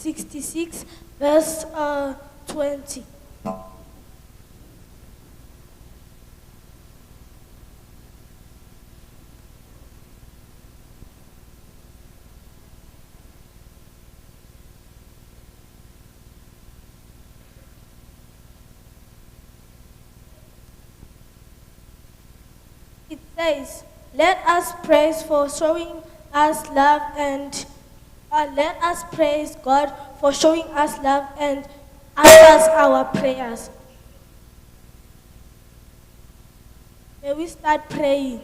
66, verse 20. It says, "Let us praise for showing us love and let us praise God for showing us love and answers our prayers." May we start praying.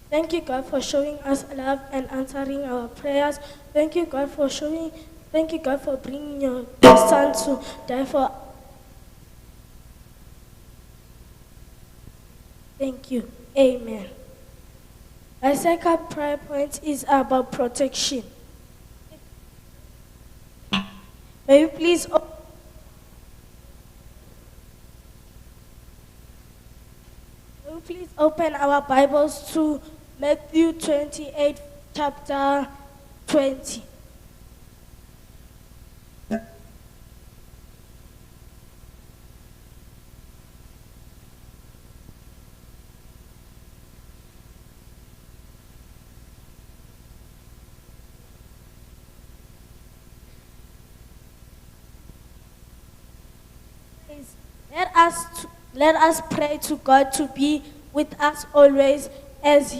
Thank you, God, for showing us love and answering our prayers. Thank you, God, for bringing your son to die for. Thank you. Amen. My second prayer point is about protection. May you please open our Bibles to Matthew 28, chapter 20. Let us pray to God to be with us always as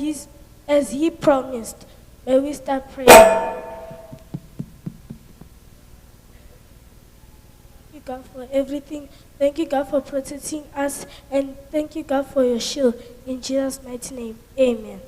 He promised. May we start praying. Thank you, God, for everything. Thank you, God, for protecting us, and thank you, God, for your shield. In Jesus' mighty name, amen.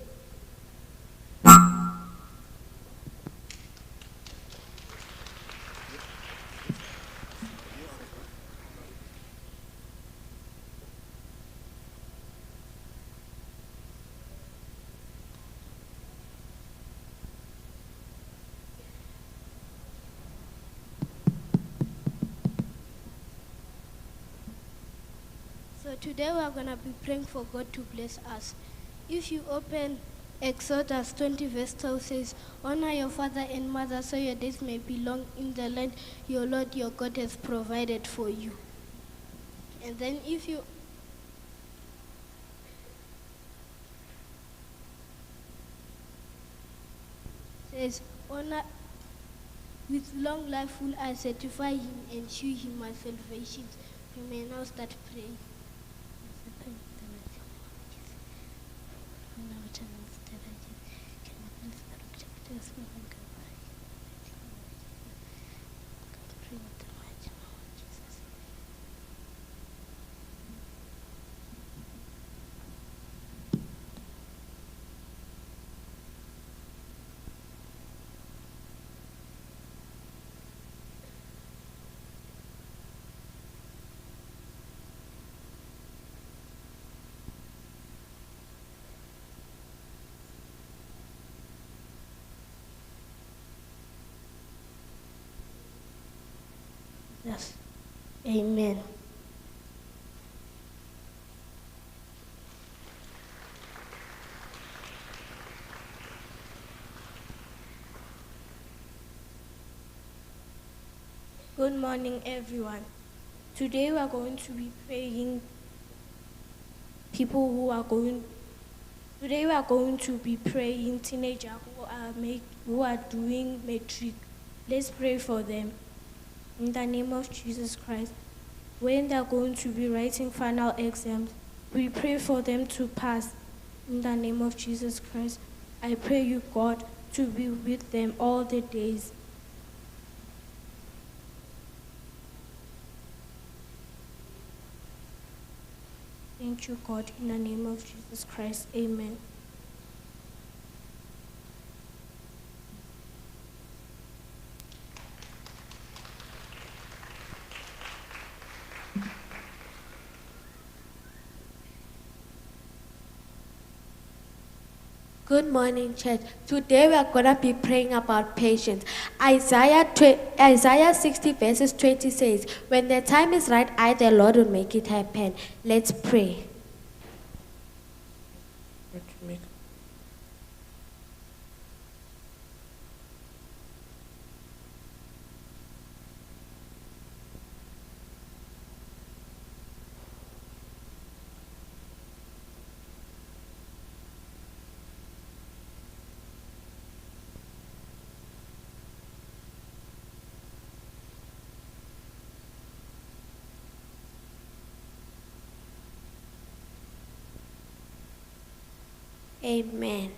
So today we are going to be praying for God to bless us. If you open Exodus 20 verse 12 says, "Honor your father and mother so your days may be long in the land your Lord your God has provided for you." And then if you says, "Honor with long life will I satisfy him and show him my salvation." You may now start praying. Yes. Amen. Good morning, everyone. Today we are going to be praying Today we are going to be praying teenagers who are doing matric. Let's pray for them. In the name of Jesus Christ, when they are going to be writing final exams, we pray for them to pass. In the name of Jesus Christ, I pray you, God, to be with them all the days. Thank you, God, in the name of Jesus Christ. Amen. Good morning, church. Today we are going to be praying about patience. Isaiah 60 verses 20 says, "When the time is right, I, the Lord, will make it happen." Let's pray. Amen.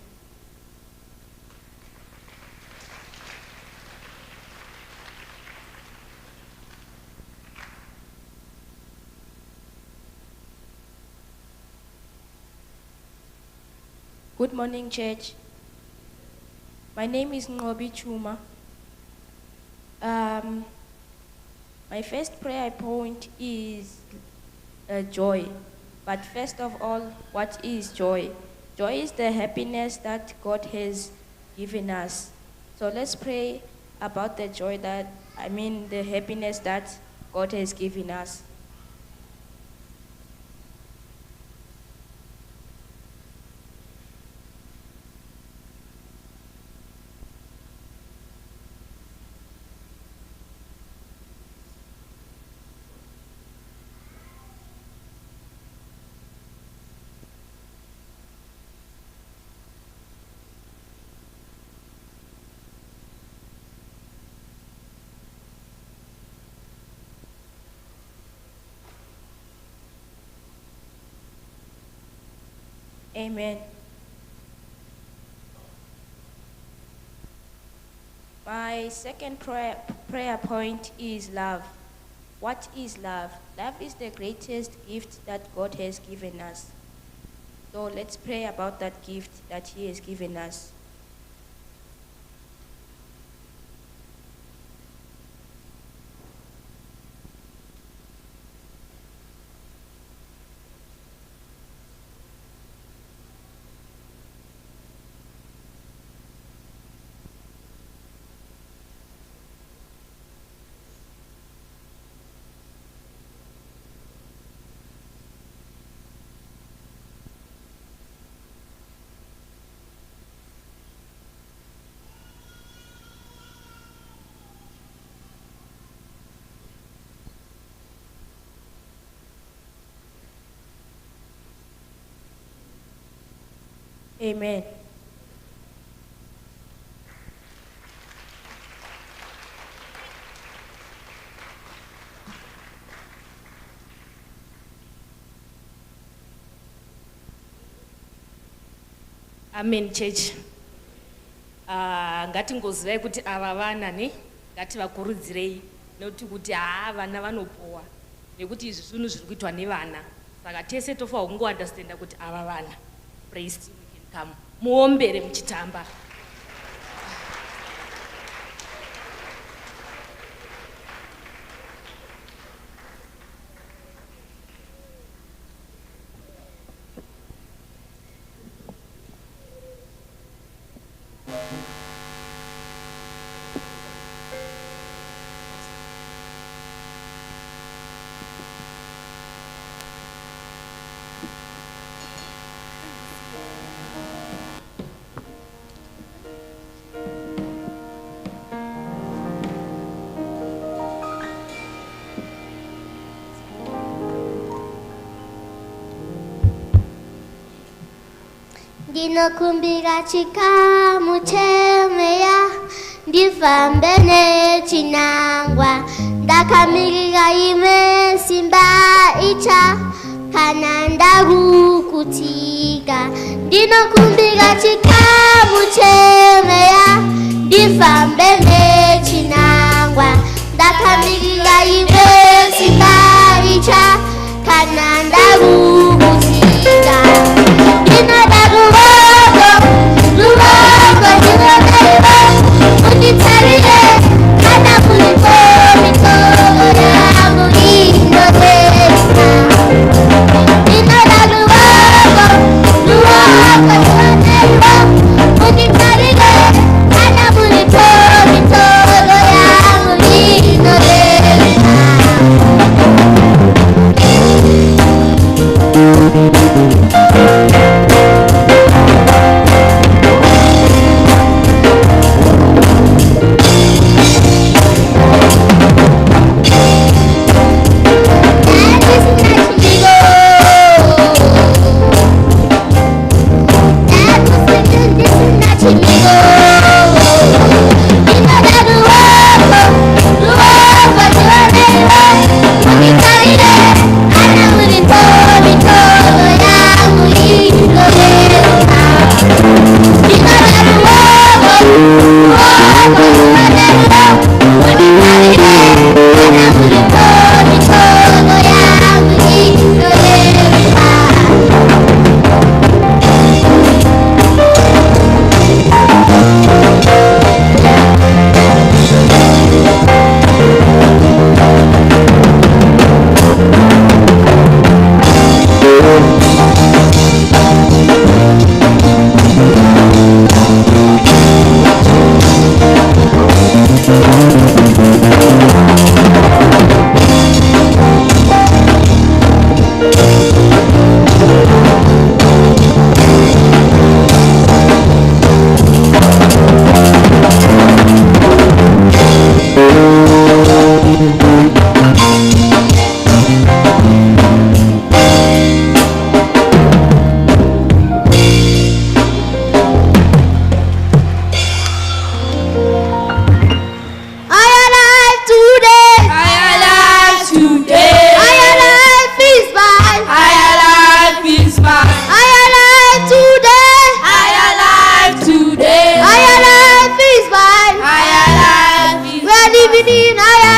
Good morning, church. My name is Ngobi Chuma. My first prayer point is joy. But first of all, what is joy? Joy is the happiness that God has given us. So let's pray about the joy the happiness that God has given us. Amen. My second prayer point is love. What is love? Love is the greatest gift that God has given us. So let's pray about that gift that He has given us. Amen. Amen, church. Ngatingozivai kuti ava vana ngativakurudzirei nekuti kuti vana vanopowa nekuti izvi zvinhu zviri kuitwa nevana, saka tese tofa kungoandastenda kuti ava vana. Praise team, we can come muombere muchitamba. Ndinokumbira chikamu chemeya ndifambe nechinangwa ndakamirira imwe simba icha kana ndakukutika. Ndinokumbira chikamu chemeya ndifambe nechinangwa ndakamirira imwe simba icha kana ndakukutika.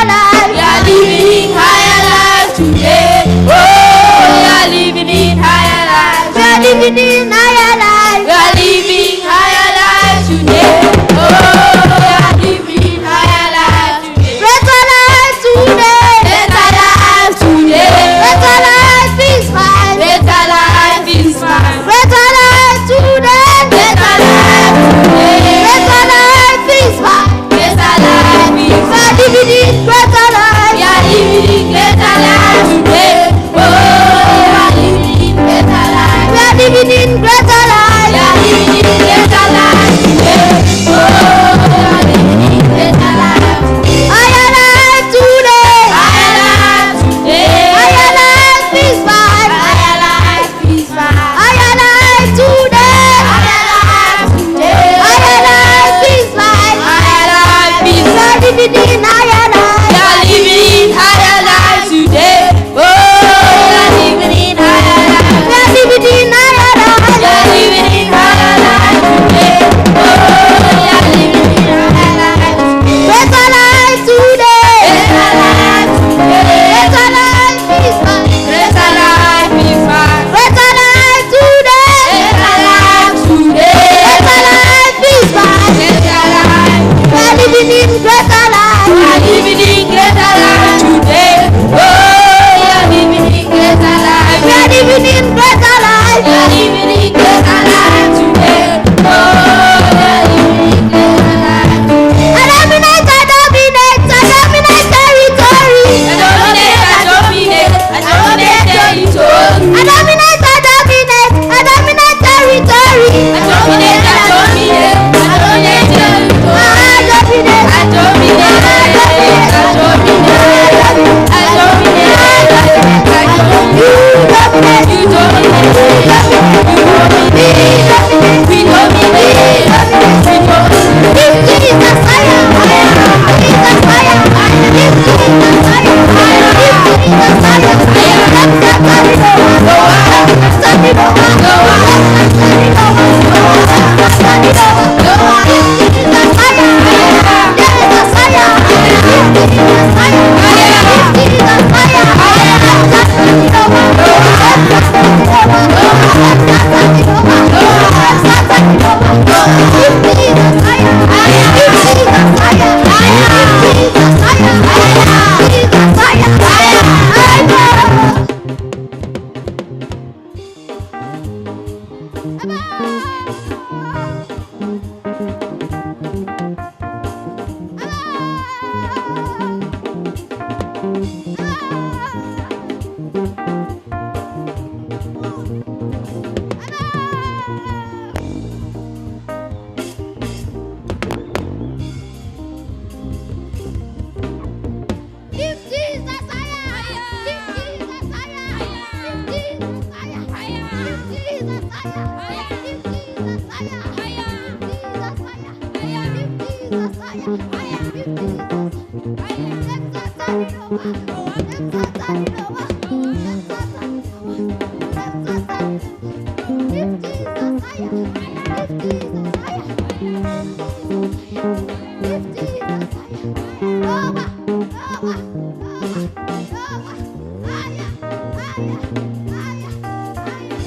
life. We are living higher life today. Oh, we are living in higher life. We are living in higher life. We are living higher life today. Oh, we are living in higher life today. Better life today. Better life today. Better life is mine. Better life is mine. Better life today. Better life today. Better life is mine. Better life is mine. We are living in better life. We are living in better life today. Oh, we are living in better life. We are living in better life. We are living in better life today. Oh, we are living in better life. Higher life today. Higher life today. Higher life is mine. Higher life is mine. Higher life today. Higher life today. Higher life is mine. Higher life is mine. We are living in higher life. We are living in higher life today. Oh, we are living in higher life. We are living in higher life. We are living in higher life today. Oh, we are living in higher life. Better life today. Better life today. Better life is mine. Better life is mine. Better life today. Better life today. Better life is mine. Better life. We are living in better life. We are living in better life today. Oh, we are living in better life. We are living in better life. We are living in better life today. Oh, we are living in better life. I dominate, I dominate, I dominate territory. I dominate, I dominate, I dominate territory. I dominate, I dominate, I dominate territory. I dominate, I dominate, I dominate territory. I dominate, I dominate, I dominate, I dominate, I dominate, I dominate. You dominate, you dominate, you dominate, you dominate, we dominate, we dominate, we dominate. Lift Jesus higher, higher, Jesus higher, higher, lift Jesus higher, higher, lift Jesus higher, higher. Let's turn it over, lower, let's turn it over, lower, let's turn it over, lower, let's turn it over, lower. Lift Jesus higher, higher, Jesus higher, higher, lift Jesus higher, higher, lift Jesus higher, higher. Let's turn it over, lower, let's turn it over, lower, let's turn it over, lower, let's turn it over, lower. Lift Jesus higher, higher, lift Jesus higher, higher, lift Jesus higher, higher, Jesus higher, higher, higher. Lift Jesus higher, lift Jesus higher, lift Jesus higher, lift Jesus higher, lift Jesus higher, lift Jesus higher, lift Jesus higher, lift Jesus higher. Let's turn it over, let's turn it over, let's turn it over, let's turn it over. Lift Jesus higher, lift Jesus higher, lift Jesus higher, lower, lower, lower, lower, higher, higher, higher, higher.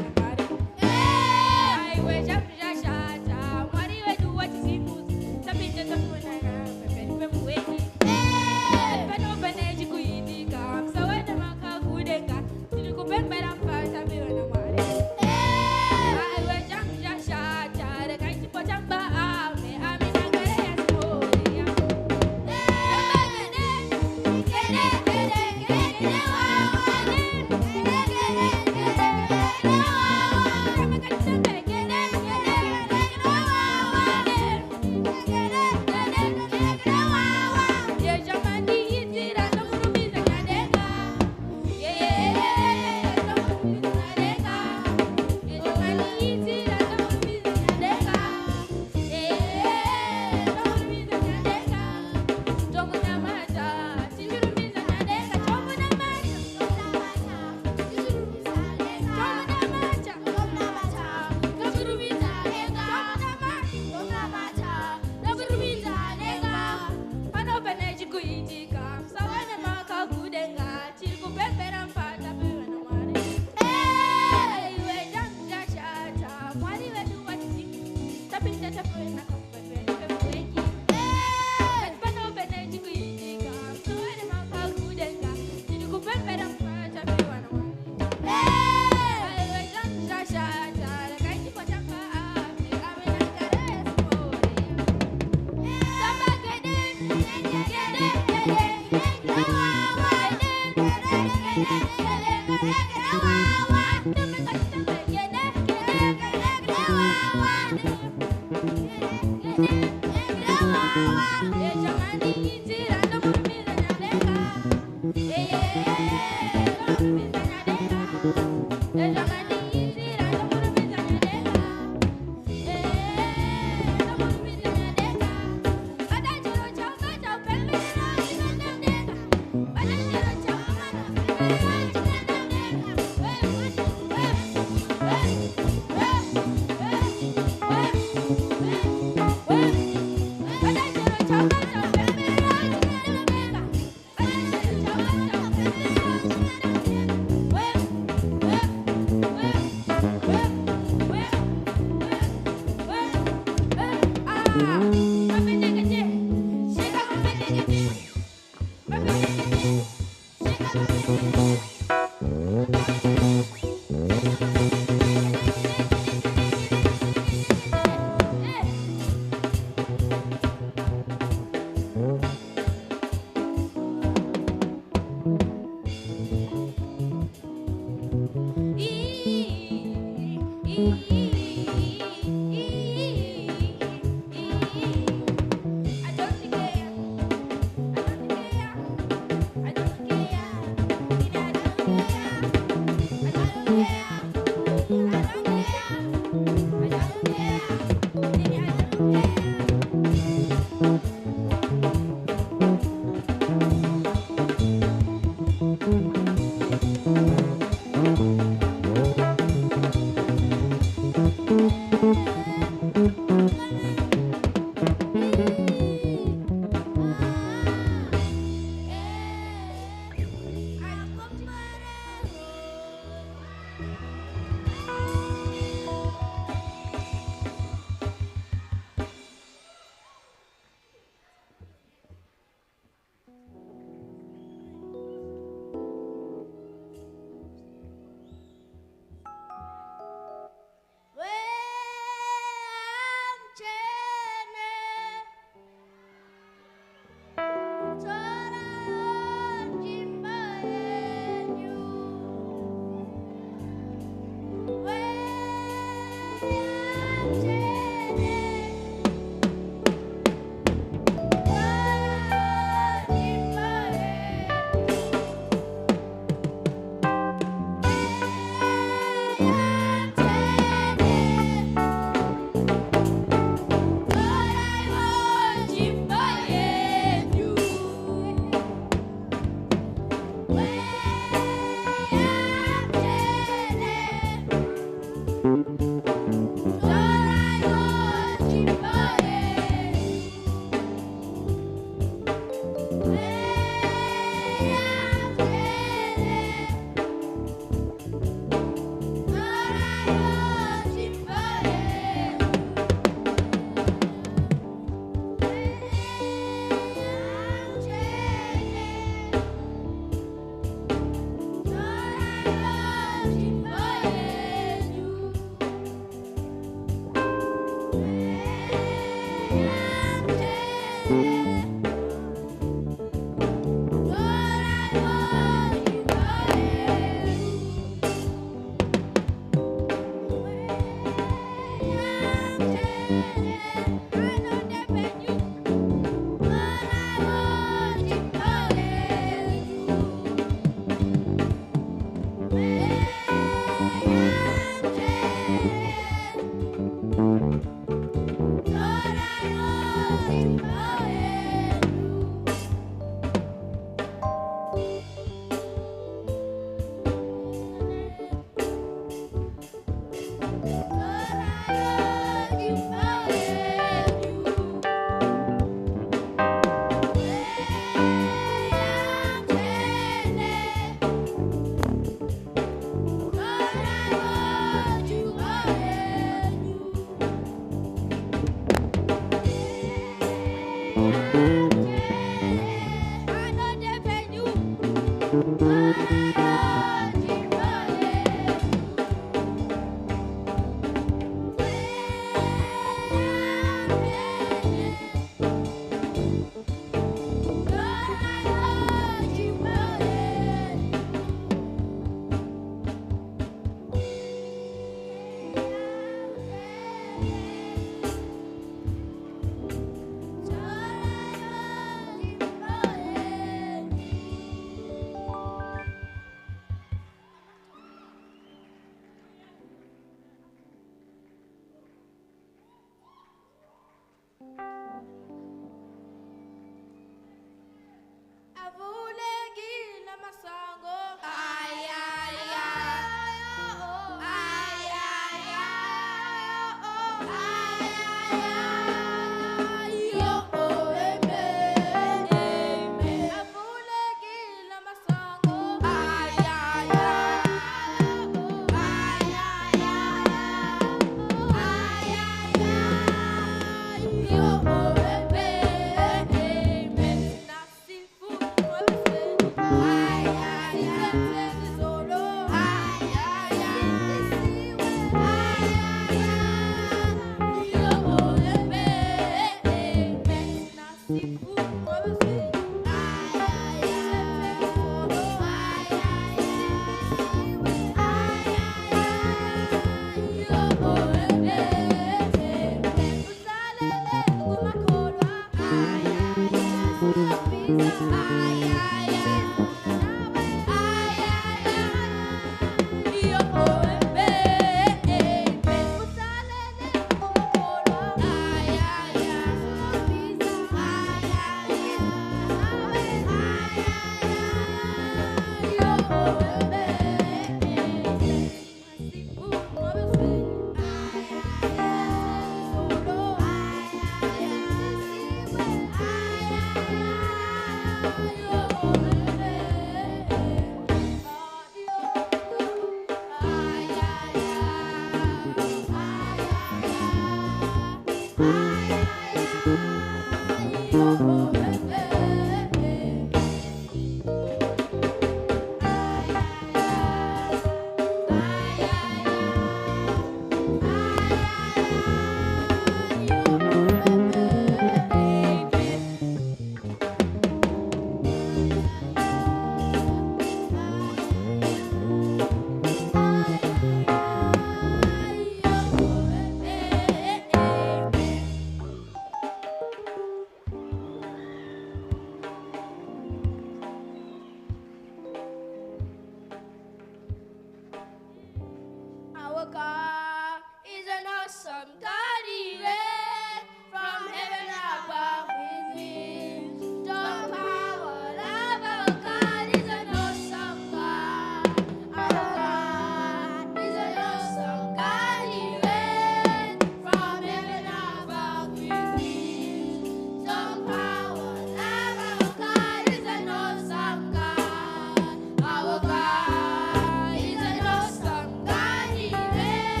Our God is an awesome God, He reigns from heaven above with wisdom, power, love. Our God is an awesome God. Our God is an awesome God, He reigns from heaven above with wisdom, power, love. Our God is an awesome God. Our God is an awesome God, He reigns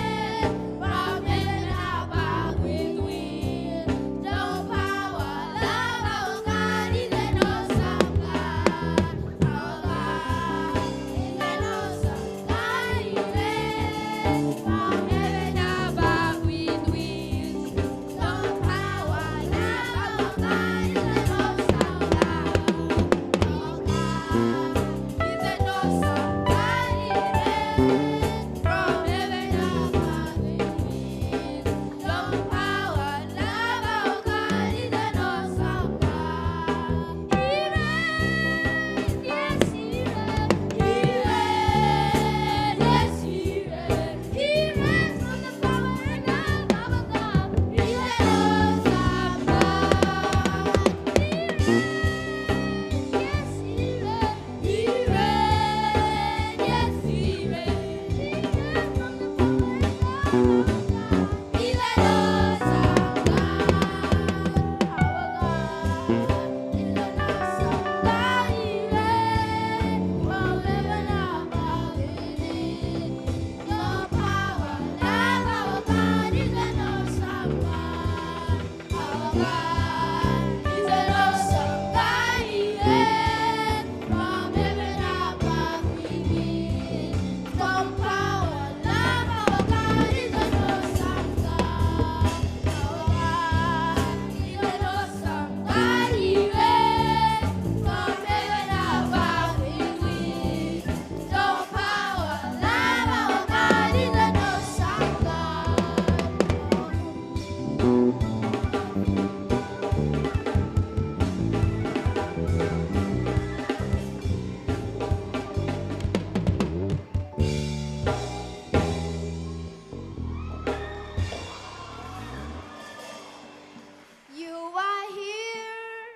You are here,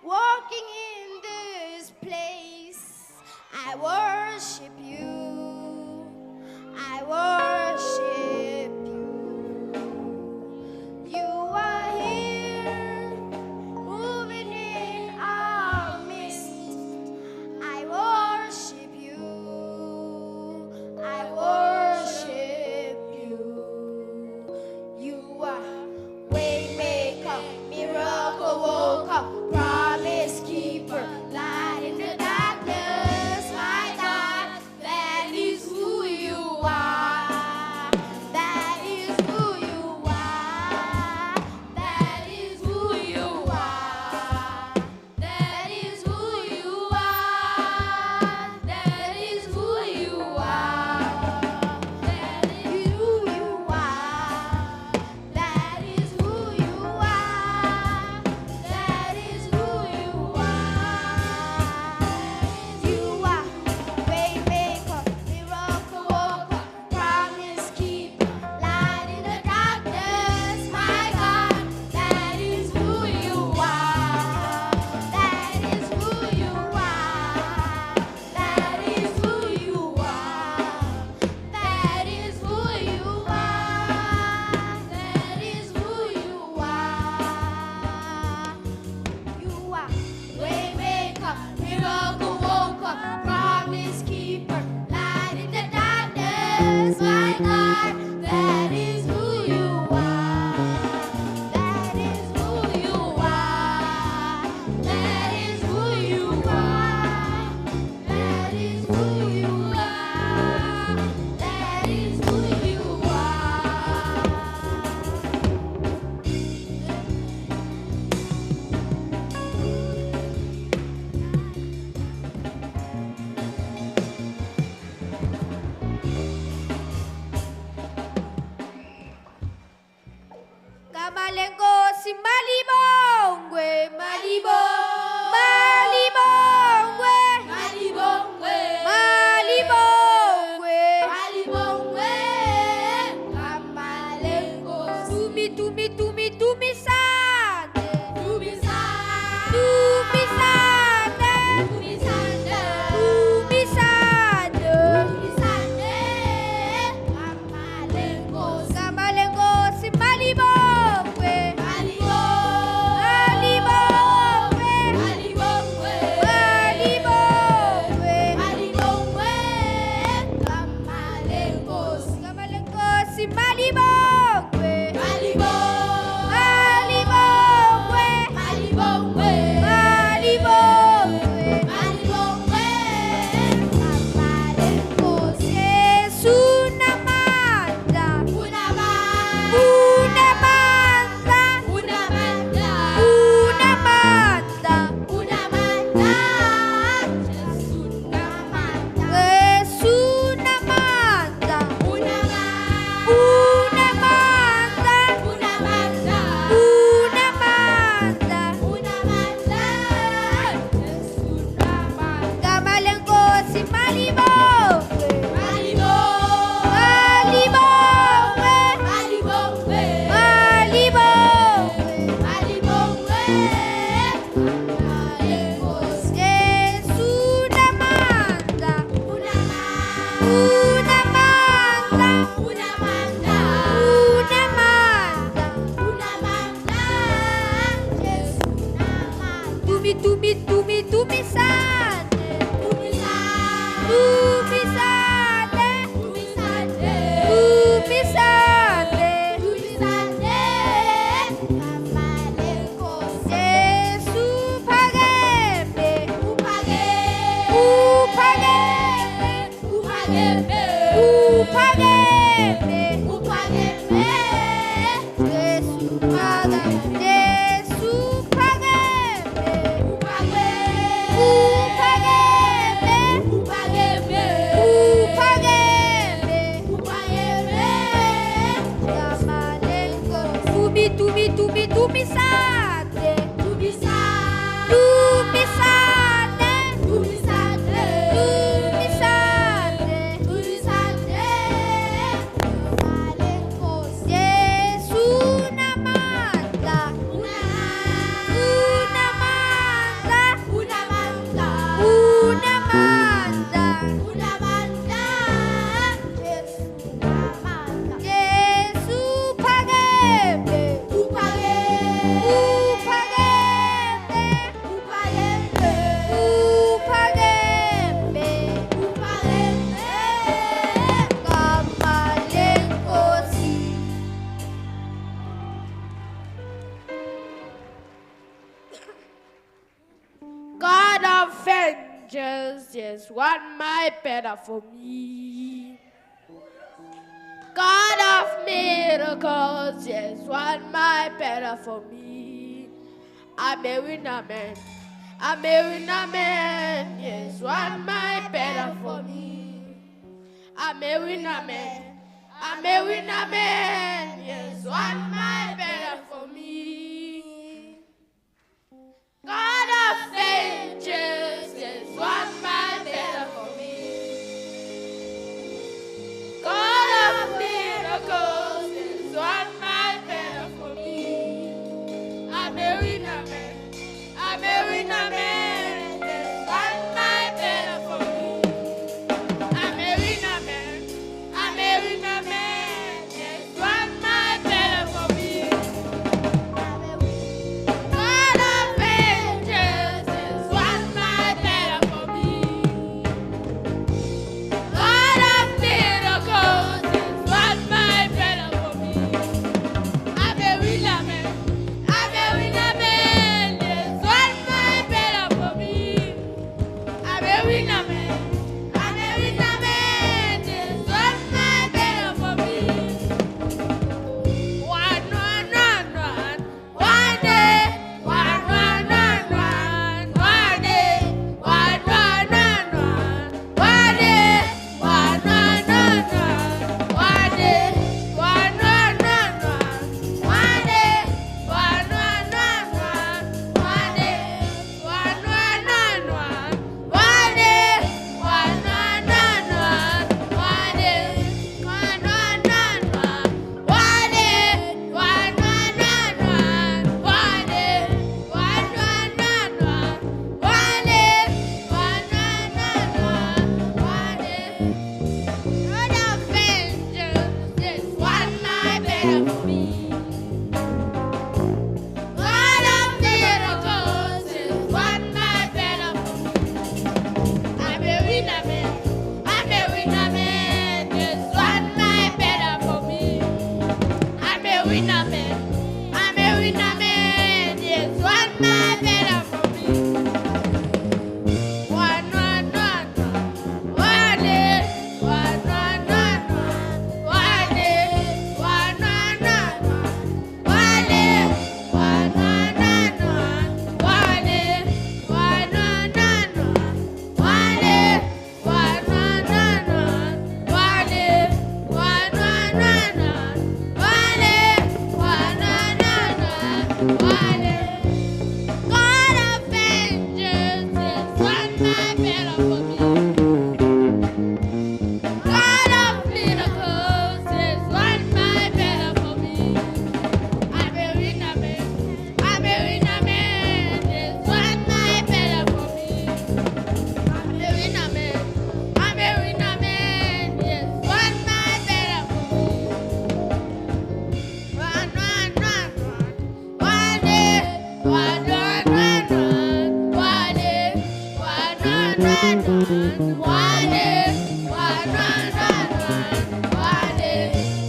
walking in this place. I worship you. I worship you. You are here, moving in our midst. I worship you. I worship you. You are waymaker, miracle worker, promise keeper, light in the darkness. My God, that is who you are. That is who you are. That is who you are. That is who you are. That is who you are. That is who you are. That is who you are. That is who you are. You are waymaker, miracle worker, promise keeper, light in the darkness. My God, that is who you are. That is who you are. That is who you are. That is who you are. That is who you are. You are waymaker, miracle worker, promise keeper, light in the darkness. My God, that is who you are. That is who you are. That is who you are. That is who you are. That is who you are. angels, yes, one might better for me. God of miracles, yes, one might better for me. I'm a winner man, I'm a winner man, yes, one might better for me. I'm a winner man, I'm a winner man, yes, one might better for me. God of angels, yes, one might better for me. God of miracles, yes, one might better for me. I'm a winner man, I'm a winner man, yes, one might better for me. I'm a winner man, I'm a winner man, yes, one might better for me. God of angels, yes, one might better for me. God of miracles, yes, one might better for me. I'm a winner man, I'm a winner man, yes, one might better for me. I'm a winner man, I'm a winner man, yes, one might better for me. One day, one day, one day, one day,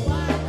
one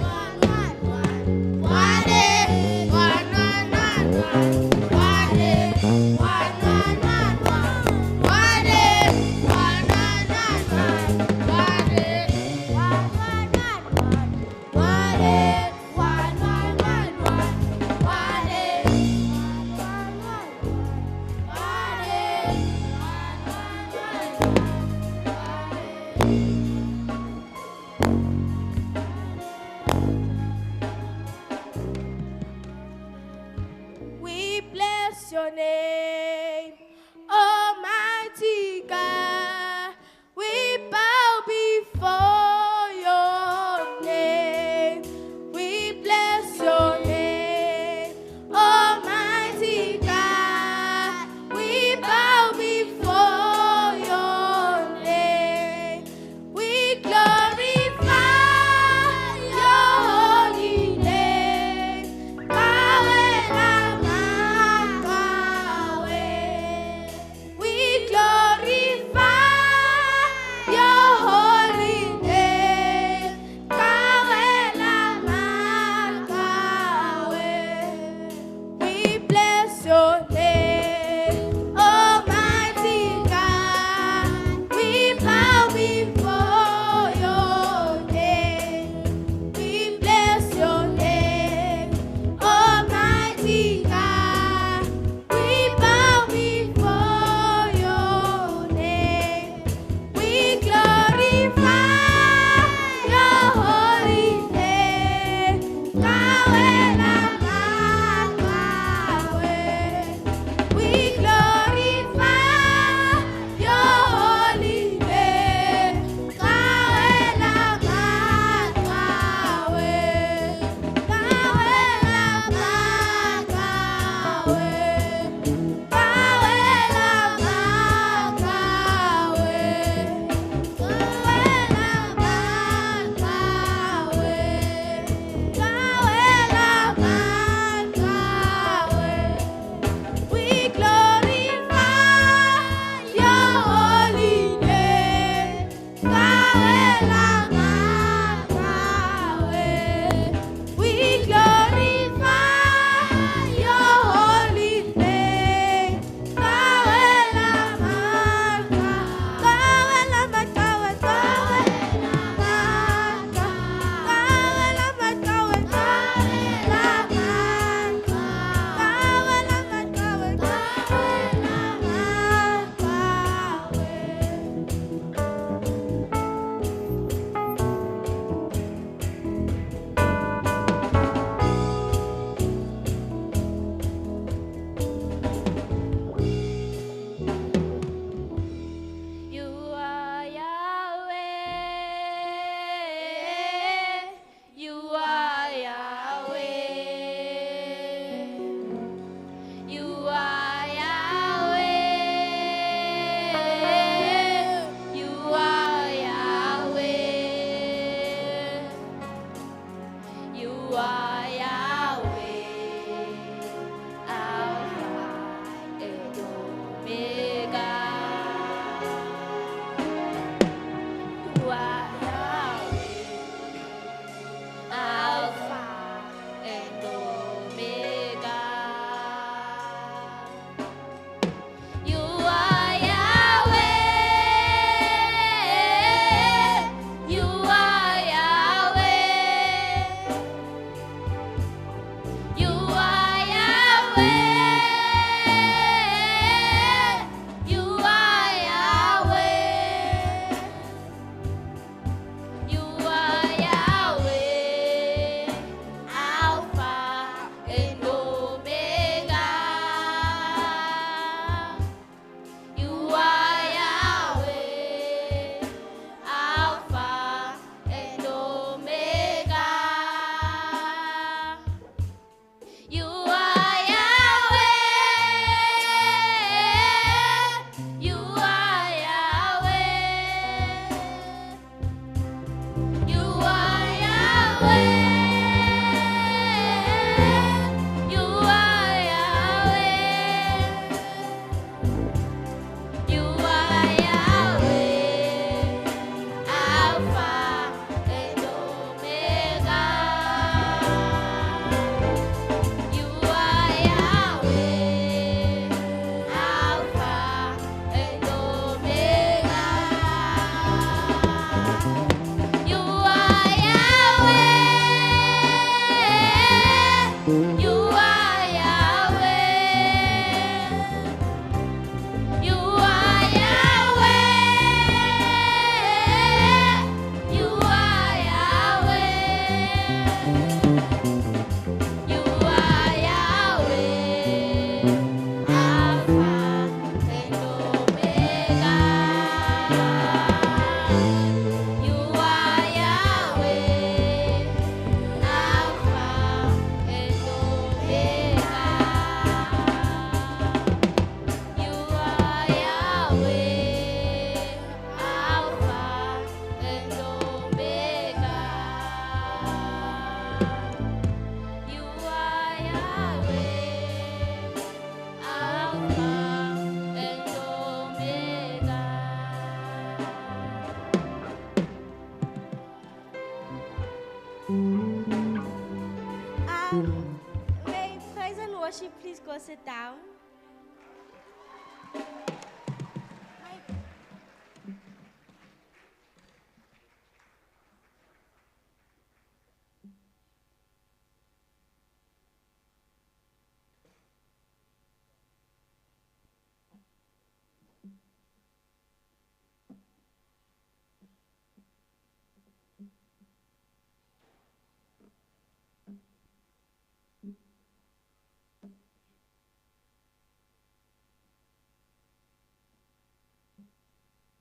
worship, please go sit down.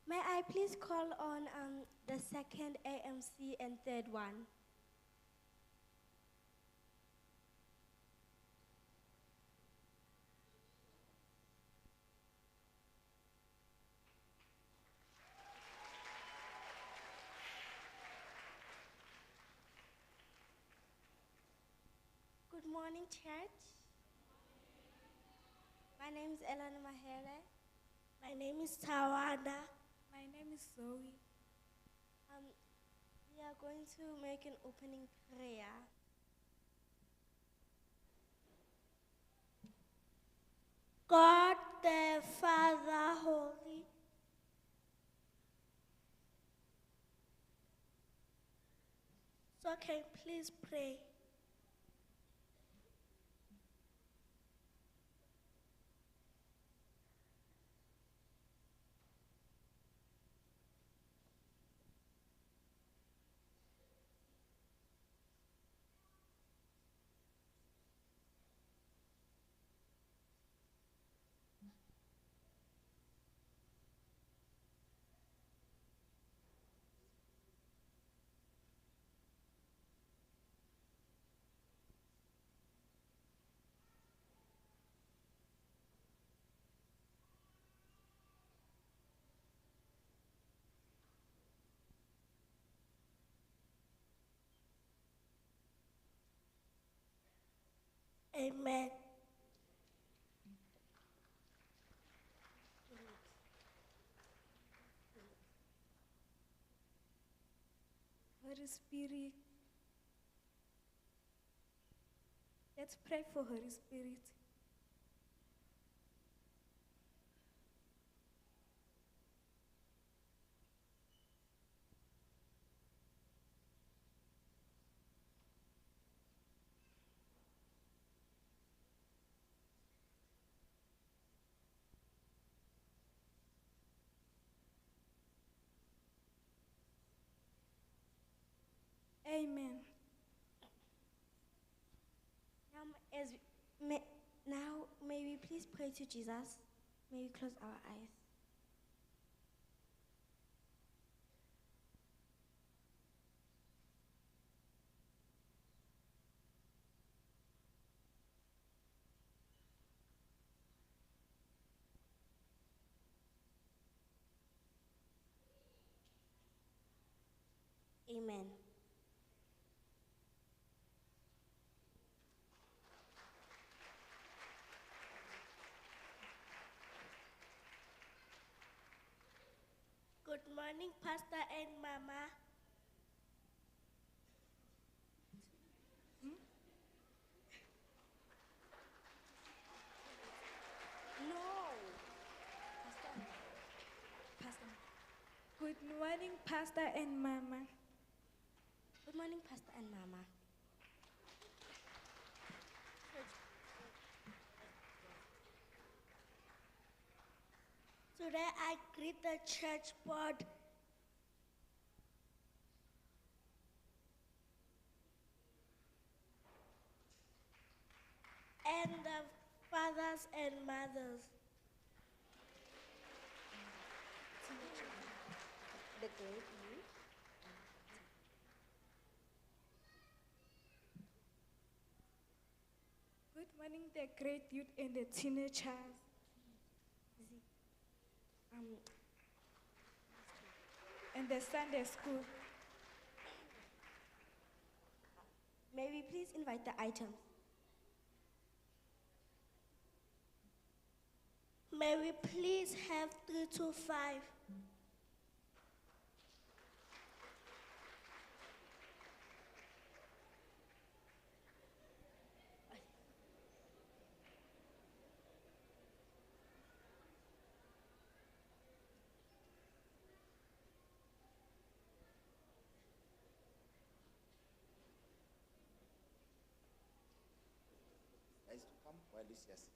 May I please call on the second AMC and third one? Good morning, church. My name is Elana Mahele. My name is Tawanda. My name is Zoe. We are going to make an opening prayer. God the Father Holy, so can you please pray? Amen. Holy Spirit. Let's pray for Holy Spirit. Amen. Now, may we please pray to Jesus? May we close our eyes? Amen. Good morning, Pastor and Mama. No. Pastor. Good morning, Pastor and Mama. Good morning, Pastor and Mama. Today I greet the church board and the fathers and mothers. The great youth. Good morning, the great youth and the teenagers. And the Sunday school. May we please invite the items? May we please have 3 to 5? Lucius.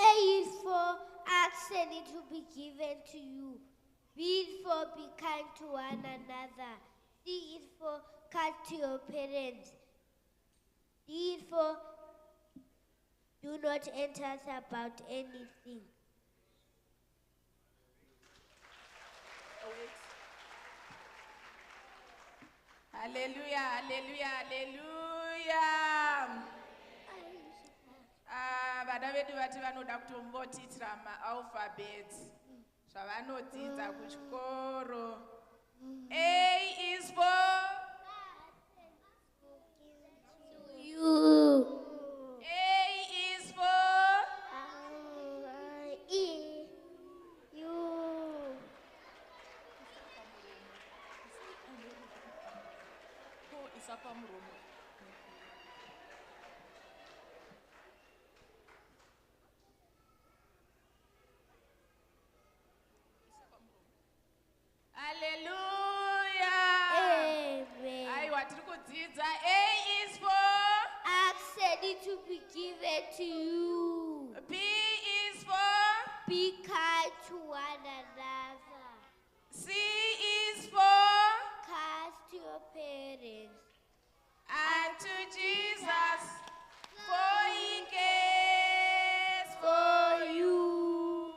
A is for ask and it will be given to you. B is for be kind to one another. C is for kind to your parents. D is for do not enter us about anything. Hallelujah, hallelujah, hallelujah. Vana vedu vati vanoda kutombotiitira maalphabets zvavanodzidza kuchikoro. A is for You. A is for E. You. hallelujah. Amen. Aiwa tiri kudzidza. A is for Ask and it will be given to you. B is for Be kind to one another. C is for Cast your parents. and to Jesus, for he cares for you.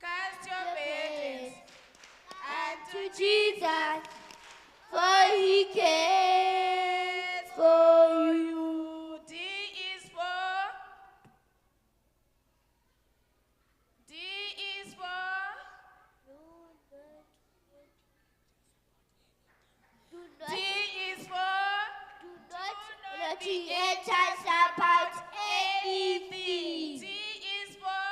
Cast your burdens and to Jesus, for he cares for you. D is for D is for Do D not, is for do not let me enter about anything. D is for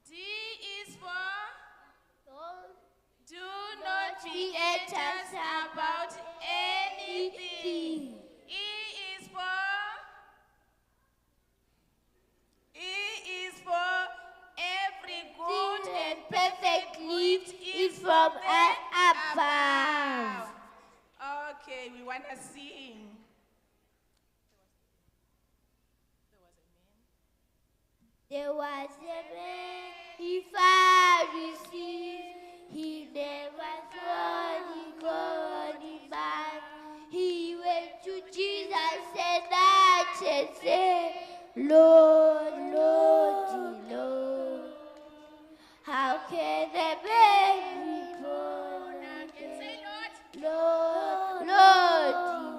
D is for Don't do not be anxious about anything. E is for every good and perfect gift is from above. Okay, we want to sing. There was a man he Pharisee. He never thought God man. He went to Jesus and asked and said, Lord, Lord, Lord, how can a man be born again? Say, Lord. Lord, Lord,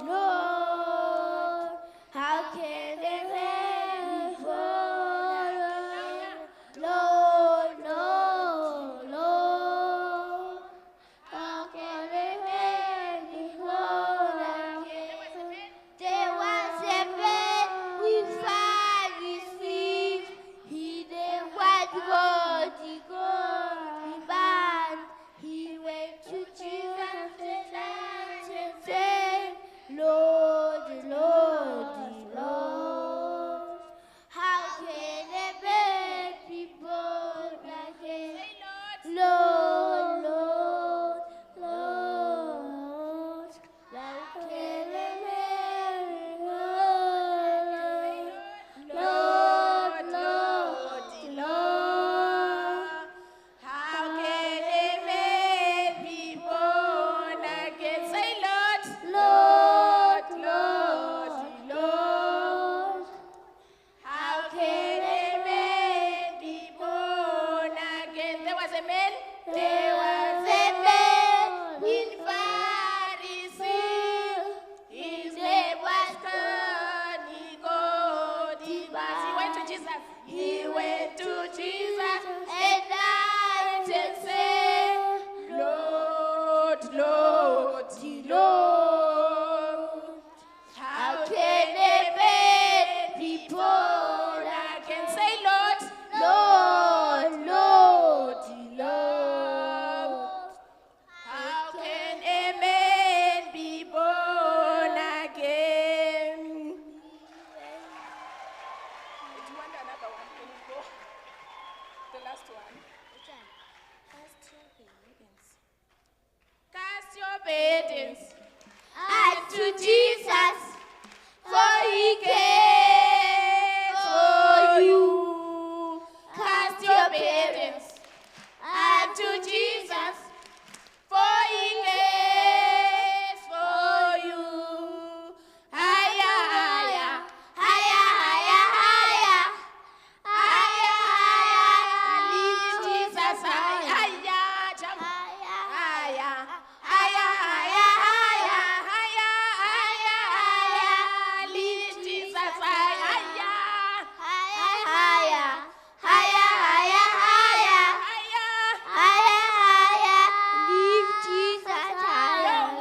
Lord, how can a man be born again? Lord, Lord, Lord, how can a man be born again? There was a man with 5 received. He never got the God man. He went to Jesus and said, Lord, Lord, Lord, how can a man be born again? Lord, Lord, Lord, how can a man be born again? Lord, Lord, Lord, How can a man be born again? Say, Lord. Lord, Lord, Lord, How can a man be born again? There was a man. there was a man in Pharisee. His name was called Nicodemus. He went burdens unto Jesus, for he cares for you. Cast your burdens unto Jesus, for he cares for you. Higher, higher, higher, higher, higher, higher, higher. Lift Jesus higher, higher, jump higher, higher, higher, higher, higher, higher, higher, higher. Lift Jesus higher, higher, higher, higher, higher, higher, higher, higher, higher. Lift Jesus higher.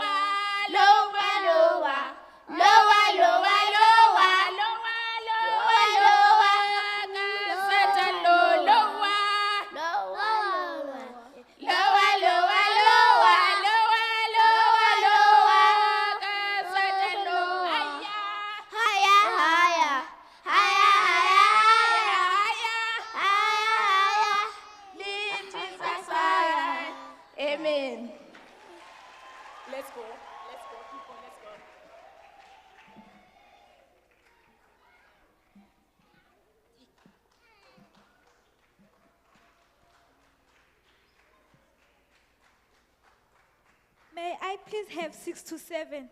Lower, lower, lower, lower, lower, lower, lower, lower, lower. Satan, lower, lower, lower, lower, lower, lower, lower, lower. Satan, lower. Higher, higher, higher, higher, higher, higher. Lift Jesus higher. Amen. Let's go. Let's go. People, let's go. May I please have 6 to 7?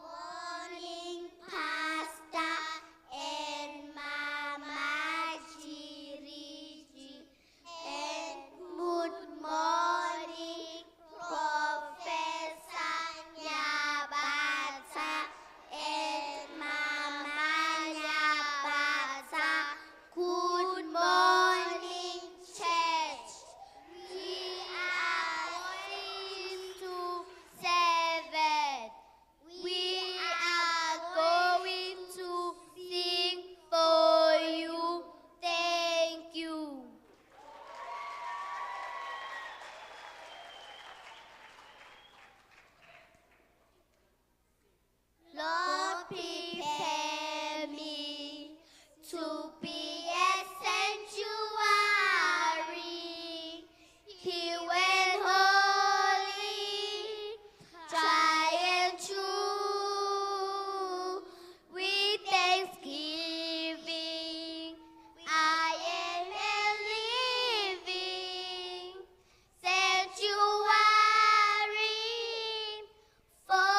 Morning, Pastor and Mama Chiriji, and good morning, Professor Nyabata and Mama Nyabata. Good morning, church. We are going to 7. We are going to sing for you. Thank you. Lord, prepare me to be a sanctuary, pure and holy, tried and true. With thanksgiving, I am a living sanctuary for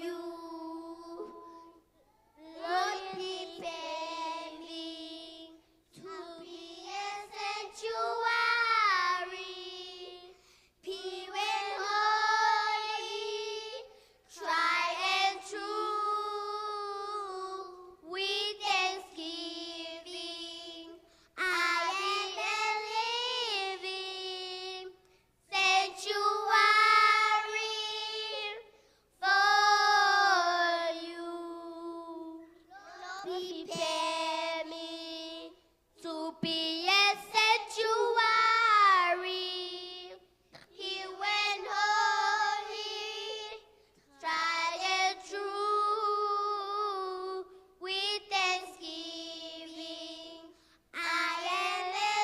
you. Lord, prepare me to be a sanctuary, pure and holy, tried and true. With thanksgiving, I am a living sanctuary for you. Prepare me to be a sanctuary, pure and holy, tried and true. With thanksgiving, I am a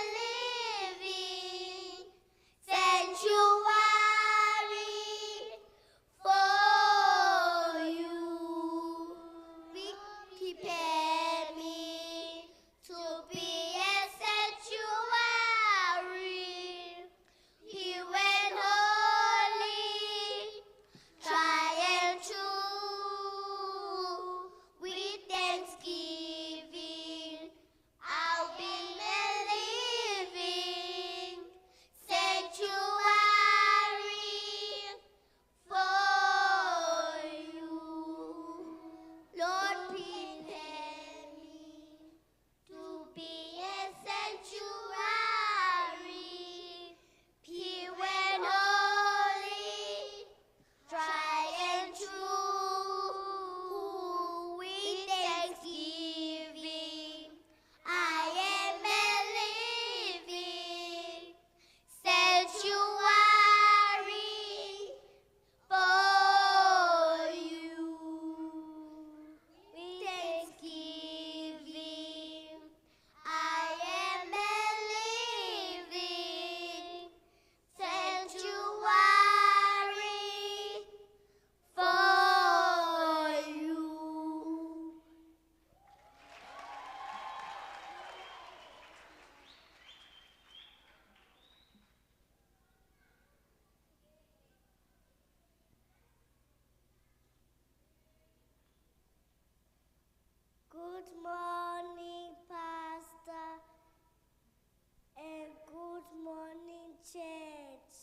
Good morning, Pastor, and good morning, church.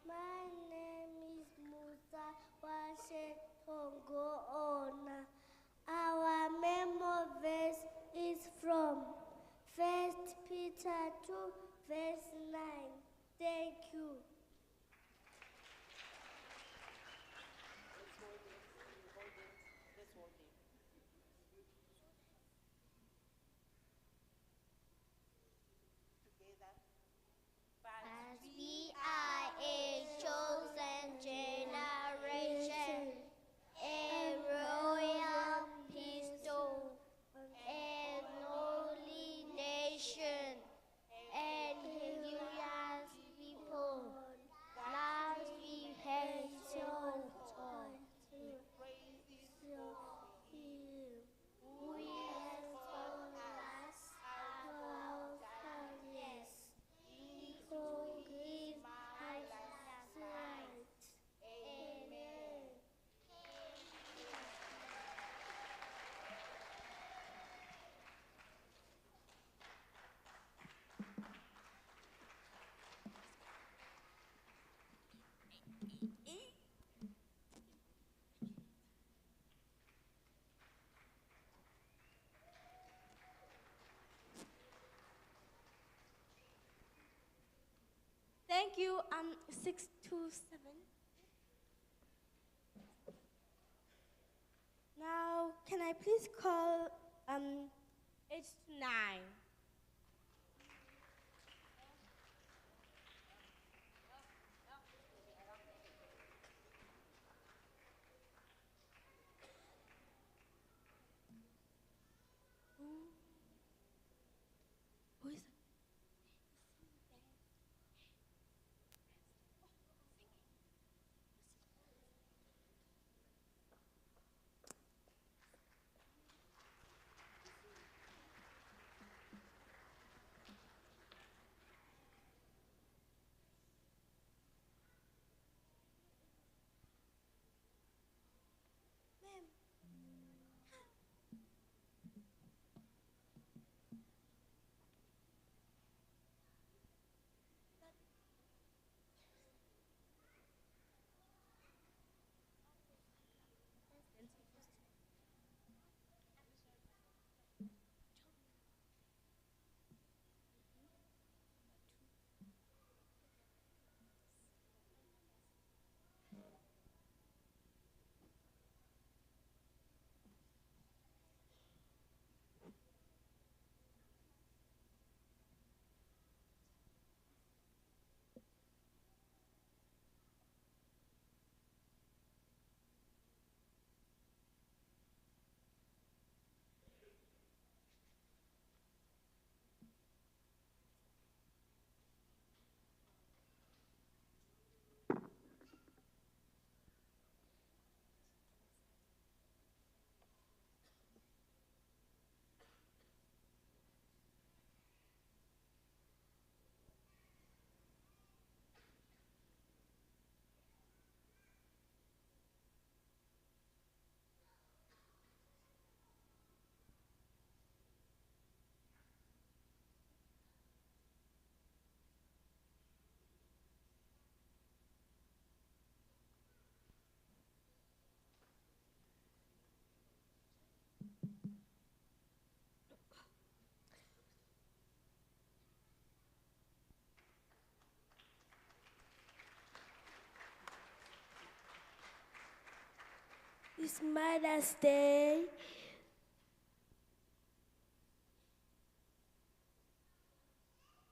My name is Musa Washe Tongo Ona. Our memo verse is from 1 Peter 2, verse 9. Thank you. As we are a chosen generation, a royal priesthood, a holy nation, and peculiar people, now we praise your God. We have told us our fathers. Forgive us right. Amen. Thank you. 627. Now, can I please call 829? Who is it? Ma'am. It's Mother's Day.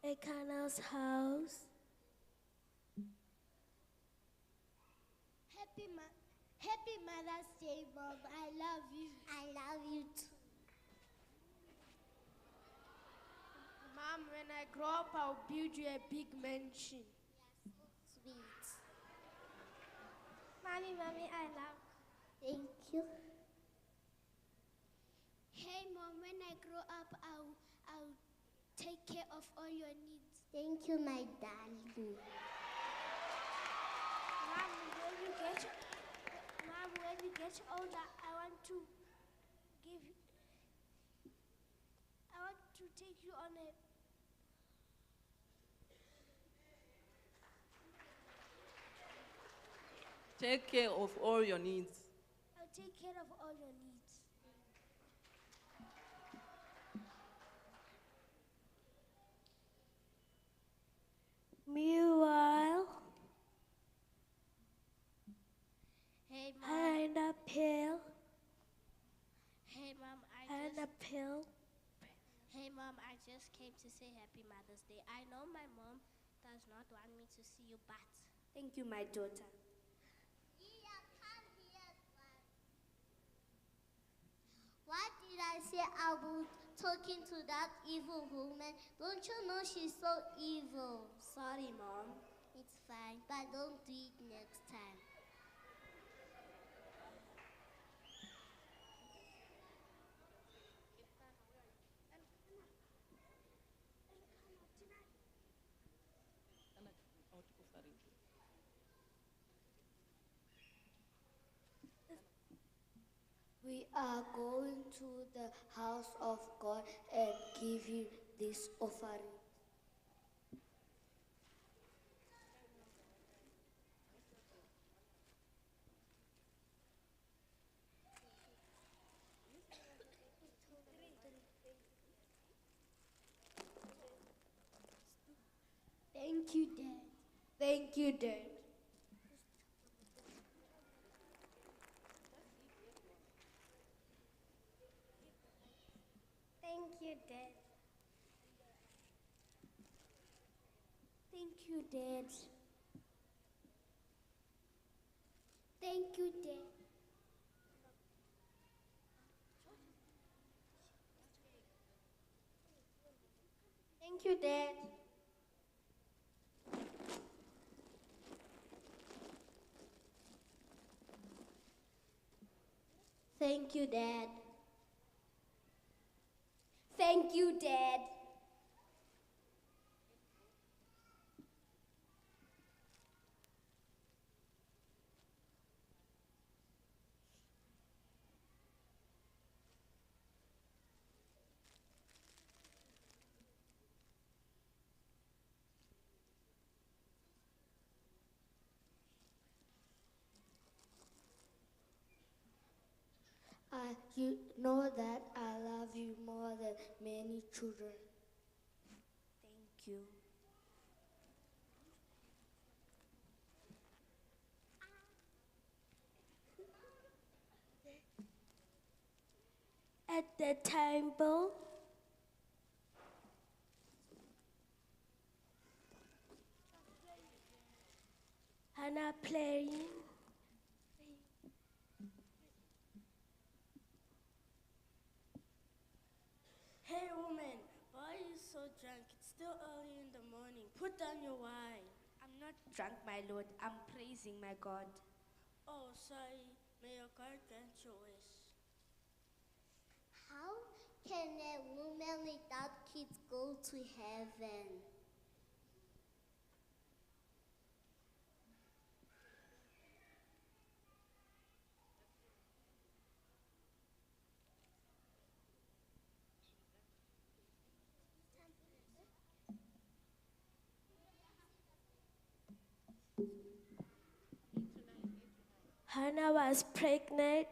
A Canal's house. Happy Mother's Day, Mom. I love you. I love you too. Mom, when I grow up, I'll build you a big mansion. Sweet. Mommy, I love you. Thank you. Hey, Mom, when I grow up, I'll take care of all your needs. Thank you, my darling. Mom, when you get older, I want to give to take you on a... Take care of all your needs. I'll take care of all your needs. Meanwhile, Hey, Mom. and a pill, Hey, Mom, and a pill. Hey, Mom, I just came to say Happy Mother's Day. I know my mom does not want me to see you, but... Thank you, my daughter. What did I say about talking to that evil woman? Don't you know she's so evil? Sorry, Mom. It's fine, but don't do it next time. We are going to the house of God and give Him this offering. Thank you, Dad. Thank you, Dad. Thank you, Dad. Thank you, Dad. Thank you, Dad. Thank you, Dad. Thank you, Dad. Thank you, Dad. You know that I love you more than many children. Thank you. At the table, Hannah playing. Hey woman, why are you so drunk? It's still early in the morning. Put down your wine. I'm not drunk, my Lord. I'm praising my God. Oh, sorry. May your God grant your wish. How can a woman without kids go to heaven? Hannah was pregnant.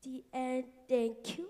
The end. Thank you.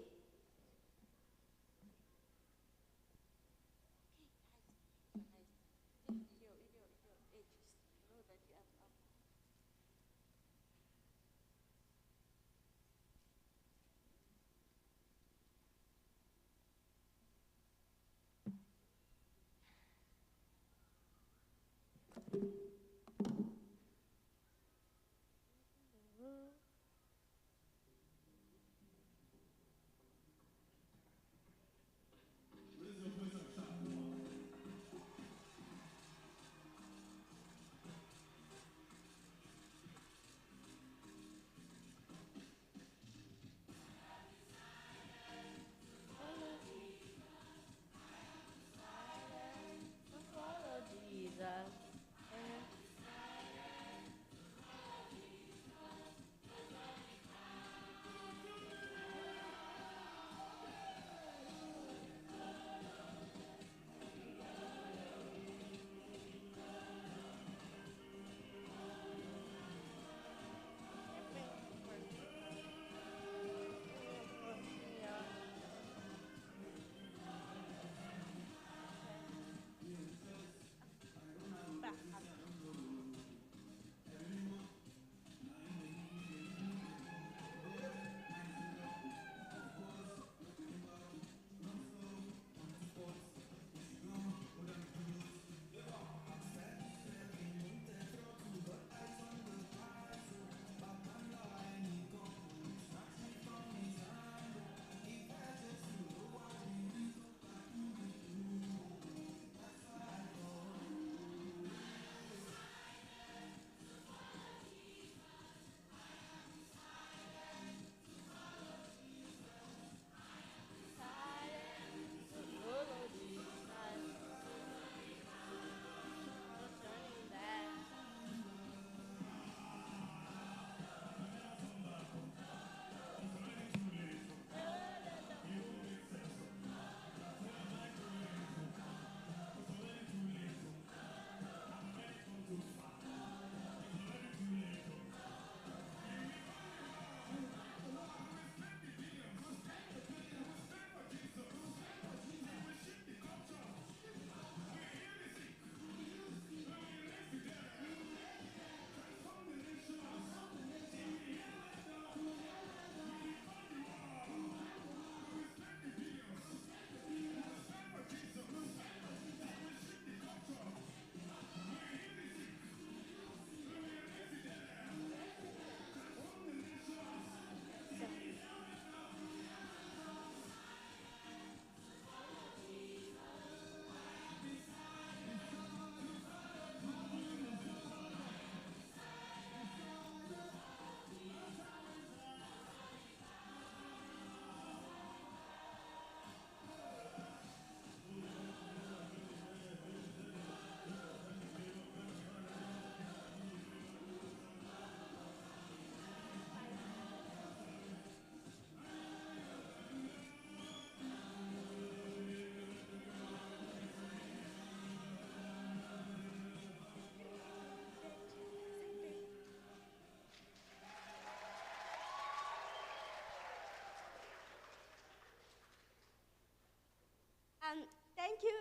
Thank you,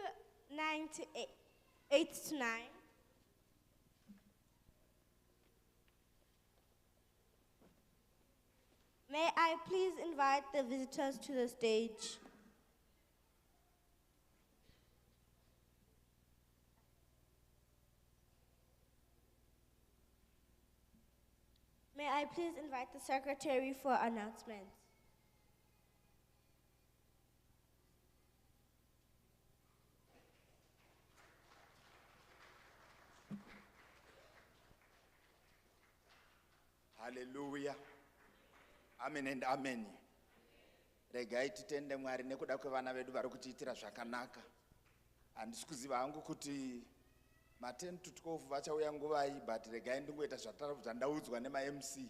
9 to 8, 8 to 9. May I please invite the visitors to the stage? May I please invite the secretary for announcements? Hallelujah. Amen and amen. Regai titende Mwari nekuda kwevana vedu vari kutiitira zvakanaka. Handisi kuziva hangu kuti ma10 to 12 vachauya nguvai, but regai ndingoita zvandaudzwa nema-MC.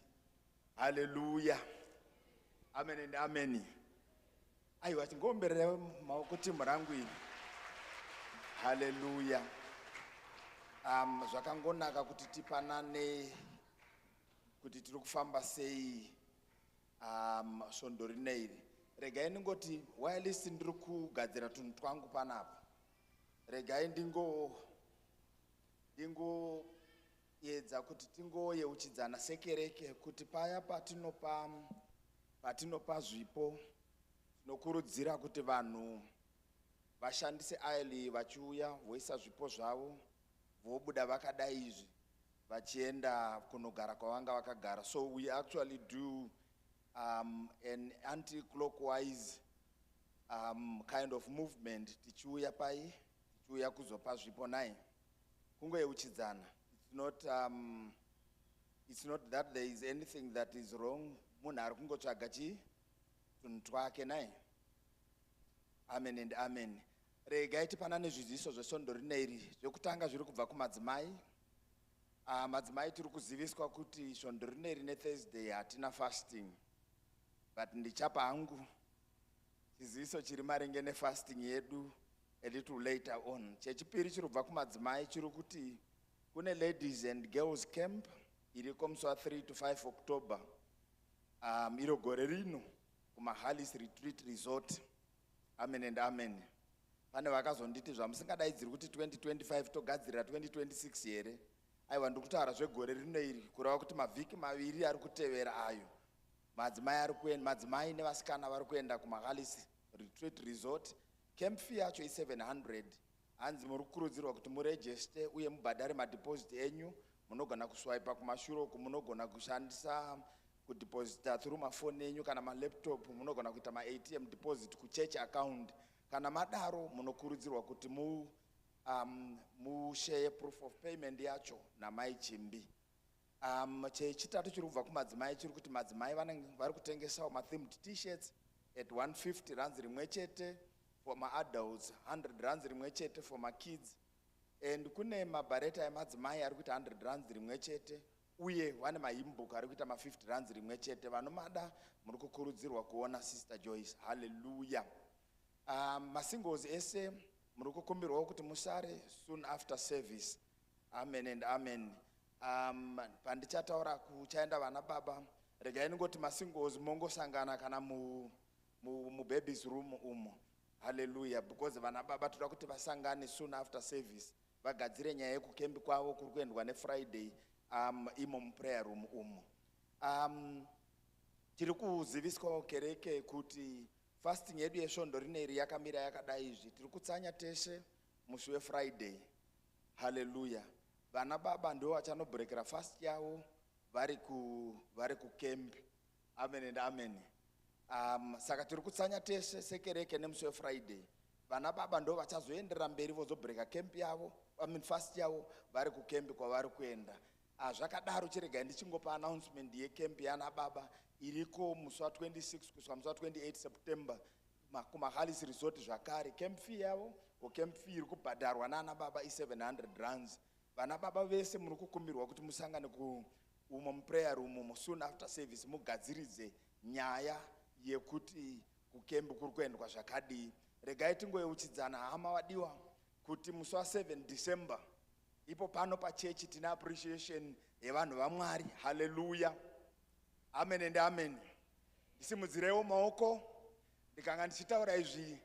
Hallelujah. Amen and amen. Aiwa chingomberera maoko timu rangu iri. Hallelujah. Zvakangonaka kuti tipanane kuti tiri kufamba sei svondo rineiri. Regai ndingoti whilst ndiri kugadzira tunhu twangu panapa, regai ndingoedza kuti tingoyeuchidzana sekereke kuti paya patinopa zvipo tinokurudzira kuti vanhu vashandise aisle vachiuya voisa zvipo zvavo vobuda vakadai izvi vachienda kunogara kwavanga vakagara. So we actually do an anti-clockwise kind of movement. Tichiuya pai, tichiuya kuzopa zvipo nai. Kungoyeuchidzana. It's not that there is anything that is wrong. Munhu ari kungotsvaga tunhu twake nai. Amen and amen. Regai tipanane zviziviso zvesvondo rineiri. Zvekutanga zviri kubva kumadzimai. Madzimai tiri kuziviswa kuti svondo rineiri neThursday hatina fasting. But ndichapa hangu chiziviso chiri maringe nefasting yedu a little later on. Chechipiri chiri kubva kumadzimai chiri kuti kune ladies and girls camp iriko musi wa3 to 5 October. Iro gore rino kumahalis retreat resort. Amen and amen. Pane vakazonditi zvamusingadaidziri kuti 2025 togadzirira 2026 here. Aiwa ndikutaura zvegore rino iri kureva kuti mavhiki maviri ari kutevera ayo. Madzimai nevasikana vari kuenda kumahalis retreat resort. Camp fee yacho i700. Hanzi muri kukurudzirwa kuti muregister uye mubhadhare madeposit enyu. Munogona kuswipa kumashure uku, munogona kushandisa kudeposita through mafoni enyu kana malaptop, munogona kuita ma-ATM deposit kuchurch account. Kana madaro munokurudzirwa kuti mushare proof of payment yacho namai Chimbi. Chechitatu chiri kubva kumadzimai chiri kuti madzimai vari kutengesawo ma-themed t-shirts at 150 rands rimwe chete for ma-adults, 100 rands rimwe chete for ma-kids. And kune mabhareta emadzimai ari kuita 100 rands rimwe chete, uye vane mahimbook ari kuita ma-50 rands rimwe chete. Vanomada muri kukurudzirwa kuona Sister Joyce. Hallelujah. Masingles ese muri kukumbirwawo kuti musare soon after service. Amen and amen. Pandichataura kuchaenda vana baba, regai ningoti masingles mongosangana kana mu babies room umo. Hallelujah. Because vana baba toda kuti vasangane soon after service. Vagadzire nyaya yekukembi kwavo kuri kuendwa neFriday imo muprayer room umo. Tiri kuziviswa kereke kuti fasting yedu yesvondo rineiri yakamira yakadai izvi. Tiri kutsanya teshe musi weFriday. Hallelujah. Vana baba ndo vachanobrekera fast yavo vari kukembi. Amen and amen. Saka tiri kutsanya teshe sekereke nemusi weFriday. Vana baba ndo vachazoenderera mberi vozobreka camp yavo, fast yavo vari kukembi kwavari kuenda. Zvakadaro chiregai ndichingopa announcement yecamp yana baba iriko musi wa26 kusvika musi wa28 September kumahalis resort zvakare. Camp fee yavo camp fee iri kubhadharwa nana baba i700 rands. Vana baba vese muri kukumbirwa kuti musangane umo muprayer room soon after service mugadziridze nyaya yekuti kukembi kuri kuendwa zvakadii. Regai tingoyeuchidzana hama wadiwa kuti musi wa7 December ipo pano pachechi tina appreciation yevanhu vaMwari. Hallelujah. Amen and amen. Ndisimudzirewo maoko. Ndikanga ndichitaura izvi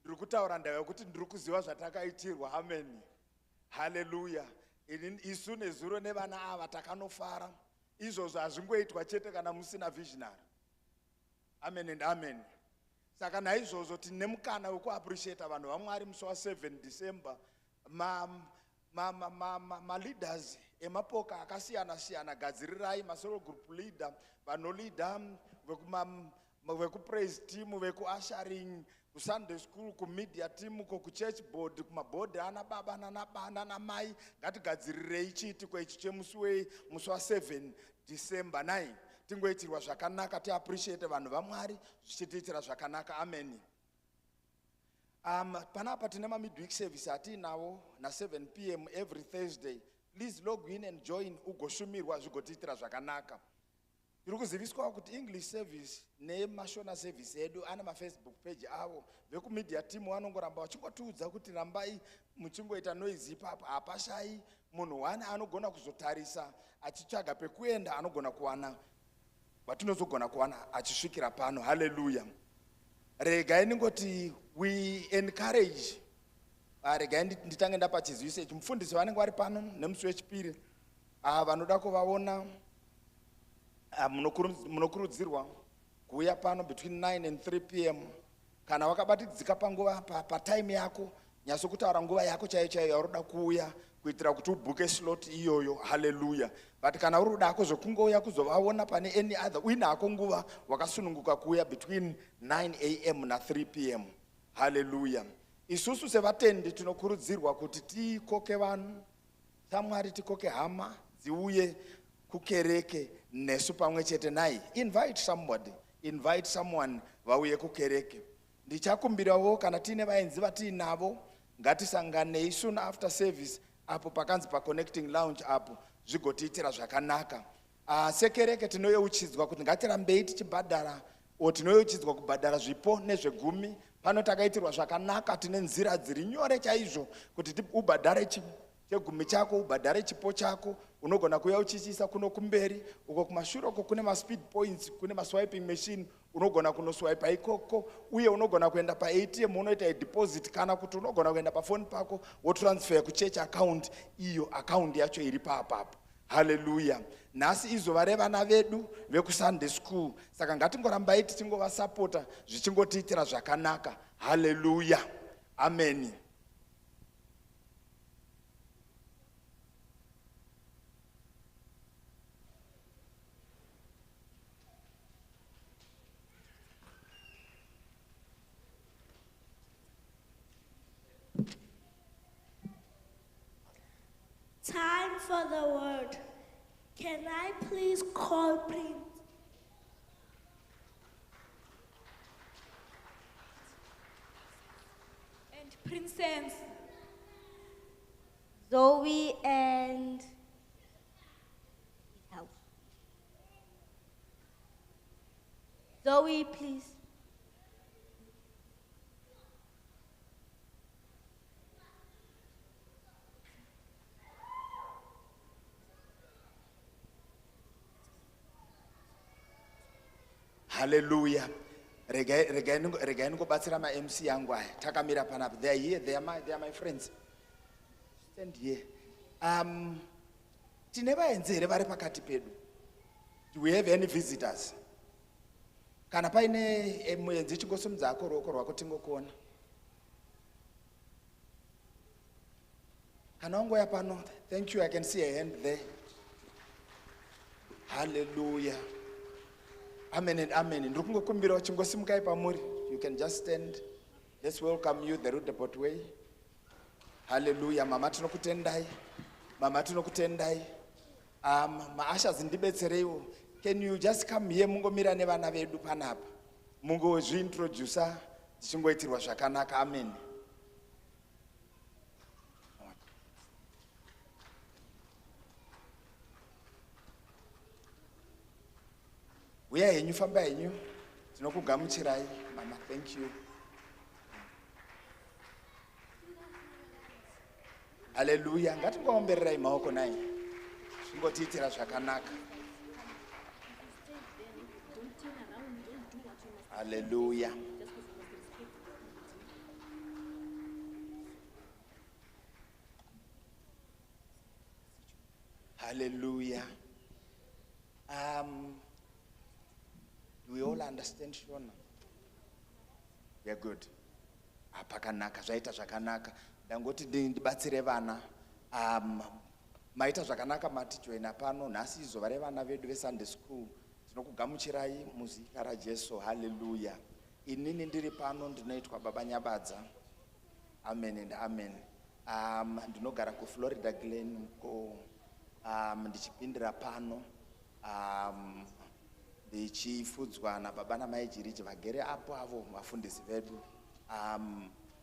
ndiri kutaura ndava yokuti ndiri kuziva zvatakaitirwa. Amen. Haleluya. Isu nezuro nevana ava takanofara. Izvozvo hazvingoitwa chete kana musina visionary. Amen and amen. Saka naizvozvo tine mukana wekuappreciate vanhu vaMwari musi wa7 December. Leaders emapoka akasiyana siyana, gadzirirai masoro group leader, vanoleader, veku-praise team, veku-ushering, ku-Sunday school, ku-media team, ku-church board, kumabhodi ana baba nana mai, ngatigadzirirei chiitiko ichi chemusi musi wa7 December 9. Tingoitirwa zvakanaka, tiappreciate vanhu vaMwari zvichitiitira zvakanaka. Amen. Panapa tine midweek service atinawo na 7 p.m. every Thursday. Please log in and join ugoshumirwa zvigotiitira zvakanaka. Tiri kuziviswa kuti English service neMashona service edu ana Facebook page avo. Veku-media team vanongoramba vachingotiudza kuti rambai muchingoita noise ipapo. Hapashai munhu wani anogona kuzotarisa achitsvaga pekuenda, anogona kuwana watinozogona kuwana achisvikira pano. Hallelujah. Regai ningoti we encourage. Regai nditange ndapa chiziviso ichi. Mufundisi vanenge vari pano nemusi wechipiri. Vanoda kuvaona munokurudzirwa kuuya pano between 9 and 3 p.m. Kana wakabatidzika panguva patime yako, nyaso kutaura nguva yako chaiyo yaroda kuuya kuitira kuti ubhuke slot iyoyo. Hallelujah. But kana uri udako zvokungouya kuzovaona pane any other, uinako nguva wakasununguka kuuya between 9 a.m. na 3 p.m. Hallelujah. Isusu sevatendi tinokurudzirwa kuti tikoke vanhu vaMwari, tikoke hama dziuye kukereke nesu pamwe chete naye. Invite somebody, invite someone vauye kukereke. Ndichakumbirawo kana tine vaenzi vatiinavo, ngatisanganei soon after service apo pakanzi pa connecting lounge apo zvigotiitira zvakanaka. Sekereke tinoyeuchidzwa kuti ngatirambei tichibhadhara, o tinoyeuchidzwa kubhadhara zvipo nezvegumi. Pano takaitirwa zvakanaka, tine nzira dziri nyore chaizvo kuti ubhadhare chegumi chako, ubhadhare chipo chako. Unogona kuyeuchisisa kuno kumberi, uko kumashure uko kune ma-speed points, kune ma-swiping machine, unogona kunoswipa ikoko, uye unogona kuenda pa-ATM unoita deposit, kana kuti unogona kuenda pa-phone pako wotransfer ku-church account, iyo account yacho iri papapo. Hallelujah. Nhasi izova revana vedu veku-Sunday school. Saka ngatingorambai tichingovasapota zvichingotiitira zvakanaka. Hallelujah. Amen. Time for the word. Can I please call Prince? And Princess. Zoe and Zoe, please. Hallelujah. Regai ningobatsira ma-MC yangu aya. Takamira panapa. They are here. They are my friends. Stand here. Tine vaenzi here vari pakati pedu. Do we have any visitors? Kana paine muenzi chingosumudza ruoko rwako tingokuona. Kana wangoya pano. Thank you. I can see a hand there. Hallelujah. Amen and amen. Ndukungokumbira chingosimukai pamuri. You can just stand. Let's welcome you the roundabout way. Hallelujah. Mama tinokutendai. Mama tinokutendai. Maashas ndibetsereiwo. Can you just come here mungomira nevana vedu panapa? Mungozviintroducer tichingoitirwa zvakanaka. Amen. Uya henyu, famba henyu. Tinokugamuchirai, mama. Thank you. Hallelujah. Ngatingoombererai maoko naye. Zvingotiitira zvakanaka. Hallelujah. Hallelujah. Do we all understand Shona? We are good. Pakanaka, zvaita zvakanaka. Ndangoti ndibatsire vana. Maita zvakanaka matijoina pano nhasi izova revana vedu veSunday school. Tinokugamuchirai muzita raJesu. Hallelujah. Inini ndiri pano ndinoitwa Baba Nyabadza. Amen and amen. Ndinogara kuFlorida Glen ko ndichipindira pano ndichifudzwa naBaba naMai Jirichi vagere apo avo vafundisi vedu.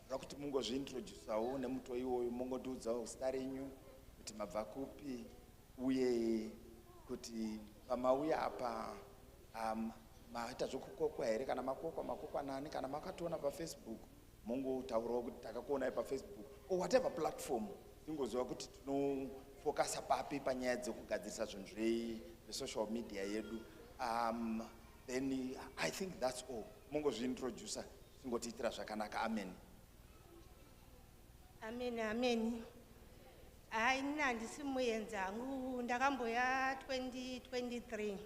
Kuti mungozviintrodusawo nemuto iwoyo, mungotiudzawo zita renyu kuti mabva kupi uye kuti pamauya apa maita zvokukokwa here kana makokwa nani kana makationa paFacebook mungotaurawo kuti takakuonai paFacebook or whatever platform tingoziva kuti tinofokasa papi panyaya dzekugadzirisa zvinhu zvesocial media yedu. Then I think that's all. Mungozviintrodusa tingotiitira zvakanaka. Amen. Amen, amen. Nina ndisi muenzangu ndakamboya 2023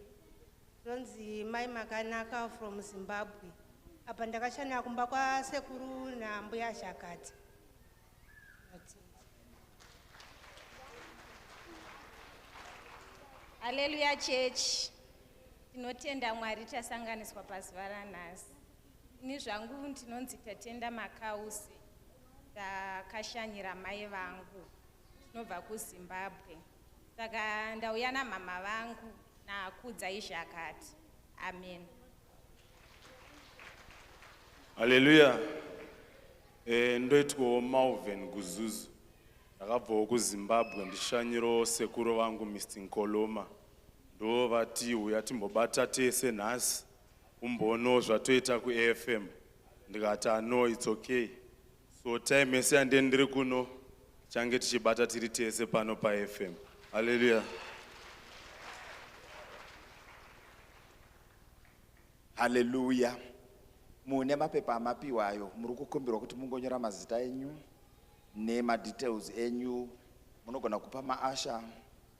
ronzi mai makanaka from Zimbabwe. Apa ndakashanda kumba kwasekuru nambuya Shakati. Hallelujah church. Tinotenda Mwari tasanganiswa pazuva ranhasi. Ini zvangu ndinonzi Tatenda Makausi. Ndakashanyira mai vangu. Tinobva kuZimbabwe. Saka ndauya namama vangu nakudzai Shakati. Amen. Hallelujah. Ndoitwawo Malvin Guzuzu. Ndakabvawo kuZimbabwe ndishanyirawo sekuru vangu Mr. Nkoloma. Ndo vati uya timbobata tese nhasi umboonawo zvatoita kuAFM. Ndikati no, it's okay. So time yese yandini ndiri kuno change tichibata tiri tese pano paFM. Hallelujah. Hallelujah. Mune mapepa amapiwayo muri kukumbirwa kuti mungonyora mazita enyu nemadetails enyu. Munogona kupa maasha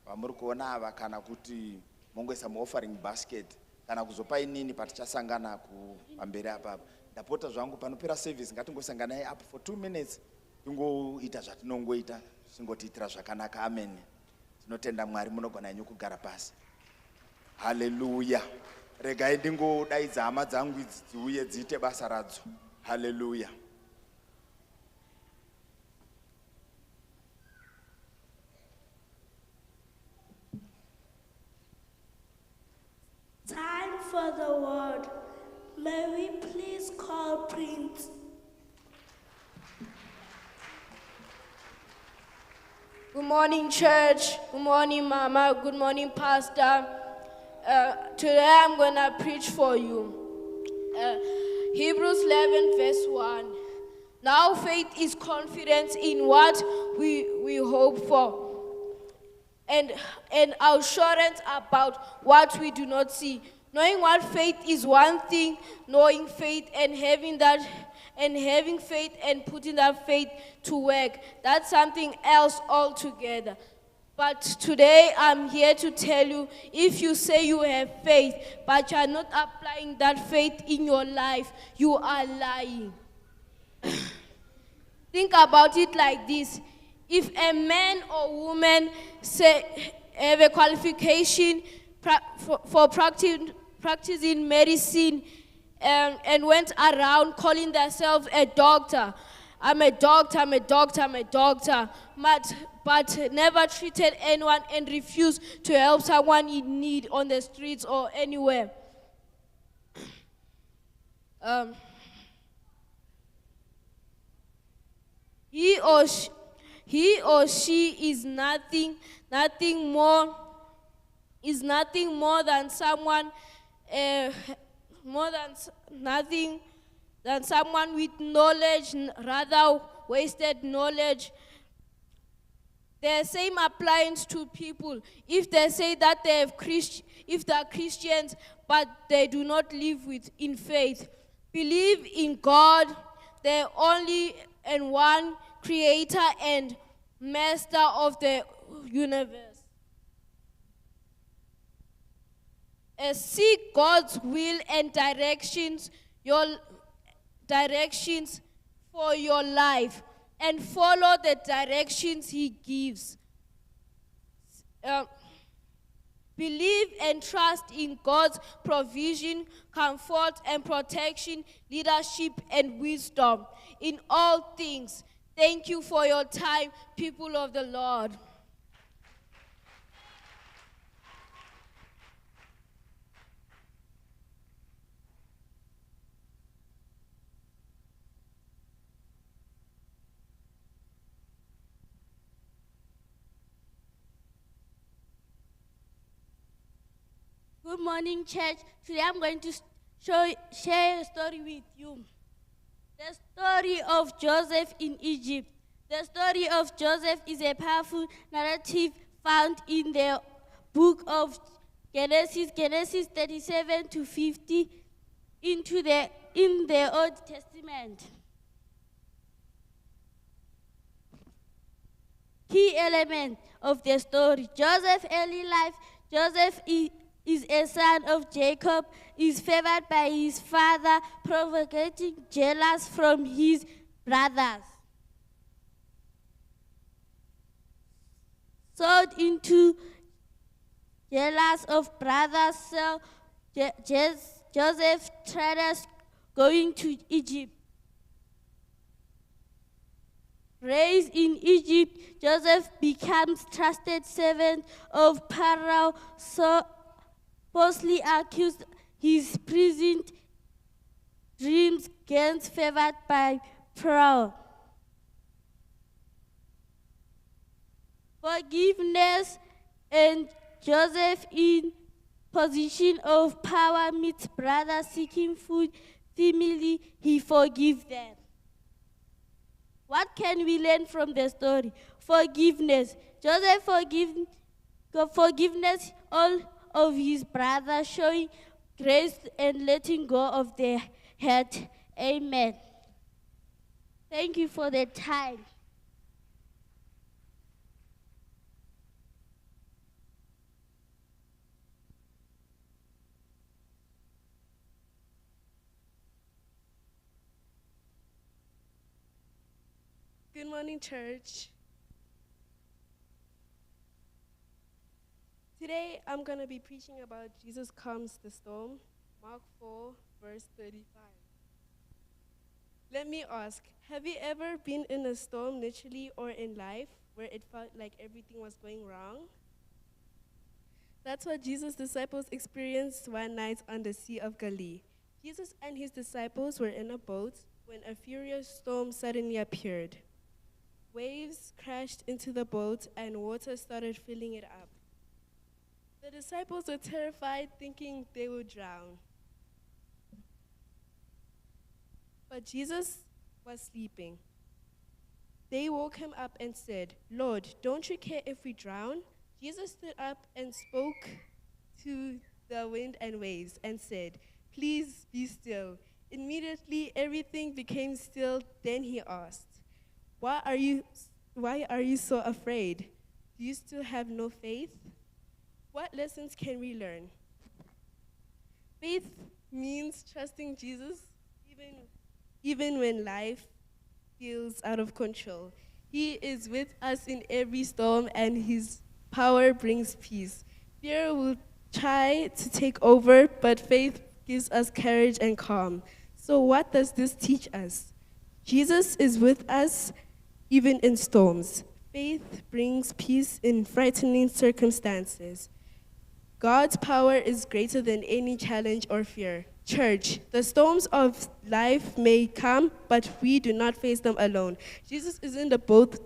vamuri kuona ava kana kuti mongoisa muoffering basket kana kuzopa inini patichasangana pamberi apapa. Ndapota zvangu panopera service ngatingosanganai apo for 2 minutes tingoita zvatinongoita tingotiitira zvakanaka. Amen. Tinotenda Mwari. Munogona henyu kugara pasi. Hallelujah. Regai ndingodaidza hama dzangu idzi dziuye dziite basa radzo. Hallelujah. Time for the word. May we please call Prince. Good morning, church. Good morning, Mama. Good morning, Pastor. Today I'm going to preach for you. Hebrews 11, verse 1. Now faith is confidence in what we hope for, and assurance about what we do not see. Knowing what faith is one thing, knowing faith and having faith and putting that faith to work, that's something else altogether. But today I'm here to tell you, if you say you have faith, but you are not applying that faith in your life, you are lying. Think about it like this. If a man or woman have a qualification for practicing medicine and went around calling themselves a doctor, I'm a doctor, but never treated anyone and refused to help someone in need on the streets or anywhere. He or she is nothing more than someone with knowledge, rather wasted knowledge. The same applies to people. If they say that they are Christians, but they do not live in faith, believe in God, the only and one Creator and Master of the universe. Seek God's will and directions for your life, and follow the directions He gives. Believe and trust in God's provision, comfort and protection, leadership and wisdom in all things. Thank you for your time, people of the Lord. Good morning, church. Today I'm going to share a story with you. The story of Joseph in Egypt. The story of Joseph is a powerful narrative found in the book of Genesis 37 to 50 in the Old Testament. Key element of the story: Joseph's early life. Joseph is a son of Jacob, is favored by his father, provoking jealous from his brothers. Sold into jealous of brothers, so Joseph traders going to Egypt. Raised in Egypt, Joseph becomes trusted servant of Pharaoh, so falsely accused his prison dreams gains favored by Pharaoh. Forgiveness, and Joseph in position of power meets brothers seeking food. Family, he forgives them. What can we learn from the story? Forgiveness. Joseph forgiveness all of his brothers, showing grace and letting go of their hurt. Amen. Thank you for the time. Good morning, church. Today, I'm going to be preaching about Jesus calms the storm, Mark 4, verse 35. Let me ask, have you ever been in a storm, literally or in life, where it felt like everything was going wrong? That's what Jesus' disciples experienced one night on the Sea of Galilee. Jesus and his disciples were in a boat when a furious storm suddenly appeared. Waves crashed into the boat and water started filling it up. The disciples were terrified, thinking they would drown. But Jesus was sleeping. They woke him up and said, "Lord, don't you care if we drown?" Jesus stood up and spoke to the wind and waves and said, "Please be still." Immediately, everything became still. Then he asked, Why are you so afraid? Do you still have no faith? What lessons can we learn? Faith means trusting Jesus even when life feels out of control. He is with us in every storm, and his power brings peace. Fear will try to take over, but faith gives us courage and calm. So what does this teach us? Jesus is with us even in storms. Faith brings peace in frightening circumstances. God's power is greater than any challenge or fear. Church, the storms of life may come, but we do not face them alone. Jesus is in the boat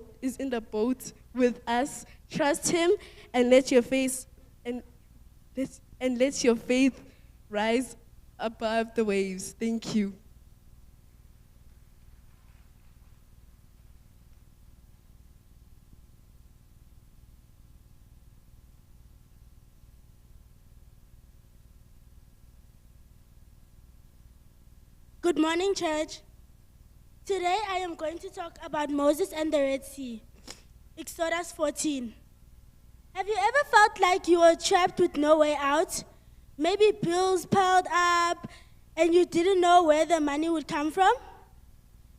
with us. Trust him and let your faith rise above the waves. Thank you. Good morning, church. Today I am going to talk about Moses and the Red Sea. Exodus 14. Have you ever felt like you were trapped with no way out? Maybe bills piled up and you didn't know where the money would come from.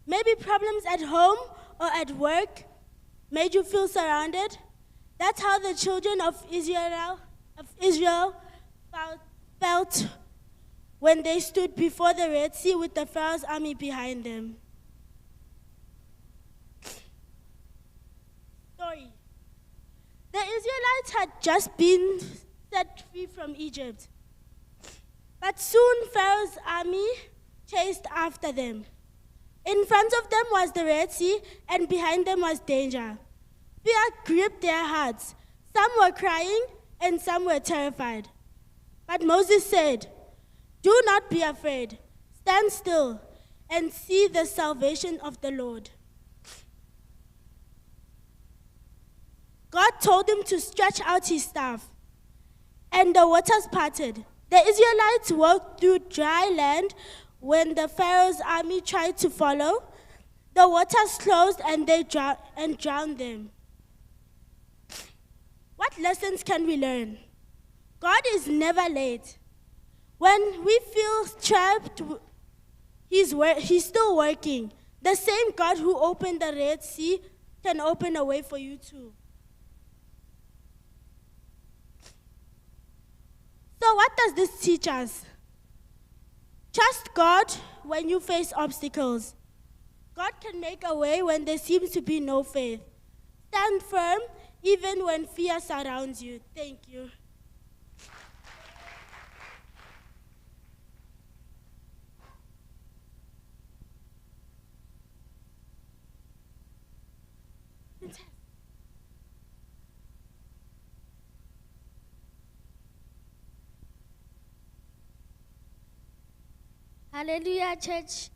Maybe problems at home or at work made you feel surrounded. That's how the children of Israel felt when they stood before the Red Sea with the Pharaoh's army behind them. Story. The Israelites had just been set free from Egypt. But soon Pharaoh's army chased after them. In front of them was the Red Sea, and behind them was danger. Fear gripped their hearts. Some were crying, and some were terrified. But Moses said, "Do not be afraid. Stand still and see the salvation of the Lord." God told him to stretch out his staff, and the waters parted. The Israelites walked through dry land. When the Pharaoh's army tried to follow, the waters closed and they drowned them. What lessons can we learn? God is never late. When we feel trapped, He's still working. The same God who opened the Red Sea can open a way for you too. So what does this teach us? Trust God when you face obstacles. God can make a way when there seems to be no faith. Stand firm even when fear surrounds you. Thank you. Hallelujah, church.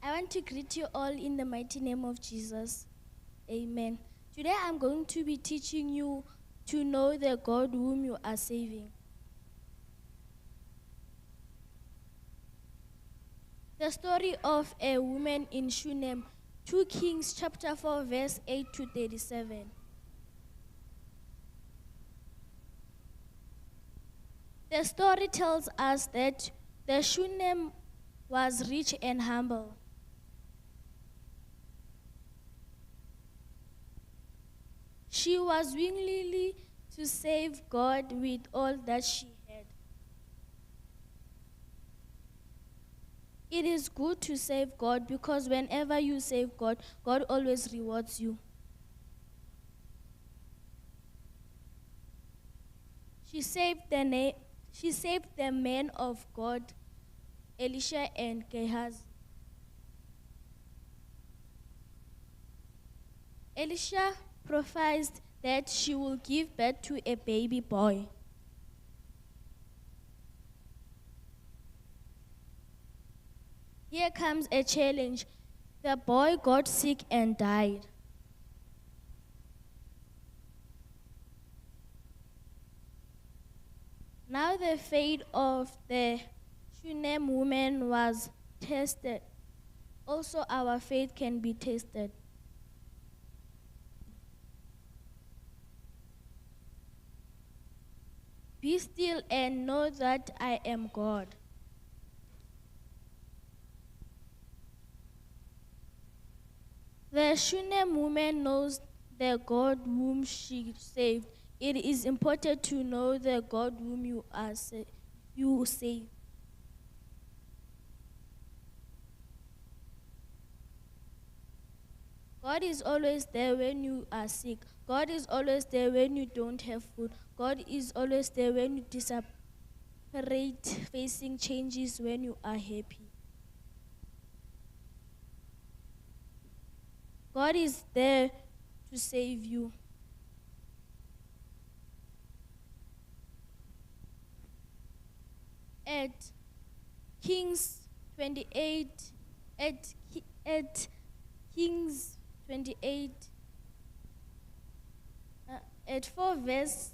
I want to greet you all in the mighty name of Jesus. Amen. Today I'm going to be teaching you to know the God whom you are saving. The story of a woman in Shunem, 2 Kings chapter 4, verse 8 to 37. The story tells us that the Shunem was rich and humble. She was willingly to save God with all that she had. It is good to save God because whenever you save God, God always rewards you. She saved the men of God, Elisha and Gehazi. Elisha prophesied that she will give birth to a baby boy. Here comes a challenge. The boy got sick and died. Now the fate of the Shunem woman was tested. Also our faith can be tested. Be still and know that I am God. The Shunem woman knows the God whom she saved. It is important to know the God whom you save. God is always there when you are sick. God is always there when you don't have food. God is always there when you disappoint, facing changes when you are happy. God is there to save you. At Kings 28, at Kings 28, at 4 verse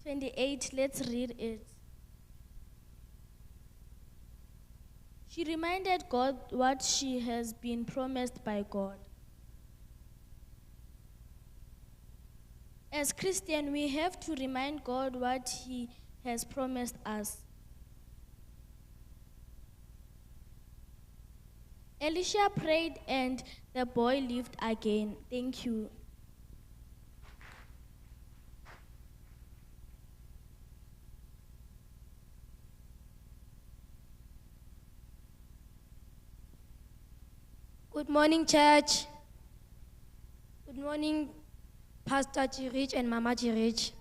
28, let's read it. She reminded God what she has been promised by God. As Christians, we have to remind God what He has promised us. Elisha prayed and the boy lived again. Thank you. Good morning, church. Good morning, Pastor Chirich and Mama Chirich.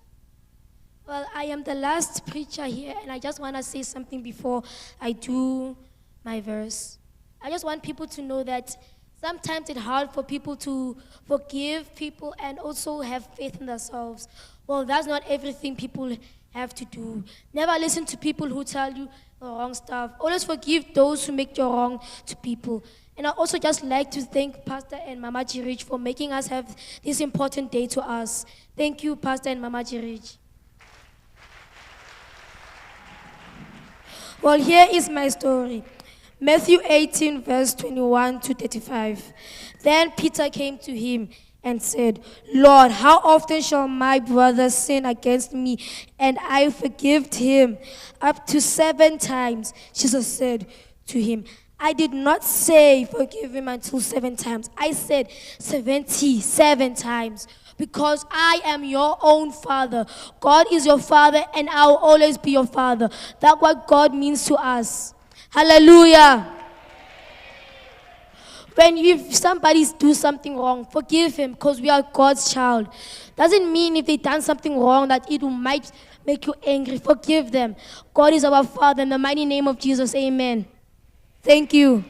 Well, I am the last preacher here, and I just want to say something before I do my verse. I just want people to know that sometimes it's hard for people to forgive people and also have faith in themselves. Well, that's not everything people have to do. Never listen to people who tell you the wrong stuff. Always forgive those who make you wrong to people. And I also just like to thank Pastor and Mama Chirich for making us have this important day to us. Thank you, Pastor and Mama Chirich. Well, here is my story. Matthew 18, verse 21 to 35. Then Peter came to him and said, Lord, how often shall my brother sin against me and I forgive him? Up to 7 times. Jesus said to him, I did not say forgive him until 7 times. I said 77 times. Because I am your own father. God is your father and I will always be your father. That's what God means to us. Hallelujah. When if somebody do something wrong, forgive him because we are God's child. Doesn't mean if they done something wrong that it might make you angry. Forgive them. God is our Father. In the mighty name of Jesus, amen. Thank you.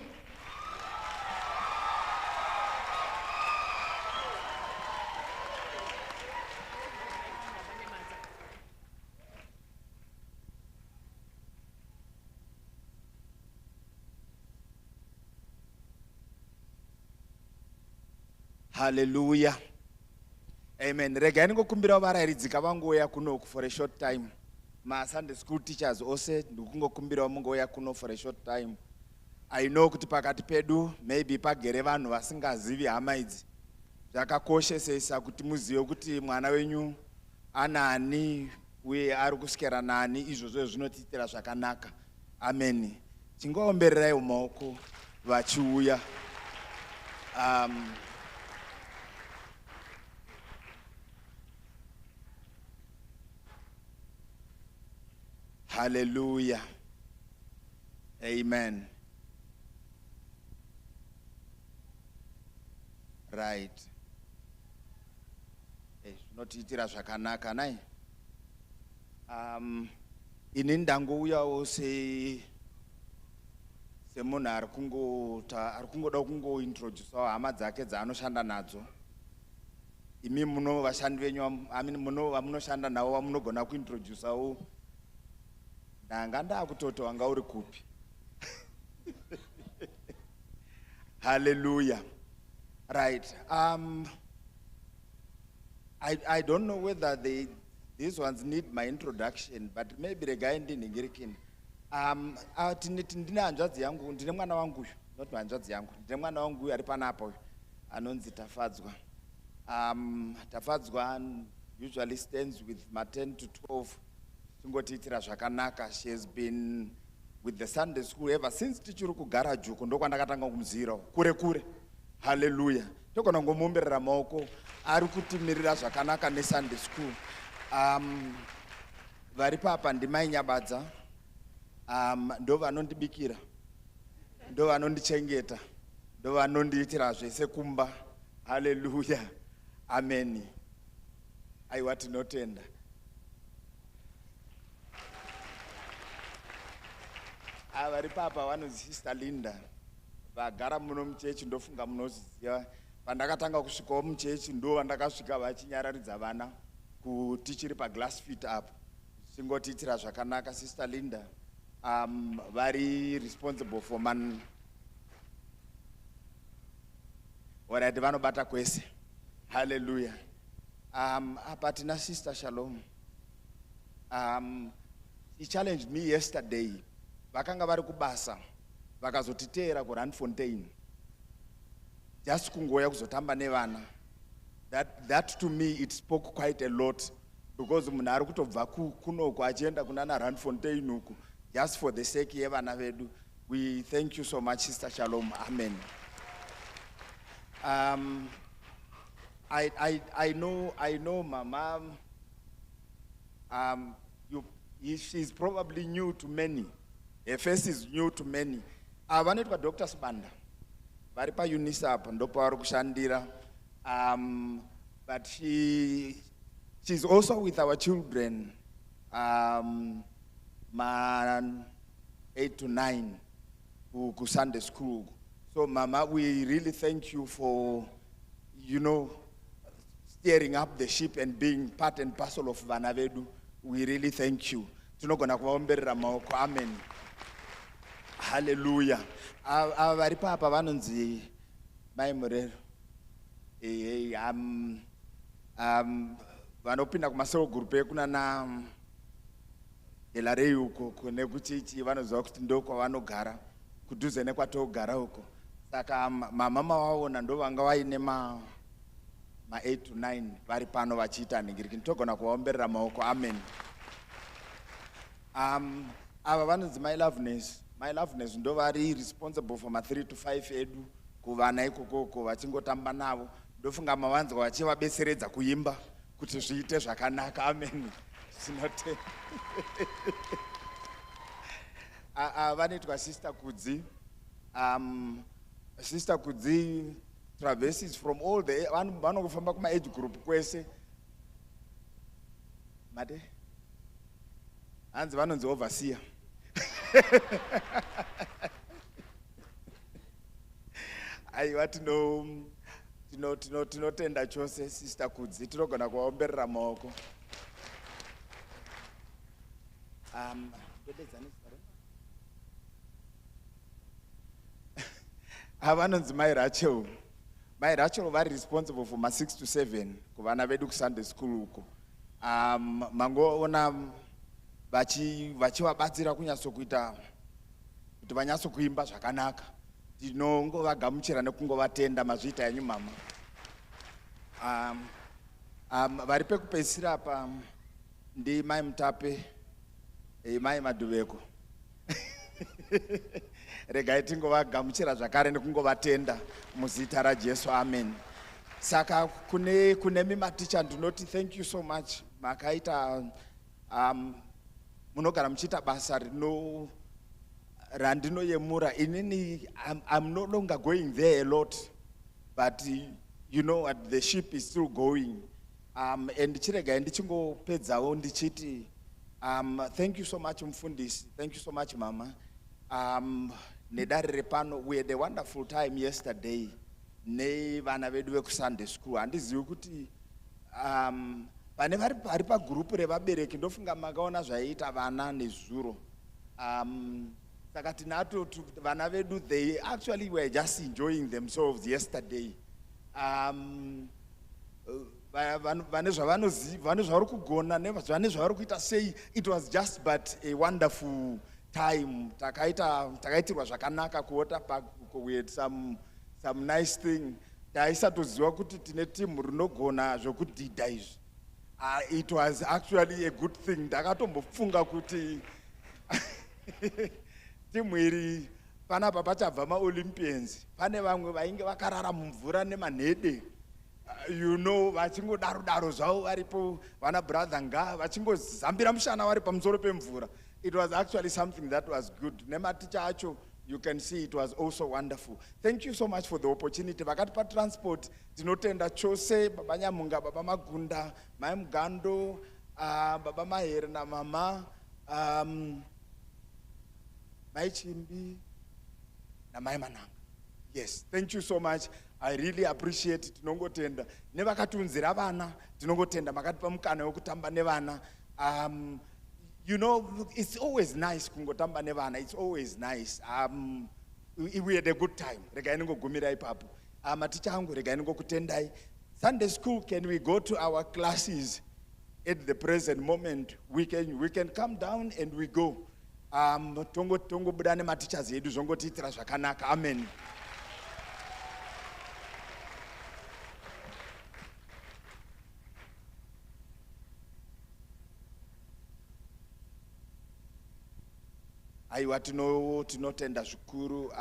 Hallelujah. Amen. Regani ngokumbira varaidzika vangoya kuno for a short time. Ma Sunday school teachers ose ndikungokumbira mungoya kuno for a short time. I know kuti pakati pedu maybe pagere vanhu vasingazivi hama idzi. Zvakakoshesesa kuti muzive kuti mwana wenyu anani uye ari kusikera nani, izvozvo zvinotiitira zvakanaka. Amen. Tingaombererai mumaoko vachiuya. Hallelujah. Amen. Right. Zvinotiitira zvakanaka nai. Ini ndangouyawo semunhu ari kungoda kungointroducewa hama dzake dzaanoshanda nadzo. Imi muno vashandi venyu, muno vamunoshanda navo vamunogona kuintroducewawo. Ndanga ndakutoti wanga uri kupi. Hallelujah. Right. I don't know whether these ones need my introduction, but maybe regai ndiningirikini. Ndine hanzvadzi yangu, ndine mwana wangu uyu, not hanzvadzi yangu. Ndine mwana wangu uyu ari panapa uyu, anonzi Tafadzwa. Tafadzwa usually stands with ma 10 to 12. Tingotiitira zvakanaka. She has been with the Sunday school ever since tichiri kugara Juko, ndokwandakatanga kumuzivira kure kure. Hallelujah. Togona ngomuomberera maoko ari kutimirira zvakanaka neSunday school. Vari papa ndimai Nyabadza. Ndo vanondibikira, ndo vanondichengeta, ndo vanondiitira zvese kumba. Hallelujah. Amen. Aiwa tinotenda. Vari papa vanonzi Sister Linda. Vagara muno muchechi, ndofunga munoziva. Pandakatanga kusvikawo muchechi ndo vandakasvika vachinyararidza vana kuti tichiri paglass feet up. Singotiitira zvakanaka. Sister Linda vari responsible for man. Alright, vanobata kwese. Hallelujah. Apa tina Sister Shalom. He challenged me yesterday. Vakanga vari kubasa vakazotiteera kuRandfontein. Just kungoya kuzotamba nevana. That to me it spoke quite a lot, because munhu ari kutobva kunoko achienda kunana Randfontein uku just for the sake yevana vedu. We thank you so much, Sister Shalom. Amen. I know Mama, she's probably new to many. Her face is new to many. Vanetwa Dr. Spanda. Varipa Unisap, ndopawaru kushandira. But she's also with our children, man 8 to 9, who Sunday school. So Mama, we really thank you for, steering up the ship and being part and parcel of Vanavedu. We really thank you. Amen. Hallelujah. Vari papa vanonzi mai murero. Vanopinda kumasoro group ekunana Delarei uko kune kuchichi vanoziva kuti ndoko vanogara kudhuze nekwatogara uko. Saka mamama waona ndo vanga vaine ma 8 to 9 vari pano vachiita ningiriki. Togona kuvaomberera maoko. Amen. Ava vanonzi my loveness ndo vari responsible for ma 3 to 5 edu kuvana ikokoko vachingotamba navo. Ndofunga mavanzwa vachivabetseredza kuimba kuti zviite zvakanaka. Amen. Sinote. Vanetwa Sister Kudzi. Sister Kudzi traverses from all the vanogofamba kuma age group kwese. Mate. Hanzi vanonzi overseer. Aiwa tinotenda chose Sister Kudzi. Tinogona kuvaomberera maoko. Vanonzi Mai Rachel. Mai Rachel vari responsible for ma 6 to 7 kuvana vedu kuSunday school uko. Mangoona vachivabatsira kunyatsokuita kuti vanyatsokuimba zvakanaka. Tinongovagamuchira nekungovatenda mazviita yenyu mama. Vari pekupedzisira apa ndi Mai Mutape, Mai Maduveko. Regai tingovagamuchira zvakare nekungovatenda muzita raJesu. Amen. Saka kune mimaticha ndinoti thank you so much. Makaita munogara muchiita basa randinoyemura. Inini I'm no longer going there a lot, but you know what, the ship is still going. And chirega ndichingopedzawo ndichiti thank you so much Mfundisi. Thank you so much Mama. Nedari repano, we had a wonderful time yesterday. Ne vana vedu veku-Sunday school. Handizivi kuti pane vari pagrupu revabereki ndofunga makaona zvaiita vana nezuro. Saka tinato vana vedu, they actually were just enjoying themselves yesterday. Vane zvavari kugona nevane zvavari kuita sei, it was just but a wonderful time. Takaitirwa zvakanaka kuota park. We had some nice thing. Taisatoziva kuti tine team rinogona zvokudhidha izvi. It was actually a good thing. Ndakatombofunga kuti timu iri panapa pachabva ma-Olympians. Pane vamwe vainge vakarara mumvura nemanhede. Vachingodaro zvavo varipo vana brother nga vachingozambira mushana vari pamusoro pemvura. It was actually something that was good. Nematicha acho, you can see it was also wonderful. Thank you so much for the opportunity. Vakatipa transport, tinotenda chose, Baba Nyamunga, Baba Magunda, Mai Mugando, Baba Mahere na Mama, Mai Chimbi, na Mai Mananga. Yes, thank you so much. I really appreciate it. Tinongotenda. Nevakatunzira vana, tinongotenda makatipa mukana wekutamba nevana. It's always nice kungotamba nevana. It's always nice. We had a good time. Regai ningogumira ipapo. Maticha angu regai ningokutendai. Sunday school, can we go to our classes at the present moment? We can come down and we go. Tongo budane matichas yedu zongotiitira zvakanaka. Amen. aiwa tinotenda zvikuru.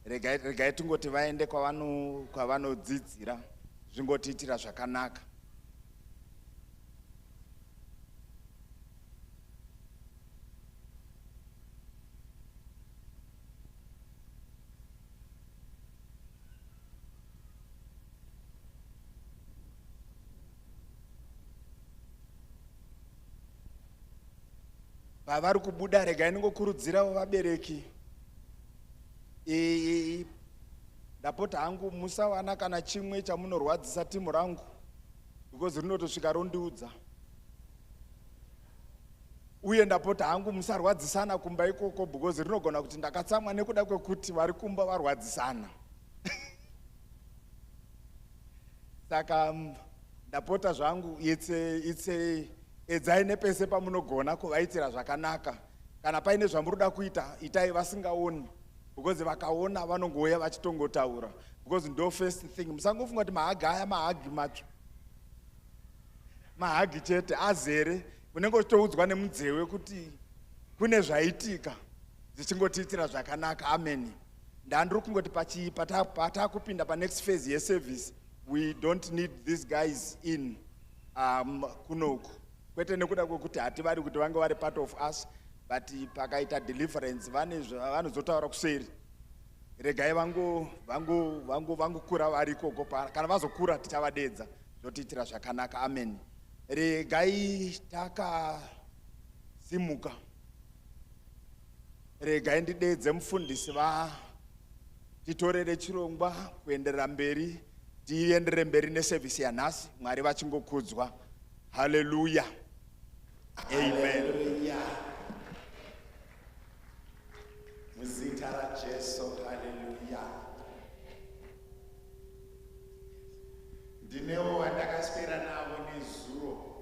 Regai tingoti vaende kwavanodzidzira zvingotiitira zvakanaka. Pavari kubuda, regai ningokurudzirawo vabereki, ndapota hangu musawana kana chimwe chamunorwadzisa timu rangu, because rinotosvika rondiudza. Uye ndapota hangu musarwadzisana kumba ikoko, because rinogona kuti ndakatsamwa nekuda kwekuti vari kumba varwadzisana. Saka ndapota zvangu edzai nepese pamunogona kuvaitira zvakanaka. Kana paine zvamuroda kuita, itai vasingaoni, because vakaona vanongouya vachitongotaura, because ndo first thing. Musangofunga kuti mahagi aya mahagi matsva, mahagi chete azere, unenge uchitoudzwa nemunzewe kuti kune zvaitika zvichingotiitira zvakanaka. Amen. Ndandiri kungoti patakupinda pa next phase yeservice, we don't need these guys in kunoku. Kwete nekuda kwekuti hativari kuti vange vari part of us, but pakaita deliverance vanozotaura kuseri. Regai vangokura vari ikoko, kana vazokura tichavadedza, zvotiitira zvakanaka. Amen. Regai takasimuka, regai ndidedze mufundisi titorere chirongwa kuenderera mberi, tienderere mberi neservice yanhasi, Mwari vachingokudzwa. Hallelujah. Amen. Muzita raJesu, hallelujah. Ndinewo vandakaswera navo nezuro,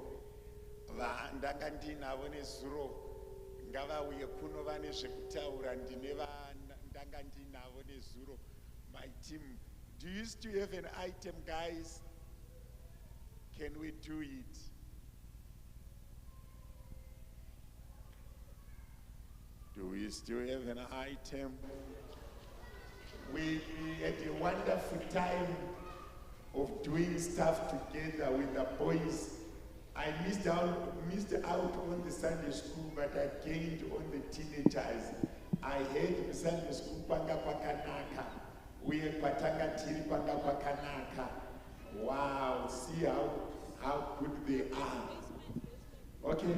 vandanga ndinavo nezuro, ngavauye kuno vane zvekutaura. Ndine vandanga ndinavo nezuro. My team, do you still have an item, guys? Can we do it? Do we still have an item? We had a wonderful time of doing stuff together with the boys. I missed out on the Sunday school, but I gained on the teenagers. I heard Sunday school kwanga kwakanaka. We kwatanga tiri kwanga kwakanaka. Wow, see how good they are. Okay.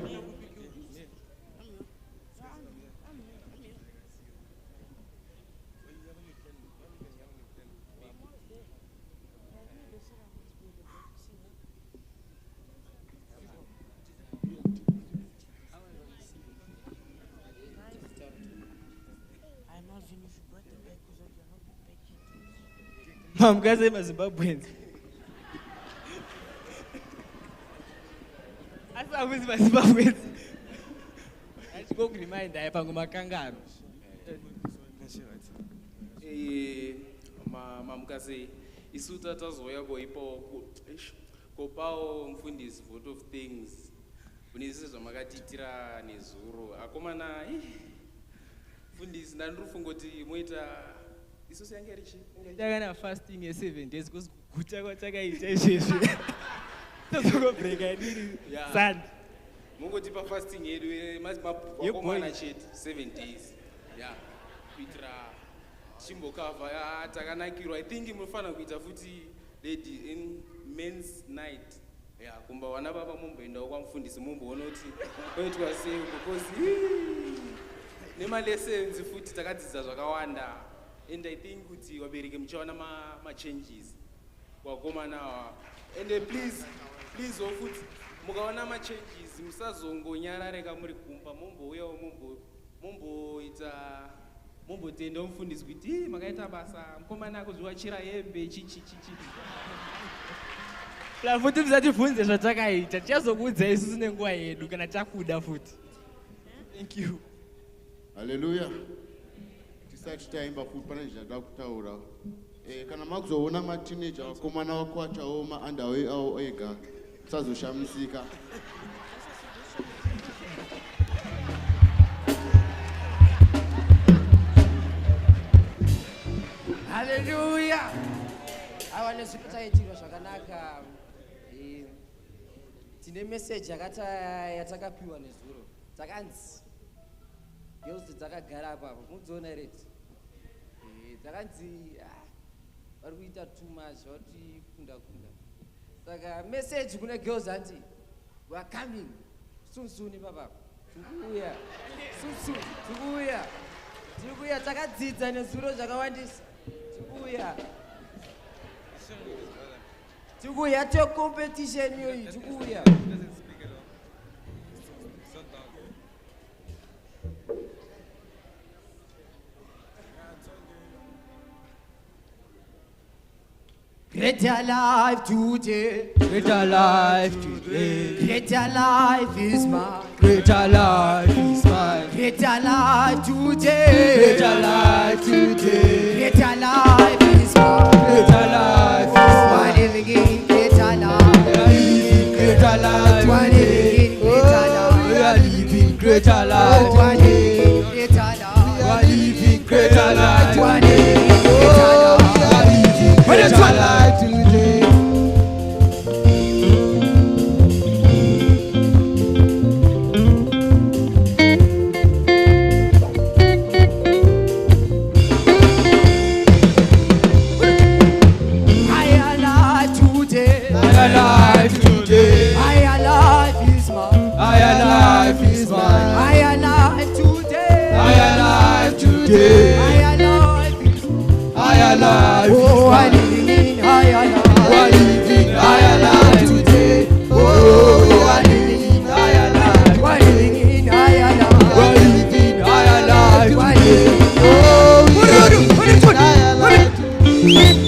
Mamkaze maZimbabweans. Asa akuzi maZimbabweans. Achikokuremind aya pangu makangaro. Mamkaze isu tatazoya koipo kopawo mufundisi vote of things. Kunizise zvamakatiitira nezuro. Akomana mufundisi ndandirufunga kuti moita isu siyangerichi takana fasting ye7 days because kuguta kwatakaita izvezvi tozongobreaka diri Sunday. Mungotipa fasting yedu makomana chete 7 days. Yeah. Kuitira chimbokavha takanakirwa. I think munofanira kuita futi lady in men's night. Yeah, kumba wana baba mumboendawo kwamufundisi mumboona kuti koitwa sei, because nemalessons futi takadzidza zvakawanda. And I think kuti wabereke muchaona ma-changes wakomana. And please futi mukaona ma-changes musazongonyarareka muri kumba, mumbouyawo mumbotenda mufundisi kuti makaita basa, mukomana kuzviwachira hembe chichi. Futi musatibvunze zvatakaita, tichazokuudzai isusu nenguva yedu kana takuda futi. Thank you. Hallelujah. Tisati taimba futi pane zvada kutaura. Kana makuzoona mateenager vakomana vakwatawo ma-underwear avo ega, musazoshamisika. Hallelujah. Awane zvipataitirwa zvakanaka. Tine message yatakapiwa nezuro. Takanzi girls dzakagara apa mudziona here. Takanzi vari kuita too much vari kunda. Saka message kune girls anti we are coming soon papa. Tikuuya. Soon. Tikuuya takadzidza nezuro zvakawandisa. Tikuuya to competition yoyi tikuuya. Greater life today. Greater life today. Greater life is mine. Greater life is mine. Greater life today. Greater life today. Greater life is mine. Greater life is mine. Living in greater life. Greater life. We are living greater life. We are living greater life. We are living greater life. We are living greater life. Greater life today. Higher life today. Higher life today. Higher life is mine. Higher life is mine. Higher life today. Higher life today. Higher life is higher life. Oh, I'm living in higher life. I'm living higher life today. Oh, I'm living in higher life. I'm living in higher life. I'm living higher life today. Oh, I'm living higher life today.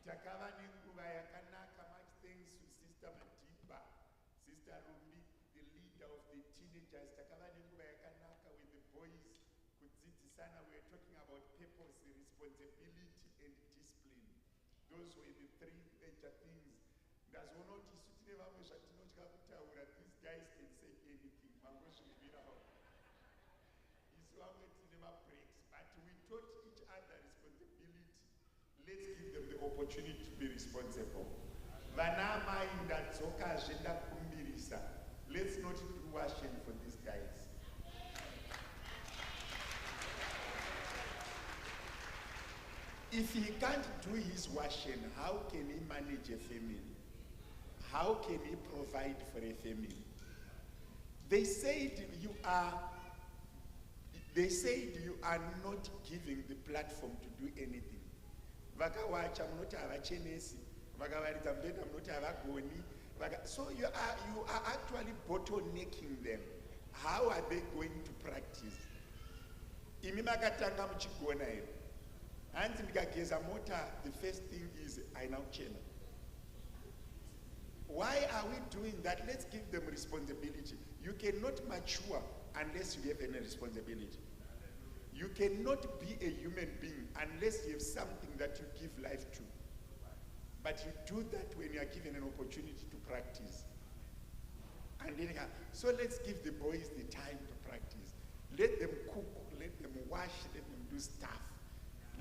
takava nenguva yakanaka. Much thanks to Sister Madiba, Sister Rumbi, the leader of the teenagers. Takava nenguva yakanaka with the boys. Kudzidzisana, we were talking about purpose, responsibility, and discipline. Those were the three major things. Ndazoona kuti isu tine vamwe zvatinotya kutaura. These guys can say anything. Mangozvibvirawo. Isu vamwe tine mabreaks, but we taught each other responsibility. Let's give them the opportunity to be responsible. Vana mai ndadzokazve ndakumbirisa. Let's not do washing for these guys. If he can't do his washing, how can he manage a family? How can he provide for a family? They said you are not giving the platform to do anything. Vakawacha munoti havachenesi, vakavaridza mubhedha munoti havagoni. So you are actually bottlenecking them. How are they going to practice? Imi makatanga muchigona here. Hanzi ndikageza mota, the first thing is aina kuchena. Why are we doing that? Let's give them responsibility. You cannot mature unless you have any responsibility. You cannot be a human being unless you have something that you give life to. But you do that when you are given an opportunity to practice. And then, so let's give the boys the time to practice. Let them cook, let them wash, let them do stuff.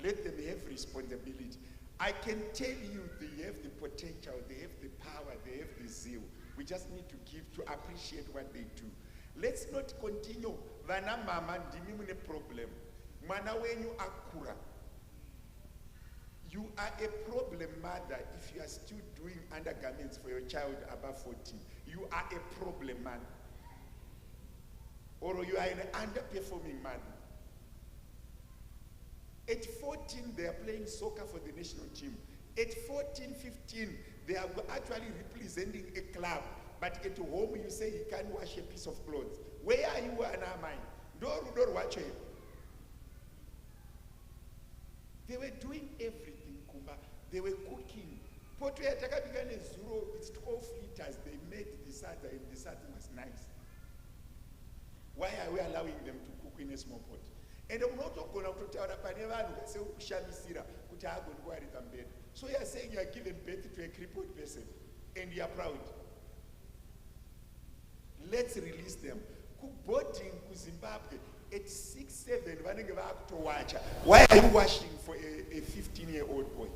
Let them have responsibility. I can tell you they have the potential, they have the power, they have the zeal. We just need to give, to appreciate what they do. Let's not continue. Vana mama ndimi mune problem. Mwana wenyu akura. You are a problem mother if you are still doing undergarments for your child above 14. You are a problem man. Or you are an underperforming man. At 14, they are playing soccer for the national team. At 14, 15, they are actually representing a club. But at home, you say you can't wash a piece of clothes. Where are you and mine? Don't watch it. They were doing everything, Kumba. They were cooking. It's 12 liters. They made the sata, and the sata was nice. Why are we allowing them to cook in a small pot? And I'm not going to tell you, so you are saying you are giving birth to a crippled person and you are proud. Let's release them. Boarding to Zimbabwe at 6, 7, why are you washing for a 15-year-old boy?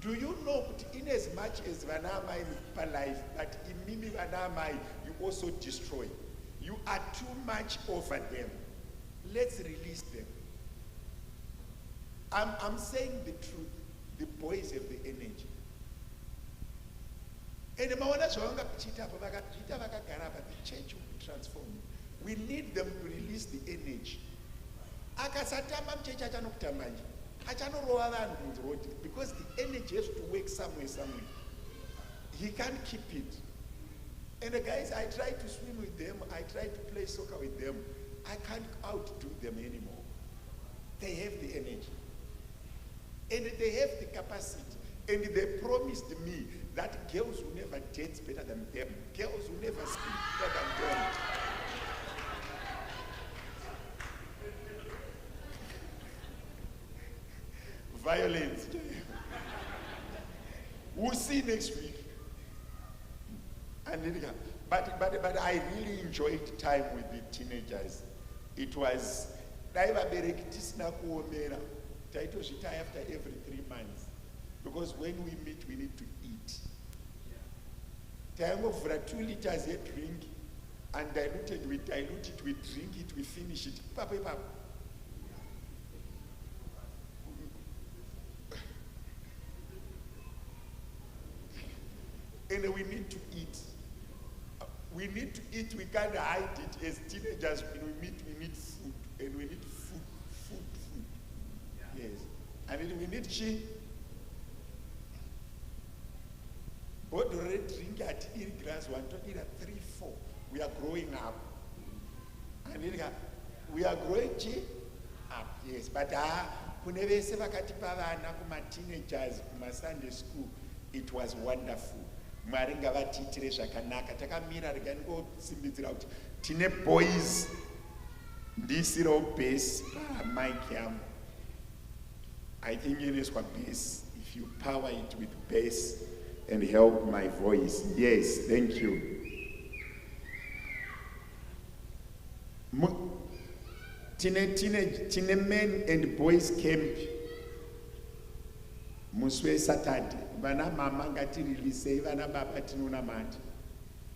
Do you know that in as much as Vanamai per life, but in Mimi Vanamai, you also destroy? You are too much over them. Let's release them. I'm saying the truth. The boys have the energy. And the church will be transformed. We need them to release the energy. Because the energy has to work somewhere. He can't keep it. And the guys, I try to swim with them, I try to play soccer with them. I can't outdo them anymore. They have the energy. And they have the capacity. And they promised me that girls will never dance better than them. Girls will never speak better than them. Violence. We'll see next week. But I really enjoyed time with the teenagers. It was after every 3 months. Because when we meet, we need to eat. Time of 2 liters a drink, undiluted, we dilute it, we drink it, we finish it. Papa. And we need to eat. We need to eat, we can't hide it as teenagers. When we meet, we need food. And we need food. Yes. And then we need chi. But already drink at eat grass, 1, 2, 3, 4. We are growing up. And we are growing chi up, yes. But kune vese vakatipa vana kuma-teenagers kuma-sunday school, it was wonderful. Mwari ngavatiitire zvakanaka. Takamira rega ndingosimbidzira kuti tine boys ndisirawo base pamike yangu. I think inoiswa bass. If you power it with bass and help my voice. Yes, thank you. Tine men and boys camp. Muswe Saturday. Vana mama ngati release vana baba tinuna mati.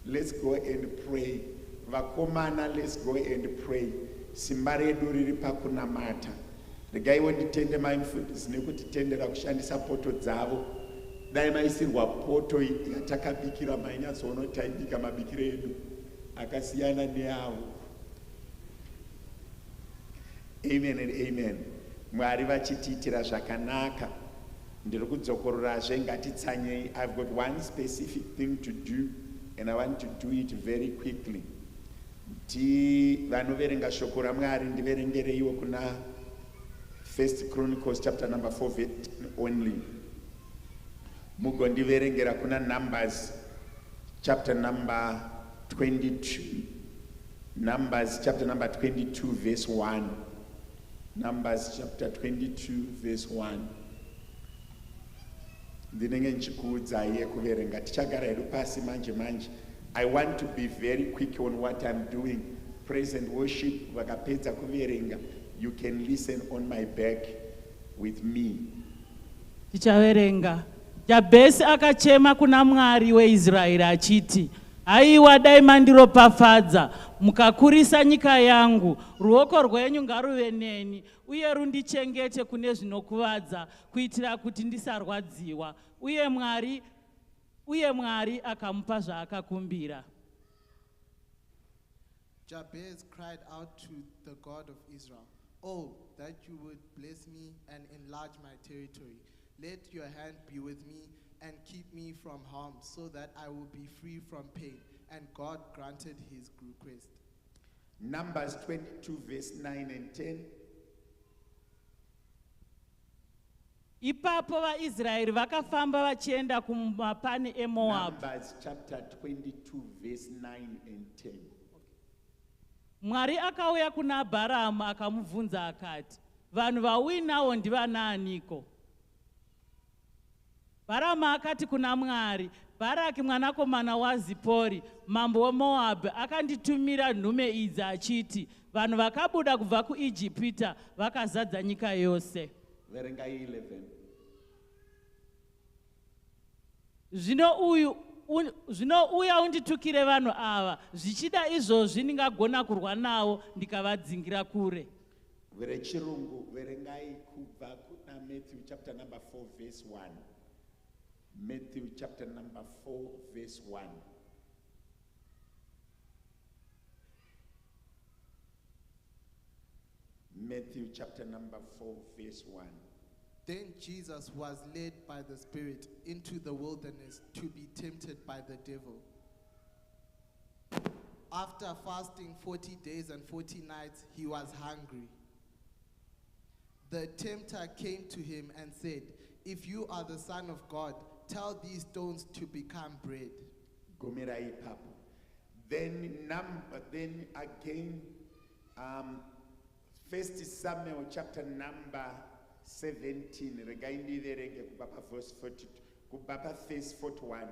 Let's go and pray. Vakomana, let's go and pray. Simbare redu riri pakunamata. Regai wonditende maimufundisi nekutitendera kushandisa poto dzavo. Dai maisirwa poto yatakabikira mainyazoona taibika mabikire edu akasiyana neavo. Amen and amen. Mwari vachitiitira zvakanaka. Ndiri kudzokororazve ngatitsanyei. I've got one specific thing to do and I want to do it very quickly. Vanoverenga shoko raMwari ndiverengereiwo kuna 1 Chronicles chapter number 4 verse 10 only. Mugondiverengera kuna Numbers chapter number 22. Numbers chapter number 22 verse 1. Numbers chapter 22 verse 1. Ndinenge nchikuudzai kuverenga. Tichagara hedu pasi manje manje. I want to be very quick on what I'm doing. Praise and worship vakapedza kuverenga. You can listen on my back with me. Tichaverenga. Jabesi akachema kuna Mwari weIsraeri achiti, haiwa dai mandiropafadza, mukakurisa nyika yangu, ruoko rwenyu ngaruve neni, uye rundichengete kune zvinokuvadza, kuitira kuti ndisarwadziwa. Uye Mwari akamupa zvaakakumbira. Jabez cried out to the God of Israel, "Oh, that you would bless me and enlarge my territory. Let your hand be with me and keep me from harm, so that I will be free from pain." And God granted his request. Numbers 22 verse 9 and 10. Ipapo vaIsraeri vakafamba vachienda kumapani eMoab. Numbers chapter 22 verse 9 and 10. Mwari akauya kuna Bharamu akamubvunza akati, vanhu vauinawo ndivanaaniko? Bharamu akati kuna Mwari, Bharaki mwanakomana waZipori, mambo weMoabhu, akanditumira nhume idzi achiti, vanhu vakabuda kubva kuIjipita vakazadza nyika yose. Verenga 11. Zvino uya unditukire vanhu ava, zvichida izvozvi ndingagona kurwa navo ndikavadzingira kure. Verechirungu verengai kubva kuna Matthew chapter number 4 verse 1. Matthew chapter number 4 verse 1. Matthew chapter number 4 verse 1. Then Jesus was led by the Spirit into the wilderness to be tempted by the devil. After fasting 40 days and 40 nights, he was hungry. The tempter came to him and said, "If you are the Son of God, tell these stones to become bread." Then again, 1 Samuel chapter number 17, verse 41.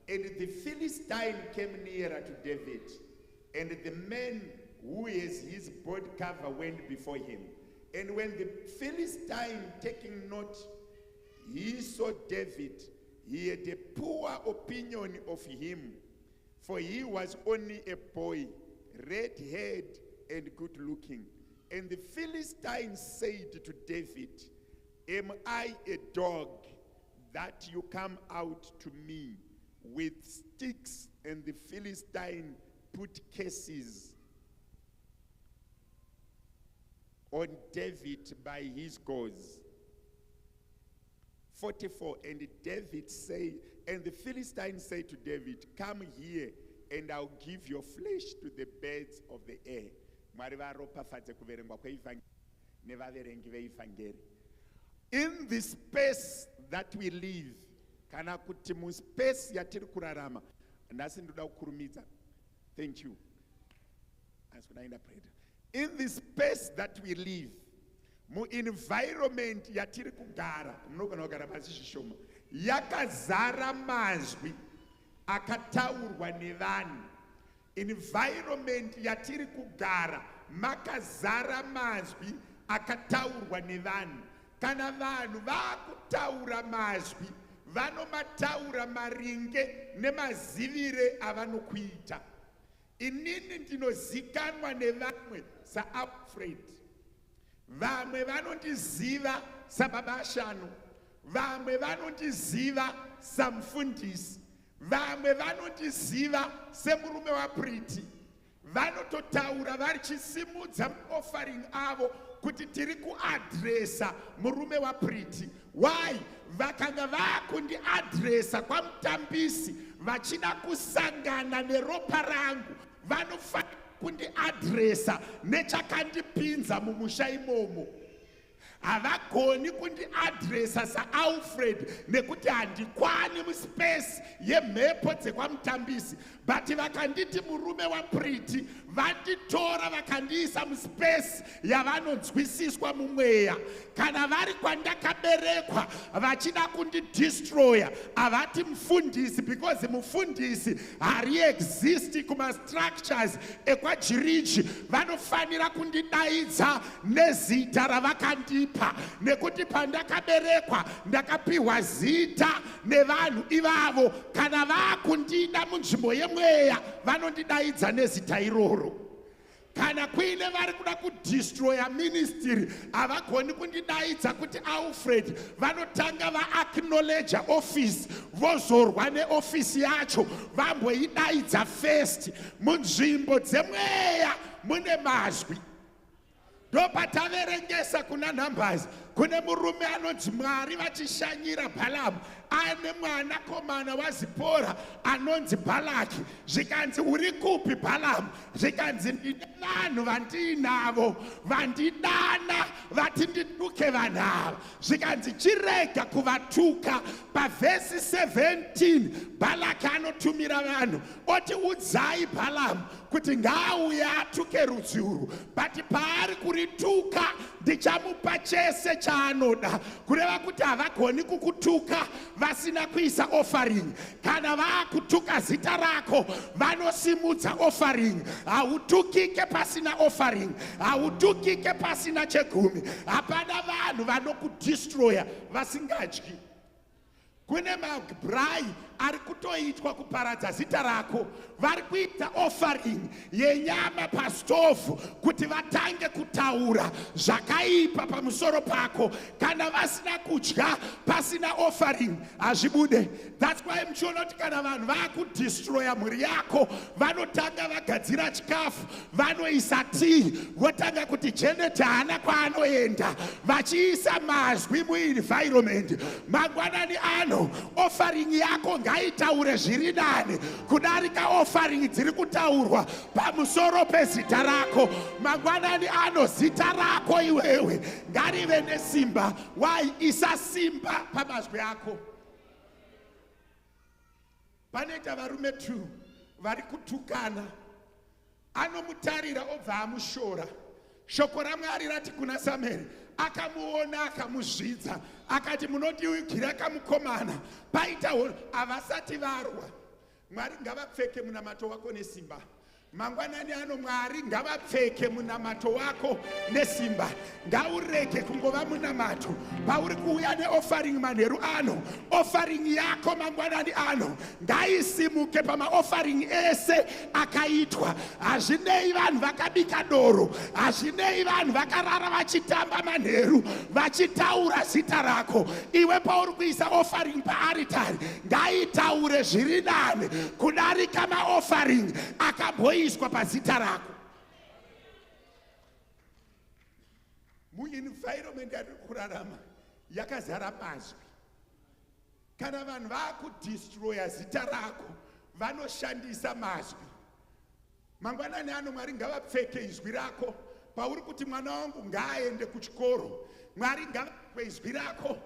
And the Philistine came nearer to David, and the man who has his body cover went before him. And when the Philistine taking note, he saw David, he had a poor opinion of him, for he was only a boy, red-haired and good-looking. And the Philistine said to David, "Am I a dog that you come out to me with sticks?" And the Philistine put curses on David by his gods. 44. And David said, and the Philistine said to David, "Come here, and I'll give your flesh to the birds of the air." Mwari varopafadze kuverengwa kweivhangeri nevaverengi veivhangeri. In the space that we live, kana kuti mu space yatiri kurarama, ndasi ndoda kukurumidza. Thank you. In the space that we live, mu environment yatiri kugara, munogona kugara pasi zvishoma, yakazara mazwi akataurwa nevanhu. Environment yatiri kugara makazara mazwi akataurwa nevanhu. Kana vanhu vakutaura mazwi, vanomataura maringe nemazivire avanokuita. Inini ndinozikanwa nevamwe saAlfred. Vamwe vanondiziva sababa Shano. Vamwe vanondiziva samfundisi. Vamwe vanondiziva semurume waPriti. Vanototaura varichisimudza offering avo kuti tiri kuadresa murume waPriti. Why? Vakanga vakundiadresa kwamutambisi vachida kusangana neropa rangu. Vanofanira kundiadresa nechakandipinza mumusha imomo. Havagoni kundiadresa saAlfred nekuti handikwani muspace yemhepo dzekwamutambisi. But vakanditi murume waPriti, vanditora vakandiisa muspace yavanonzwisiswa mumweya. Kana vari kwandakaberekwa vachida kundidestroya, havati mufundisi, because mufundisi hari existi kumastructures ekwajirichi. Vanofanira kundidaidza nezita ravakandipa, nekuti pandakaberekwa ndakapiwa zita nevanhu ivavo. Kana vakundida munzvimbo yemweya vanondidaidza nezita iroro. Kana kuine vari kuda kudestroya ministry, havagoni kundidaidza kuti Alfred. Vanotanga vaacknowledge office, vozorwa neofisi yacho vamboidaidza first. Munzvimbo dzemweya mune mazwi. Ndopataverengesa kuna Numbers, kune murume anonzi Mwari vachishanyira Balamu, ane mwanakomana waZipora anonzi Balaki. Zvikanzi uri kupi Balamu? Zvikanzi ndine vanhu vandinavo vandidana vati ndituke vanhu ava. Zvikanzi chirega kuvatuka. Pavhesi 17 Balaki anotumira vanhu oti udzai Balamu kuti ngaauye atuke rudzi urwu, but paari kurituka ndichamupa chese chaanoda. Kureva kuti havagoni kukutuka vasina kuisa offering. Kana vaakutuka zita rako vanosimudza offering. Hautukike pasina offering, hautukike pasina chegumi. Hapana vanhu vanokudestroya vasingadyi. Kune mabrai ari kutoitwa kuparadza zita rako. Vari kuita offering yenyama pastofu kuti vatange kutaura zvakaipa pamusoro pako. Kana vasina kudya pasina offering hazvibude. That's why muchiona kuti kana vanhu vakudestroya mhuri yako, vanotanga vagadzira chikafu, vanoisa tii, votanga kuti Janet haana kwaanoenda, vachiisa mazwi muenvironment. Mangwanani ano offering yako ngaitaure zviri nani kudarika offering dziri kutaurwa pamusoro pezita rako. Mangwanani ano zita rako iwewe ngarive nesimba. Why? Isa simba pamazwi ako. Panoita varume 2 vari kutukana. Anomutarira obva amushora. Shoko raMwari rati kuna Samueri, akamuona akamuzvidza akati munondiugira kamukomana. Paita havasati varwa. Mwari ngavapfeke munamato wako nesimba. Mangwanani ano Mwari ngavapfeke munamato wako nesimba. Ngaurege kungova munamato pauri kuuya neoffering manheru ano. Offering yako mangwanani ano ngaisimuke pamaoffering ese akaitwa. Hazvinei vanhu vakabika doro, hazvinei vanhu vakarara vachitamba manheru vachitaura zita rako. Iwe pauri kuisa offering paaritari ngaitaure zviri nani kudarika maoffering akabhoiswa pazita rako. Muenvironment yatiri kurarama yakazara mazwi. Kana vanhu vakudestroya zita rako vanoshandisa mazwi. Mangwanani ano Mwari ngavapfeke izwi rako pauri kuti mwana wangu ngaaende kuchikoro, Mwari ngavanzwe izwi rako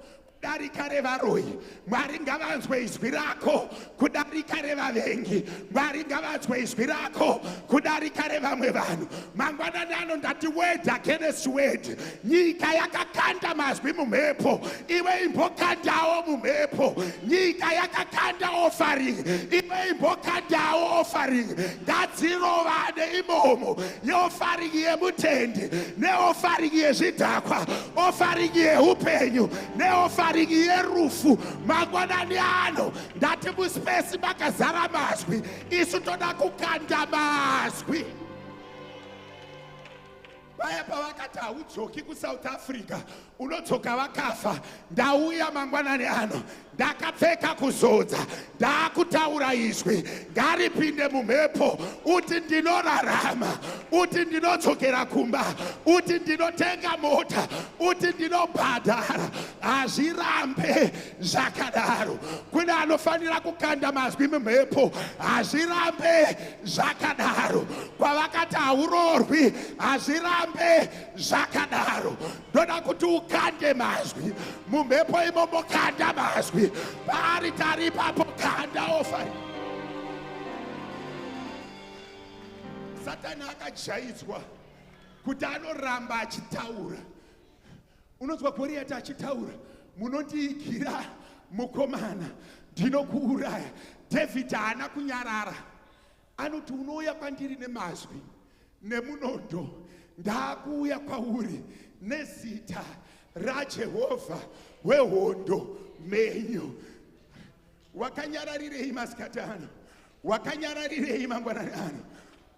kudarika revaroyi, Mwari ngavanzwe izwi rako kudarika revavengi, Mwari ngavanzwe izwi rako kudarika revamwe vanhu. Mangwanani ano ndati word against word. Nyika yakakanda mazwi mumhepo, iwe imbokandawo mumhepo. Nyika yakakanda offering, iwe imbokandawo offering. Ngadzirovane imomo yeoffering yemutendi neoffering yezvidhakwa, offering yeupenyu neoffering yerufu. Mangwanani ano ndati muspesi makazara mazwi, isu toda kukanda mazwi. Vaya pavakati haudzoki kuSouth Africa, unodzoka vakafa. Ndauya mangwanani ano ndakapfeka kuzodza, ndakutaura izwi. Ngaripinde mumhepo, uti ndinorarama, uti ndinodzokera kumba, uti ndinotenga mota, uti ndinobhadhara. Hazvirambe zvakadaro. Kune anofanira kukanda mazwi mumhepo, hazvirambe zvakadaro. Kwavakati haurorwi, hazvirambe zvakadaro. Ndoda kuti ukande mazwi mumhepo imomo, kanda mazwi paaritari ipapo, kanda offering. Satani akajaidzwa kuti anoramba achitaura. Unonzwa Goriati achitaura, munondiigira mukomana, ndinokuuraya. David haana kunyarara, anoti unouya kwandiri nemazwi nemunondo, ndakuuya kwauri nezita raJehovha wehondo menyu. Wakanyararirei masikati ano? Wakanyararirei mangwanani ano?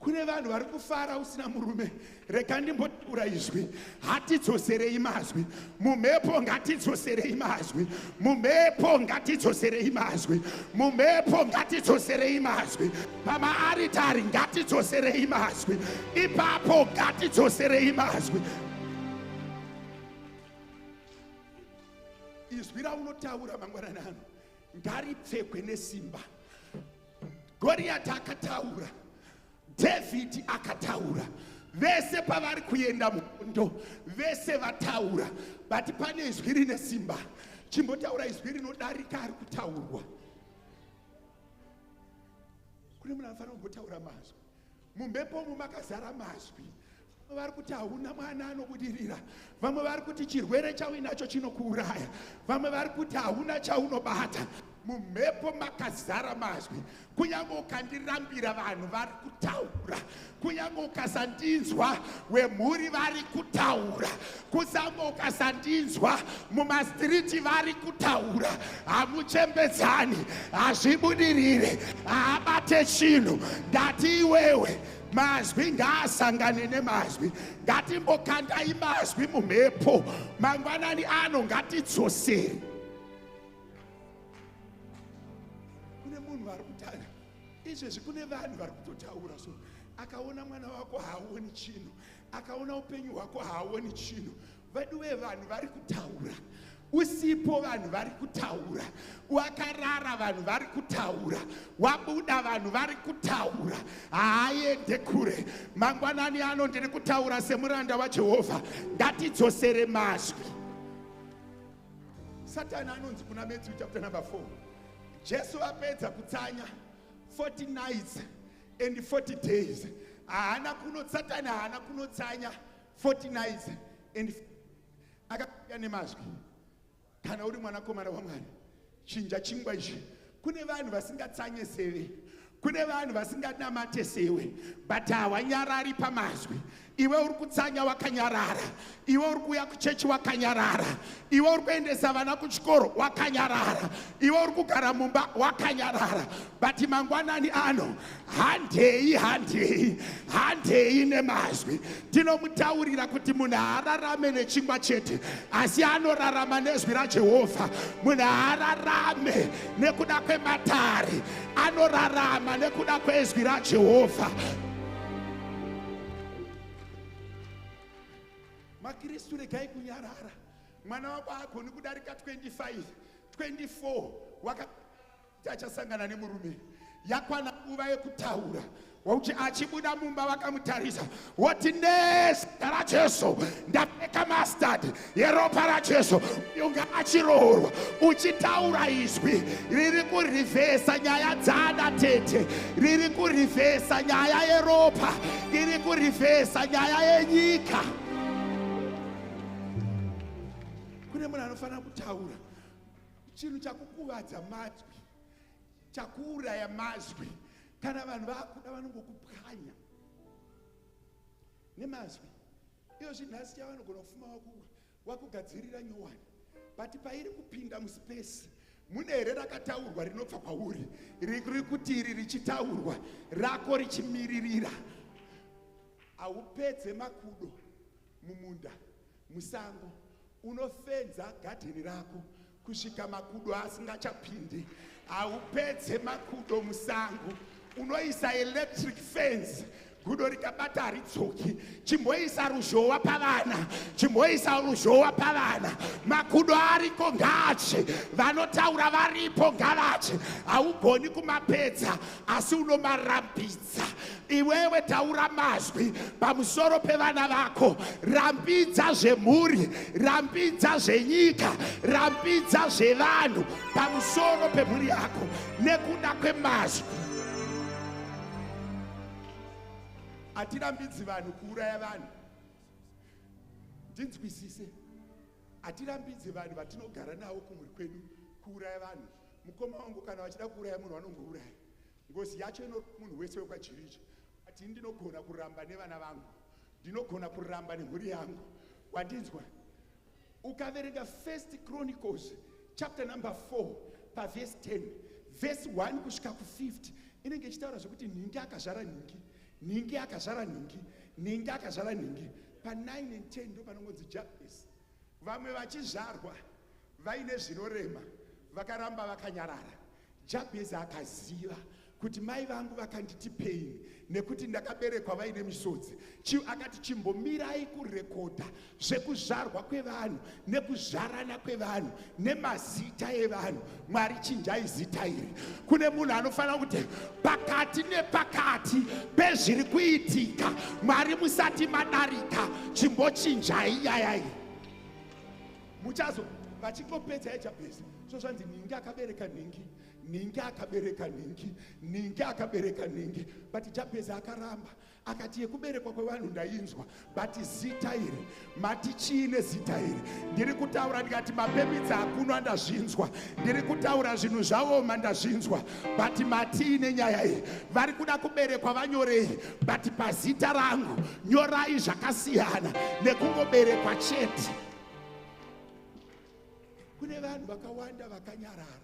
Kune vanhu vari kufara usina murume. Reka ndimbotaura izwi, hatidzoserei mazwi mumhepo, ngatidzoserei mazwi mumhepo, ngatidzoserei mazwi mumhepo, ngatidzoserei mazwi pamaaritari, ngatidzoserei mazwi ipapo, ngatidzoserei mazwi. Izwi raunotaura mangwanani ano ngaripfekwe nesimba. Goriati akataura, David akataura, vese pavari kuenda muhondo vese vataura, but pane izwi rine simba. Chimbotaura izwi rinodarika ari kutaurwa. Kune munhu anofanira kumbotaura mazwi mumhepo mumakazara mazwi. Vamwe vari kuti hauna mwana anobudirira, vamwe vari kuti chirwere chauinacho chinokuuraya, vamwe vari kuti hauna chaunobata. Mumhepo makazara mazwi. Kunyange ukandirambira vanhu vari kutaura, kunyange ukasandinzwa wemhuri vari kutaura, kusange ukasandinzwa mumastriti vari kutaura. Hamuchembedzani, hazvibudirire, haabate chinhu. Ndati iwewe mazwi ngaasangane nemazwi. Ngatimbokandai mazwi mumhepo mangwanani ano, ngatidzosere. Kune munhu vari kutaura izvezvi, kune vanhu vari kutotaura so, akaona mwana wako haaoni chinhu, akaona upenyu hwako haaoni chinhu. Vaduwe vanhu vari kutaura, usipo vanhu vari kutaura, wakarara vanhu vari kutaura, wabuda vanhu vari kutaura, haaende kure. Mangwanani ano ndiri kutaura semuranda waJehovha, ngatidzosere mazwi. Satani anonzi kuna Matthew chapter number 4, Jesu apedza kutsanya 40 nights and 40 days. Satani haana kunotsanya 40 nights and akauya nemazwi. Kana uri mwanakomana waMwari, chinja chingwa ichi. Kune vanhu vasingatsanye seve, kune vanhu vasinganamate sewe, but hawanyarari pamazwi. Iwe uri kutsanya wakanyarara, iwe uri kuuya kuchechi wakanyarara, iwe uri kuendesa vana kuchikoro wakanyarara, iwe uri kugara mumba wakanyarara. But mangwanani ano, handei nemazwi. Tinomutaurira kuti munhu haararame nechingwa chete, asi anorarama nezwi raJehovha. Munhu haararame nekuda kwematare, anorarama nekuda kwezwi raJehovha. Makristu regai kunyarara. Mwana wako agoni kudarika 25, 24 achasangana nemurume. yakwana nguva yekutaura. Wauti achibuda mumba vakamutarisa woti nezita raJesu ndapfeka mastadi yeropa raJesu unga achiroorwa uchitaura izwi riri kurivhesa nyaya dzada tete, riri kurivhesa nyaya yeropa, riri kurivhesa nyaya yenyika. Kune munhu anofanira kutaura chinhu chakukuvadza mazwi, chakuuraya mazwi. Kana vanhu vakuda vanongokupwanya nemazwi. Iyo zvinhasi chavanogona kufuma wakugadzirira nyowani, but pairi kupinda muspace mune here rakataurwa rinobva kwauri, riri kuti iri richitaurwa rako richimiririra. Haupedze makudo mumunda musango, unofenza gadheni rako kusvika makudo asingachapindi. Haupedze makudo musango, unoisa electric fence, gudo rikabata haritsoki. Chimboisa ruzhowa pavana, chimboisa ruzhowa pavana. Makudo ariko ngaache, vanotaura varipo ngavache. Haugoni kumapedza asi unomarambidza. Iwewe taura mazwi pamusoro pevana vako, rambidza zvemhuri, rambidza zvenyika, rambidza zvevanhu pamusoro pemhuri yako nekuda kwemazwi. Hatirambidzi vanhu kuuraya vanhu. Ndinzwisise. Hatirambidzi vanhu vatinogara navo kumhuri kwedu kuuraya vanhu. Mukoma wangu kana vachida kuuraya munhu vanongouraya. Ngozi yacho ino munhu wese wekwachiriji. Ati ndinogona kuramba nevana vangu, ndinogona kuramba nemhuri yangu. Wandinzwa? Ukaverenga 1 Chronicles chapter number 4 paverse 10, verse 1 kusvika ku50, inenge ichitaura zvekuti nhingi akazvara nhingi, nhingi akazvara nhingi, nhingi akazvara nhingi. Pa9 and 10 ndo panongonzi Jabhezi. Vamwe vachizvarwa vaine zvinorema vakaramba vakanyarara. Jabhezi akaziva kuti mai vangu vakanditi pain nekuti ndakaberekwa vaine misodzi. Akati chimbomirai kurekodha zvekuzvarwa kwevanhu nekuzvarana kwevanhu nemazita evanhu. Mwari chinjai zita iri. Kune munhu anofanira kuti pakati nepakati pezviri kuitika, Mwari musati madarika, chimbochinjai nyaya iyi. Muchazo vachingopedza yaJabhezi zvanzi nhingi akabereka nhingi, nhingi akabereka nhingi, nhingi akabereka nhingi. But Jabhezi akaramba akati yekuberekwa kwevanhu ndainzwa, but zita iri mati chiine zita iri. Ndiri kutaura ndikati mapepitsa akunwa ndazvinzwa, ndiri kutaura zvinhu zvaoma ndazvinzwa, but matiine nyaya iyi. Vari kuda kuberekwa vanyorei, but pazita rangu nyorai zvakasiyana nekungoberekwa chete. Kune vanhu vakawanda vakanyarara.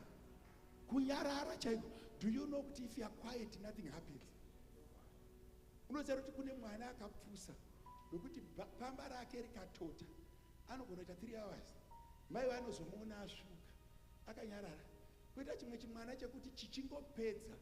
Kunyarara chaiko. Do you know that if you are quiet nothing happens? Unoziva kuti kune mwana akapfusa nokuti pamba rake rikatota anogona kuita 3 hours. Mai vanozomuona asvuka akanyarara. Kuita chimwe chimwana chekuti chichingopedza,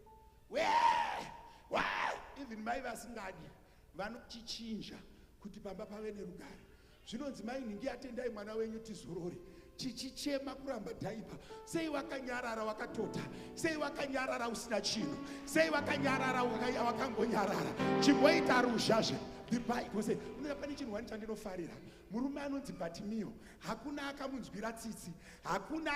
even mai vasingadi vanochichinja kuti pamba pave nerugare. Zvinonzi mai nhingi atendai mwana wenyu tizorore. Chichichema kuramba dhaipa. Sei wakanyarara wakatota, sei wakanyarara usina chinhu, sei wakanyarara wakangonyarara. Chimboita ruzhazhe. The Bible says, unapane chinhu wani chandinofarira. Murume anonzi Bhatimeo, hakuna akamunzwira tsitsi, hakuna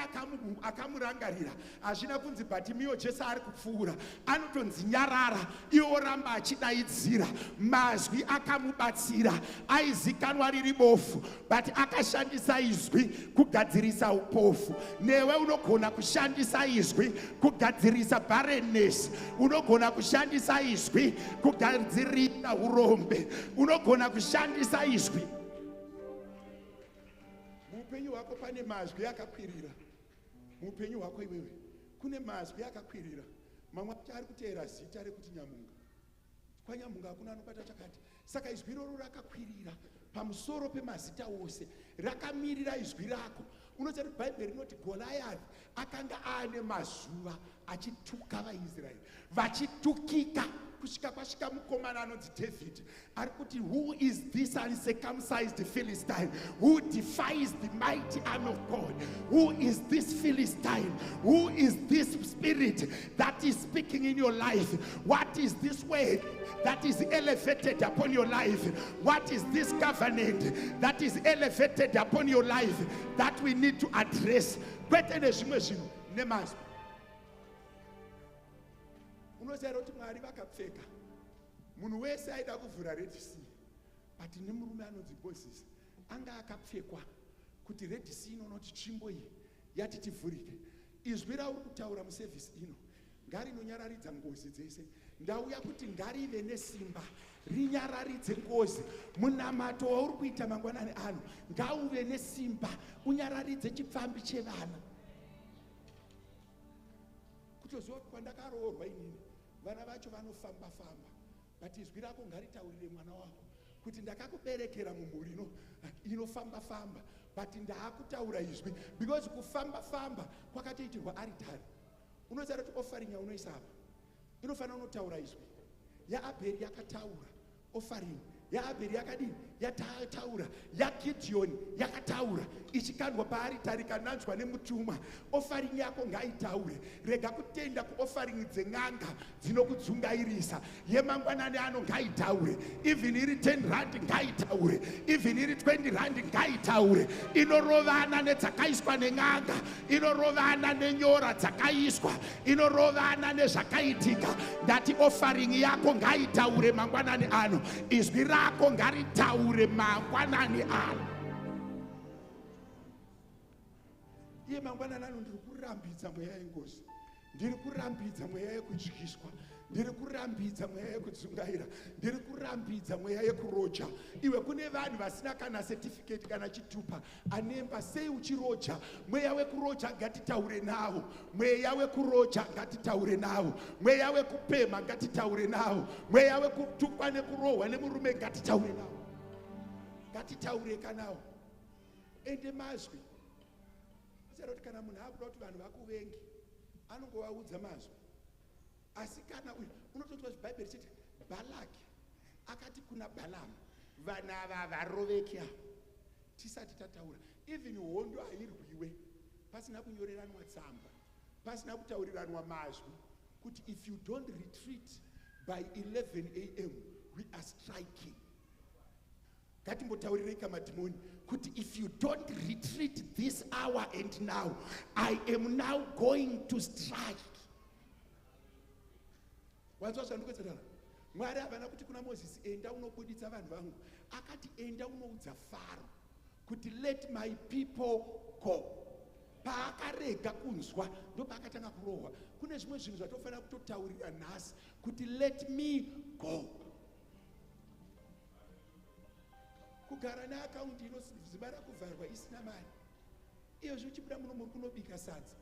akamurangarira. Hazvina kunzi Bhatimeo Jesu ari kupfuura, anotonzi nyarara, iwo ramba achidaidzira. Mazwi akamubatsira, aizikanwa riri bofu, but akashandisa izwi kugadzirisa upofu. Newe unogona kushandisa izwi kugadzirisa barrenness, unogona kushandisa izwi kugadzirisa urombe, unogona kushandisa izwi. Mupenyu wako pane mazwi akakwirira. Mupenyu wako iwewe kune mazwi akakwirira. Mamwe ari kuteera zita rekuti Nyamunga. Kwa Nyamunga hakuna anobata chakati. Saka izwi roro rakakwirira pamusoro pemazita ose, rakamirira izwi rako unoziva kuti bhaibheri rinoti Goliath akanga ane mazuva achituka vaIsraeri, vachitukika kusvika kwasvika mukomana anonzi David ari kuti, who is this uncircumcised Philistine who defies the mighty arm of God? Who is this Philistine? Who is this spirit that is speaking in your life? What is this word that is elevated upon your life? What is this covenant that is elevated upon your life that we need to address? Kwete nezvimwe zvinhu nemazwi. Unoziva kuti Mwari vakapfeka munhu wese aida kuvhura Red Sea, but nemurume anonzi Moses anga akapfekwa kuti Red Sea inonoti tsvimbo iyi yati tivhurike. Izwi rauri kutaura musevhisi ino ngarinonyararidza ngozi dzese. Ndauya kuti ngarive nesimba rinyararidze ngozi. Munamato wauri kuita mangwanani ano ngauve nesimba unyararidze chipfambi chevana. Kutoziva kuti kwandakaroorwa inini vana vacho vanofamba famba, but izwi rako ngaritaurire mwana wako kuti ndakakuberekera mumhuri inofamba famba, but ndaakutaura izwi, because kufamba famba kwakatoitirwa aritari. Unoziva kuti offering yaunoisa apa inofanira unotaura izwi. yaAbheri yakataura offering, yaAbheri yakadini yataura, yaGidheoni yakataura ichikandwa paaritari kananzwa nemutuma. Offering yako ngaitaure. Rega kutenda kuoffering dzen'anga dzinokudzungairisa. Yemangwanani ano ngaitaure. Even iri 10 rand ngaitaure. Even iri 20 rand ngaitaure. Inorovana nedzakaiswa nen'anga, inorovana nenyora dzakaiswa, inorovana nezvakaitika. Ndati offering yako ngaitaure mangwanani ano. Izwi rako ngaritaure mangwanani ano. Iye mangwanani ano ndiri kurambidza mweya yengozi, ndiri kurambidza mweya yekudyiswa, ndiri kurambidza mweya yekudzungaira, ndiri kurambidza mweya yekuroja. Iwe kune vanhu vasina kana certificate kana chitupa, anemba sei uchiroja. Mweya wekuroja ngatitaure nawo, mweya wekuroja ngatitaure nawo, mweya wekupema ngatitaure nawo, mweya wekutukwa nekurohwa nemurume ngatitaure nawo, ngatitaureka nawo. Ende mazwi kuti kana munhu akuda kuti vanhu vakuvengi anongovaudza mazwi. Asi kana uyu unototiwa zibhaibheri chiti Balaki akati kuna Balamu, vana ava varoveki ava tisati tataura. Even hondo hairwiwe pasina kunyoreranwa tsamba, pasina kutauriranwa mazwi kuti if you don't retreat by 11 a.m. we are striking. Ngatimbotaurirai kamadhimoni kuti if you don't retreat this hour and now, I am now going to strike. Wanzwa zvandikudzana. Mwari havana kuti kuna Moses enda unobuditsa vanhu vangu, akati enda unoudza Faro kuti let my people go. Paakarega kunzwa ndo paakatanga kurohwa. Kune zvimwe zvinhu zvatofanira kutotaurira nhasi kuti let me go. Kugara neakaundi inozibara kuvharwa isina mari, iyo zvichibuda muno muri kunobika sadza,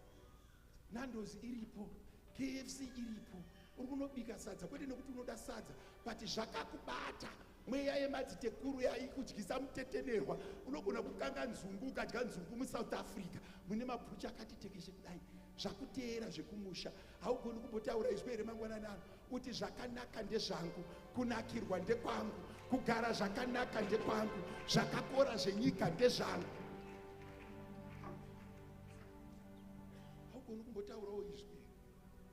Nando's iripo, KFC iripo, uri kunobika sadza kwete nekuti unoda sadza, but zvakakubata mweya yemadzitekuru yaikudyisa mutetenerwa. Unogona kukanga nzungu ukadya nzungu muSouth Africa mune mabhucha akati tekeshe kudai, zvakuteera zvekumusha. Haugoni kumbotaura izwi here mangwanani ano kuti zvakanaka ndezvangu, kunakirwa ndekwangu, kugara zvakanaka ndekwangu, zvakakora zvenyika ndezvangu. Haugoni kumbotaurawo izwi,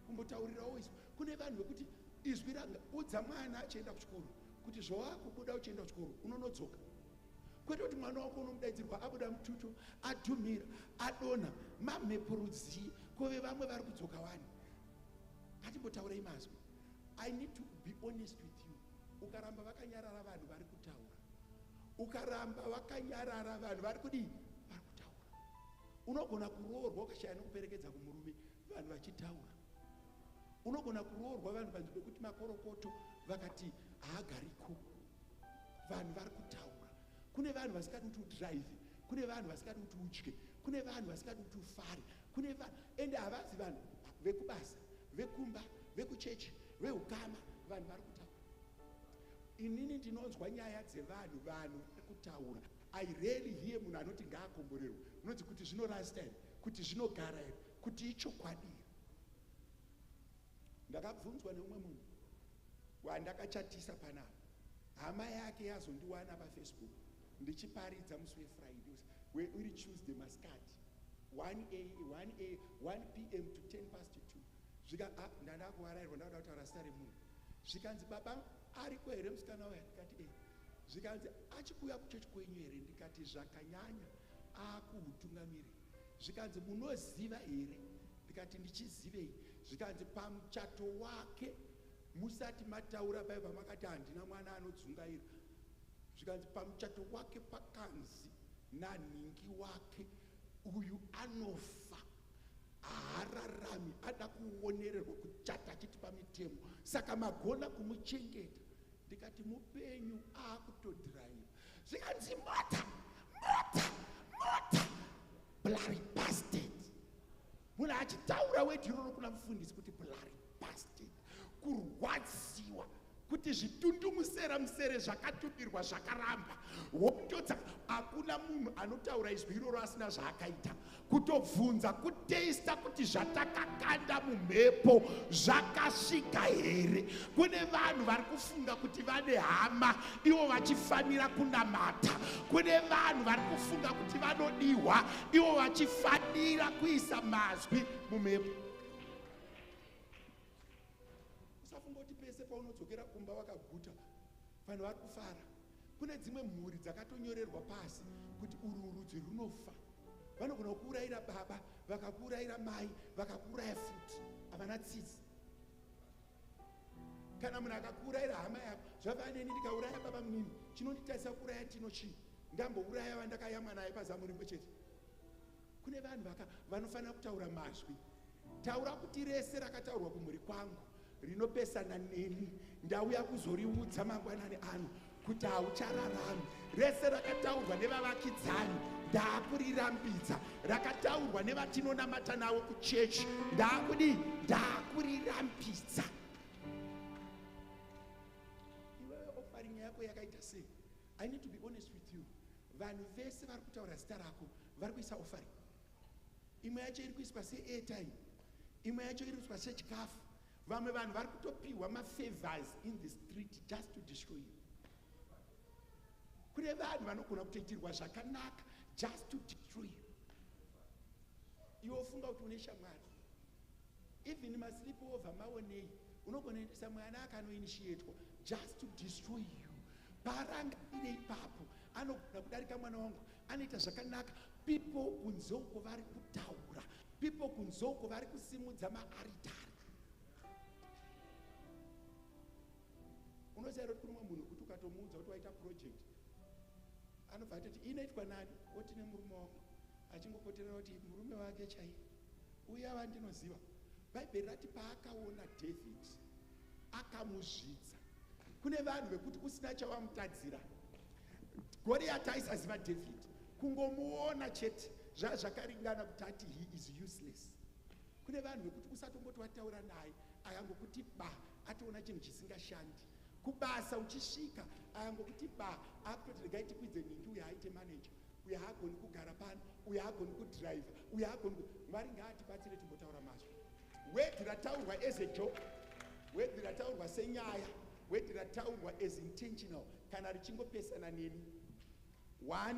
kumbotaurirawo izwi. Kune vanhu vekuti izwi ranga udza mwana achienda kuchikoro kuti zvowakubuda uchienda kuchikoro unonodzoka. Kwete kuti mwana wako unomudaidzirwa abuda mututu, adhumira, adonha, mamhepurudziyi, kove vamwe vari kudzoka wani. Ngatimbotaurei mazwi. I need to be honest with you. Ukaramba vakanyarara vanhu vari kutaura, ukaramba vakanyarara vanhu vari kudii, vari kutaura, unogona kuroorwa ukashaya nekuperekedza kumurume vanhu vachitaura. Unogona kuroorwa vanhu panzvimbo pekuti makorokoto vakati haagariko, vanhu vari kutaura. Kune vanhu vasikadi kuti udrive, kune vanhu vasikadi kuti udye, kune vanhu vasikadi kuti ufare, kune vanhu ende havazi vanhu vekubasa, vekumba, vekuchechi, veukama, vanhu vari kutaura. Inini ndinonzwa nyaya dzevanhu, vanhu vari kutaura. I rarely hear munhu anoti ngaakomborerwe. Unonzi kuti zvinorasta here, kuti zvinogara here, kuti ichokwadi here. Ndakabvunzwa neumwe munhu wandakachatisa panapa. Hama yake yazondiwana paFacebook ndichiparidza musi weFriday uri Tuesday masikati 1 p.m. to 10 past 2. Zvika ndandakuwarairwa ndakuda kutaura zita remunhu. Zvikanzi baba ariko here musikana uya? Ndikati zvikanzi achikuuya kuchechi kwenyu here? Ndikati zvakanyanya akuhutungamiriri. Zvikanzi munoziva here? Ndikati ndichizivei. Zvikanzi pamuchato wake musati mataura pai pamakati handina mwana anodzungaira. Zvikanzi pamuchato wake pakanzi nanhingi wake uyu anofa, haararami, ada kuonererwa kuchata achiti pamitemo, saka magona kumuchengeta. Ndikati mupenyu akutodhiraivha. Zvikanzi mota bloody bastard. Munhu achitaura wedi iroro kuna mufundisi kuti bloody bastard, kurwadziwa kuti zvitundumusera musere zvakatumirwa zvakaramba. Wotodza hakuna munhu anotaura izwi iroro asina zvaakaita, kutobvunza kuteista kuti zvatakakanda mumhepo zvakasvika here. Kune vanhu vari kufunga kuti vane hama ivo vachifanira kunamata. Kune vanhu vari kufunga kuti vanodiwa ivo vachifanira kuisa mazwi mumhepo. Usafungoti pese paunodzokera kumba wakaguta vanhu vari kufara. Kune dzimwe mhuri dzakatonyorerwa pasi kuti uru rudzi runofa. Vanogona kuurayira baba, vakakuurayira mai, vakakuuraya futi. Havana tsitsi. Kana munhu akakuurayira hama yako, zvafaneni ndikauraya baba munini, chinonditarisa kuuraya Tino chii? Ndambouraya vandakayamwa naye pazamuringo chete. Kune vanhu vanofanira kutaura mazwi. Taura kuti rese rakataurwa kumhuri kwangu rinopesana neni, ndauya kuzoriudza mangwanani ano kuti hauchararami. Rese rakataurwa nevavakidzani, ndaakurirambidza. Rakataurwa nevatinonamata navo kuchechi, ndaakurirambidza. Iwewe offering yako yakaita sei? I need to be honest with you. Vanhu vese vari kutaura zita rako vari kuisa offering. Imwe yacho iri kuiswa se-airtime, imwe yacho iri kuiswa sechikafu. Vamwe vanhu vari kutopiwa mafavors in the street just to destroy you. Kune vanhu vanogona kutoitirwa zvakanaka just to destroy you. Iwe ufunga kuti une shamwari. Even masleepover maonei, unogona kuendesa mwana akanoinitiatwa just to destroy you. Paranga ine ipapo anogona kudarika mwana wangu anoita zvakanaka. People kunzoko vari kutaura, people kunzoko vari kusimudza maaritari. Unoziva kuti kumwe munhu kuti ukatomuudza kuti waita project anobva atoti inoitwa nani? Oti nemurume wangu. Achingopoterera kuti murume wake chai uya wandinoziva. Bhaibheri rati paakaona David akamuzvidza. Kune vanhu vekuti usina chawamutadzira. Goriati aisaziva David, kungomuona chete zvazvakaringana kuti ati he is useless. Kune vanhu vekuti usatomboti wataura naye akangokuti ba atoona chinhu chisingashandi. Kubasa uchisvika akangokuti ba akutoti regai tikwidze ningi uyo aite manager, uyo haagoni kugara pano, uyo haagoni kudhiraivha, uyo haagoni. Mwari ngaatibatsire timbotaura mazwi. Wedhi rataurwa as a joke, wedhi rataurwa senyaya, wedhi rataurwa as intentional, kana richingopesana neni. 1,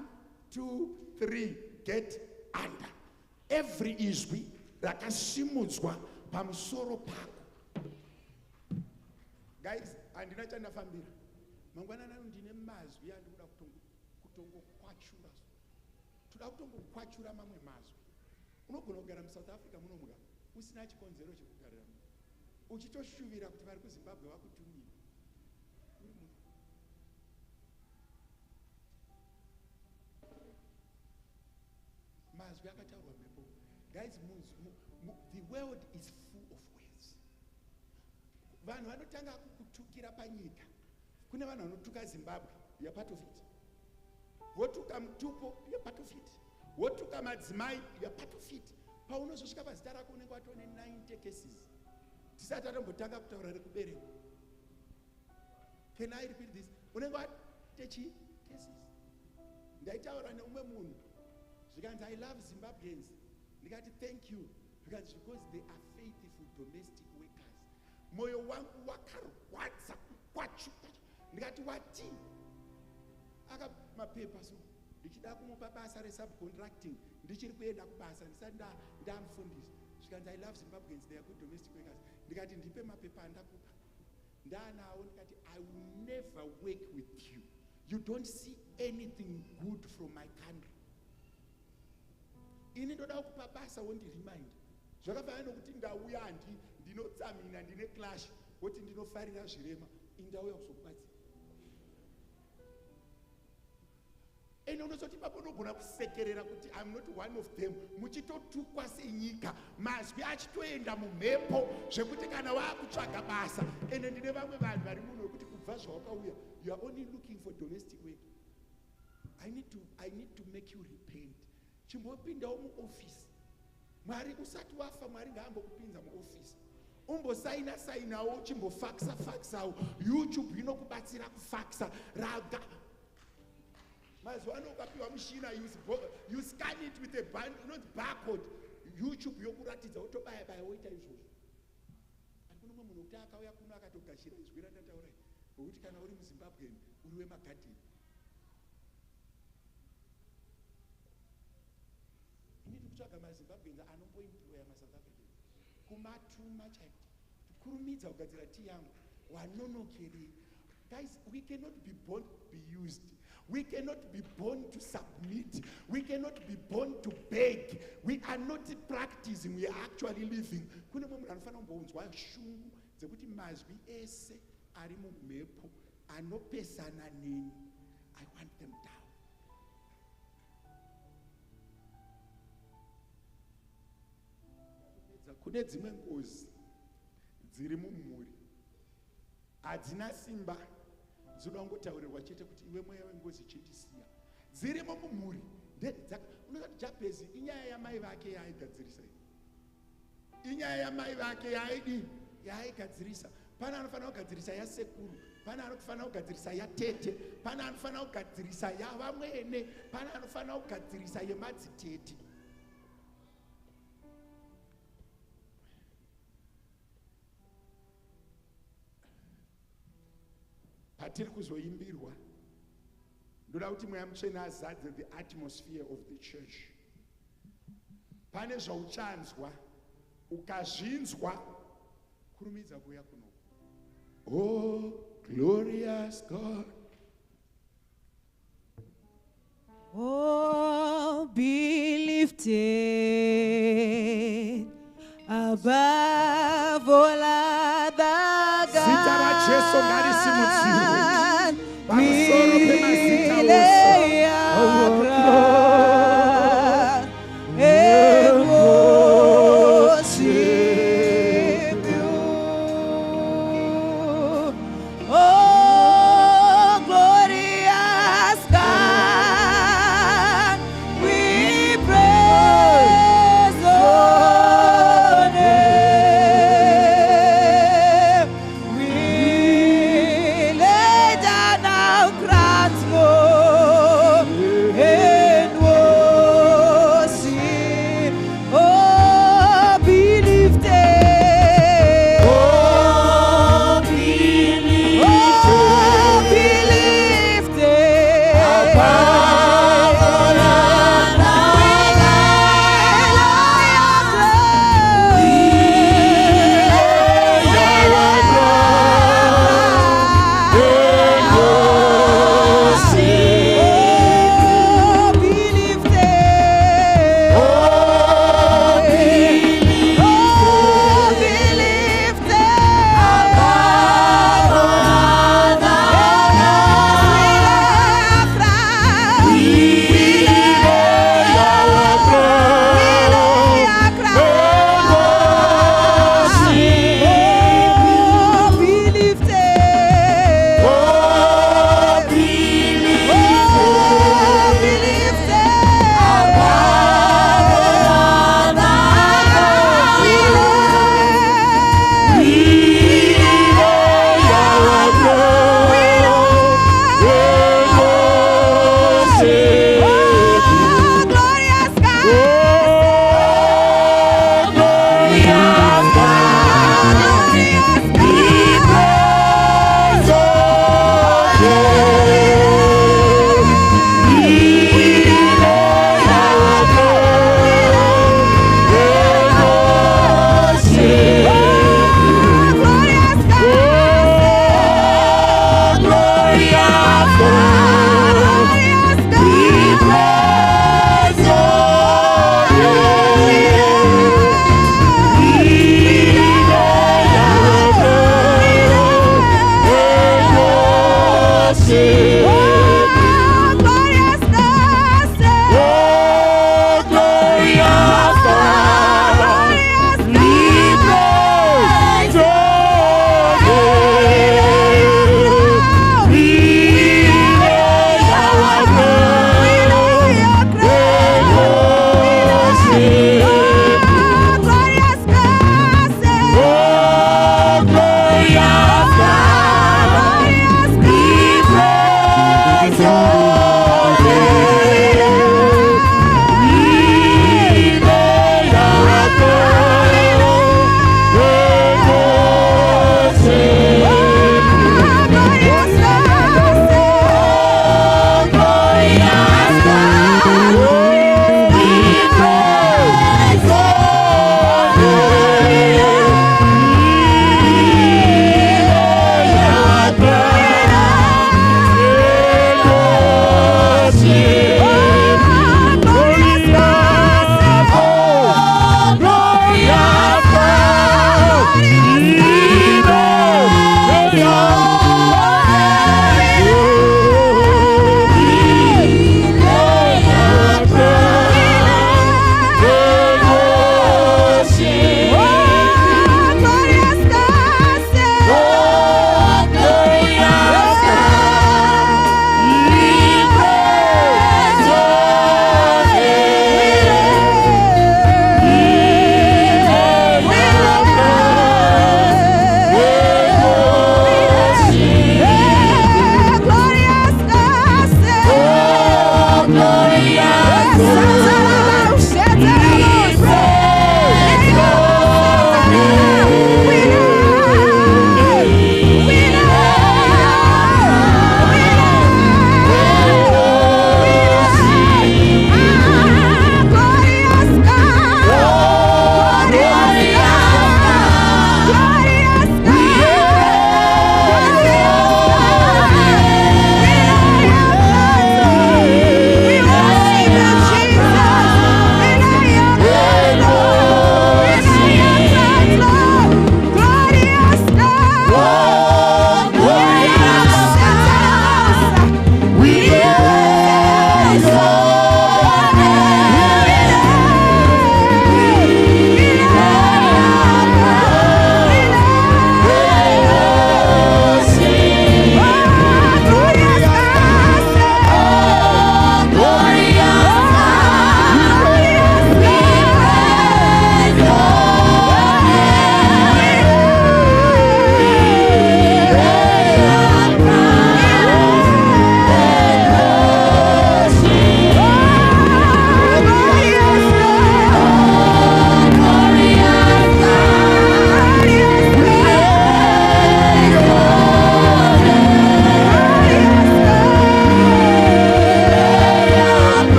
2, 3, get under. Every izwi rakasimudzwa pamusoro pako. Guys, handina chandafambira. Mangwanani ndine mazwi andikuda kutongokwachura. Toda kutongokwachura mamwe mazwi. Unogona kugara muSouth Africa munomuka usina chikonzero chekugarira. Uchitoshuvira kuti vari kuZimbabwe vakutumira. Mazwi akataurwa mhepo. Guys, the world is full of words. Vanhu vanotanga kukutukira panyika. Kune vanhu vanotuka Zimbabwe, you are part of it. Votuka mutupo, you are part of it. Votuka madzimai, you are part of it. Paunozosvika pazita rako unenge watone 90 cases. Tisati atombotanga kutaura rekubereka. Can I repeat this? Unenge wate cases. ndaitaura neumwe munhu zvikanzi I love Zimbabweans ndikati thank you because they are faithful domestic workers. Moyo wangu wakarwadza kwachuka ndikati wati aka mapepa so ndichida kumupa basa resubcontracting ndichiri kuenda kubasa ndisati ndamufundisa zvikanzi I love Zimbabweans they are good domestic workers ndikati ndipe mapepa andakupa ndanawo ndikati I will never work with you. You don't see anything good from my country. Ini ndoda kupa basa wondiremind zvakafanana nokuti ndauya ndinotsamina ndine clash woti ndinofarira zvirema indauya kuzokubatsira ene unozoti papo unogona kusekerera kuti I'm not one of them muchitotukwa senyika mazwi achitoenda mumhepo zvekuti kana waakutsvaga basa ene ndine vamwe vanhu vari muno wekuti kubva zvawakauya you are only looking for domestic work. I need to make you repent. Chimbopindawo muofisi mwari usati wafa mwari ngaambokupinza muofisi umbosainawo chimbofaksawo YouTube inokubatsira kufaksa raga mazuva ano ukapiwa mushina you scan it with a barcode YouTube yokuratidza utobaya woita izvozvo. Hakuna umwe munhu kuti akauya kuno akatogashira izwi randataura ngokuti kana uri muZimbabwe uri wemagadheni. Kutsvaga maZimbabweans anomboemploya maSouth Africans kumatuma chaiko kurumidza kugadzira tea yangu wanonokerei. Guys, we cannot be born to be used. We cannot be born to submit. We cannot be born to beg. We are not practicing, we are actually living. Kune mumwe munhu anofanira kumbonzwa shungu dzekuti mazwi ese ari mumhepo anopesana neni. I want them down. Kune dzimwe ngozi dziri mumhuri hadzina simba dzinoda kungotaurirwa chete kuti iwe mweya wengozi chindisiya dzirimo mumhuri unozati Jabhezi inyaya yamai vake yaaigadzirisa inyaya yamai vake yaaigadzirisa pana anofanira kugadzirisa yasekuru pana anofanira kugadzirisa yatete pana anofanira kugadzirisa yavamwene pana anofanira kugadzirisa yemadzitete. Patiri kuzoimbirwa ndoda kuti mweya mutsvene azadze the atmosphere of the church. Pane zvauchanzwa ukazvinzwa kurumidza kuuya kuno. Oh glorious God, oh be lifted above all other gods. Zita ra Jesu ngarisimudzirwe pamusoro pemazita Let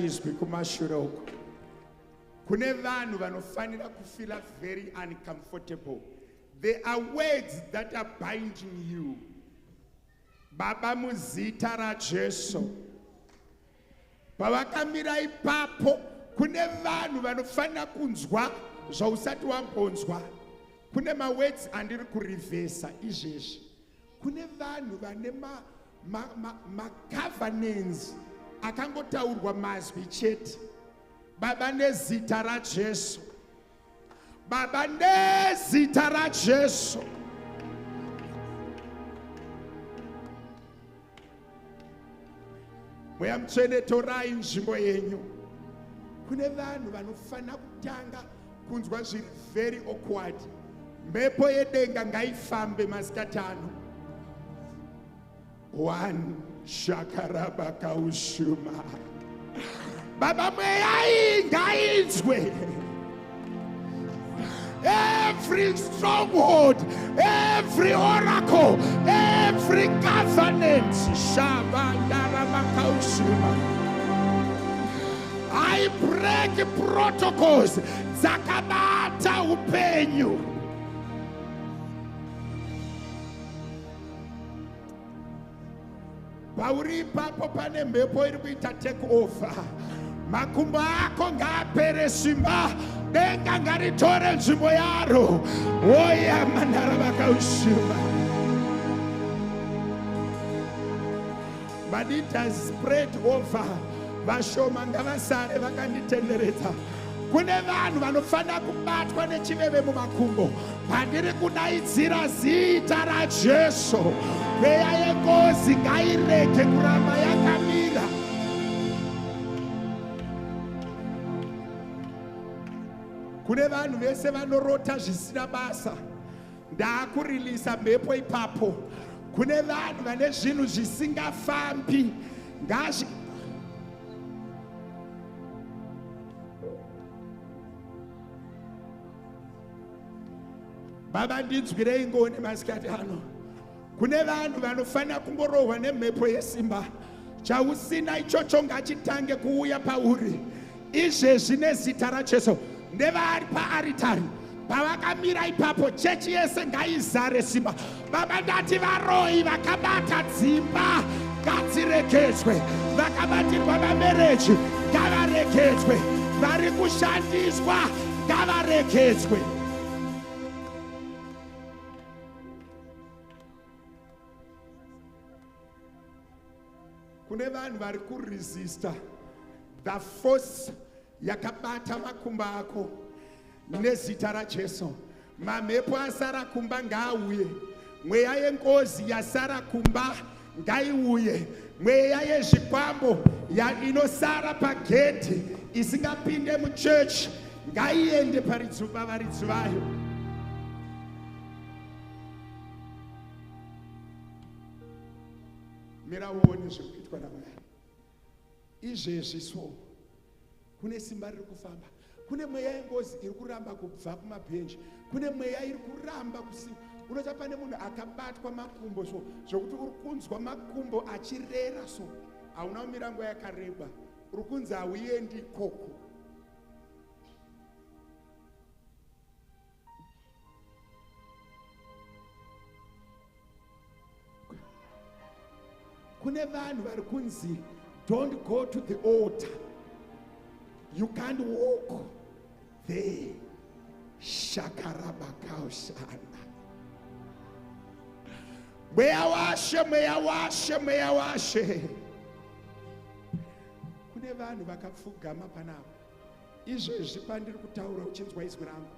musingandizwi kumashure uko. Kune vanhu vanofanira kufila very uncomfortable. There are words that are binding you. Baba muzita raJesu. Pavakamira ipapo, kune vanhu vanofanira kunzwa zvausati wambonzwa. Kune words andiri kurivhesa izvezvi. Kune vanhu vane governance akangotaurwa mazwi chete. Baba nezita raJesu. Baba nezita raJesu. Mweya Mutsvene torai nzvimbo yenyu. Kune vanhu vanofanira kutanga kunzwa zviri very awkward. Mhepo yedenga ngaifambe masikati ano. 1 shakaraba kaushuma. Baba mweya ngainzwe. Every stronghold, every oracle, every covenant, I break protocols. Zakabata upenyu. Pauri papo pane mhepo iri kuita take over. Makumbo ako ngapere simba. Denga ngaritore nzvimbo yaro. Oya mandara vakaushima. But it has spread over. Vashoma ngavasare vakanditenderedza. Kune vanhu vanofanira kubatwa nechiveve mumakumbo. Pandiri kudaidzira zita raJesu. Mweya yengozi ngairege kuramba yakamira. Kune vanhu vese vanorota zvisina basa. Ndakurilisa mhepo ipapo. Kune vanhu vane zvinhu zvisingafambi. Baba ndinzwirei ngoni masikati ano. Kune vanhu vanofanira kungorohwa nemhepo yesimba. Chausina ichocho ngachitange kuuya pauri. Izvezvi nezita raJesu. Nevari paaritari. Pavakamira ipapo chechi yese ngaizare simba. Baba ndati varoyi vakabata dzimba ngadziregedzwe. Vakabatirwa mamereji ngavaregedzwe. Vari kushandiswa ngavaregedzwe. Kune vanhu vari kuresista the force yakabata makumbo ako nezita raJesu. Mamhepo asara kumba ngaauye. Mweya yengozi yasara kumba ngaiuye. Mweya yezvikwambo inosara pagedhi isingapinde muchechi ngaiende paridzuva varidzi vayo. Mira uone zviri kuitwa naMwari. Izvezvi so kune simba riri kufamba. Kune mweya yengozi iri kuramba kubva kumabhenji. Kune mweya iri kuramba kusimba. Unoti pane munhu akabatwa makumbo so zvokuti uri kunzwa makumbo achirera so. Hauna kumira nguva yakareba. Uri kunzi hauendi ikoko. Kune vanhu vari kunzi don't go to the altar. You can't walk there. Shakarabakaushana. Mweya washe, mweya washe, mweya washe. Kune vanhu vakapfugama panapa. Izvezvi pandiri kutaura uchinzwa izwi rangu.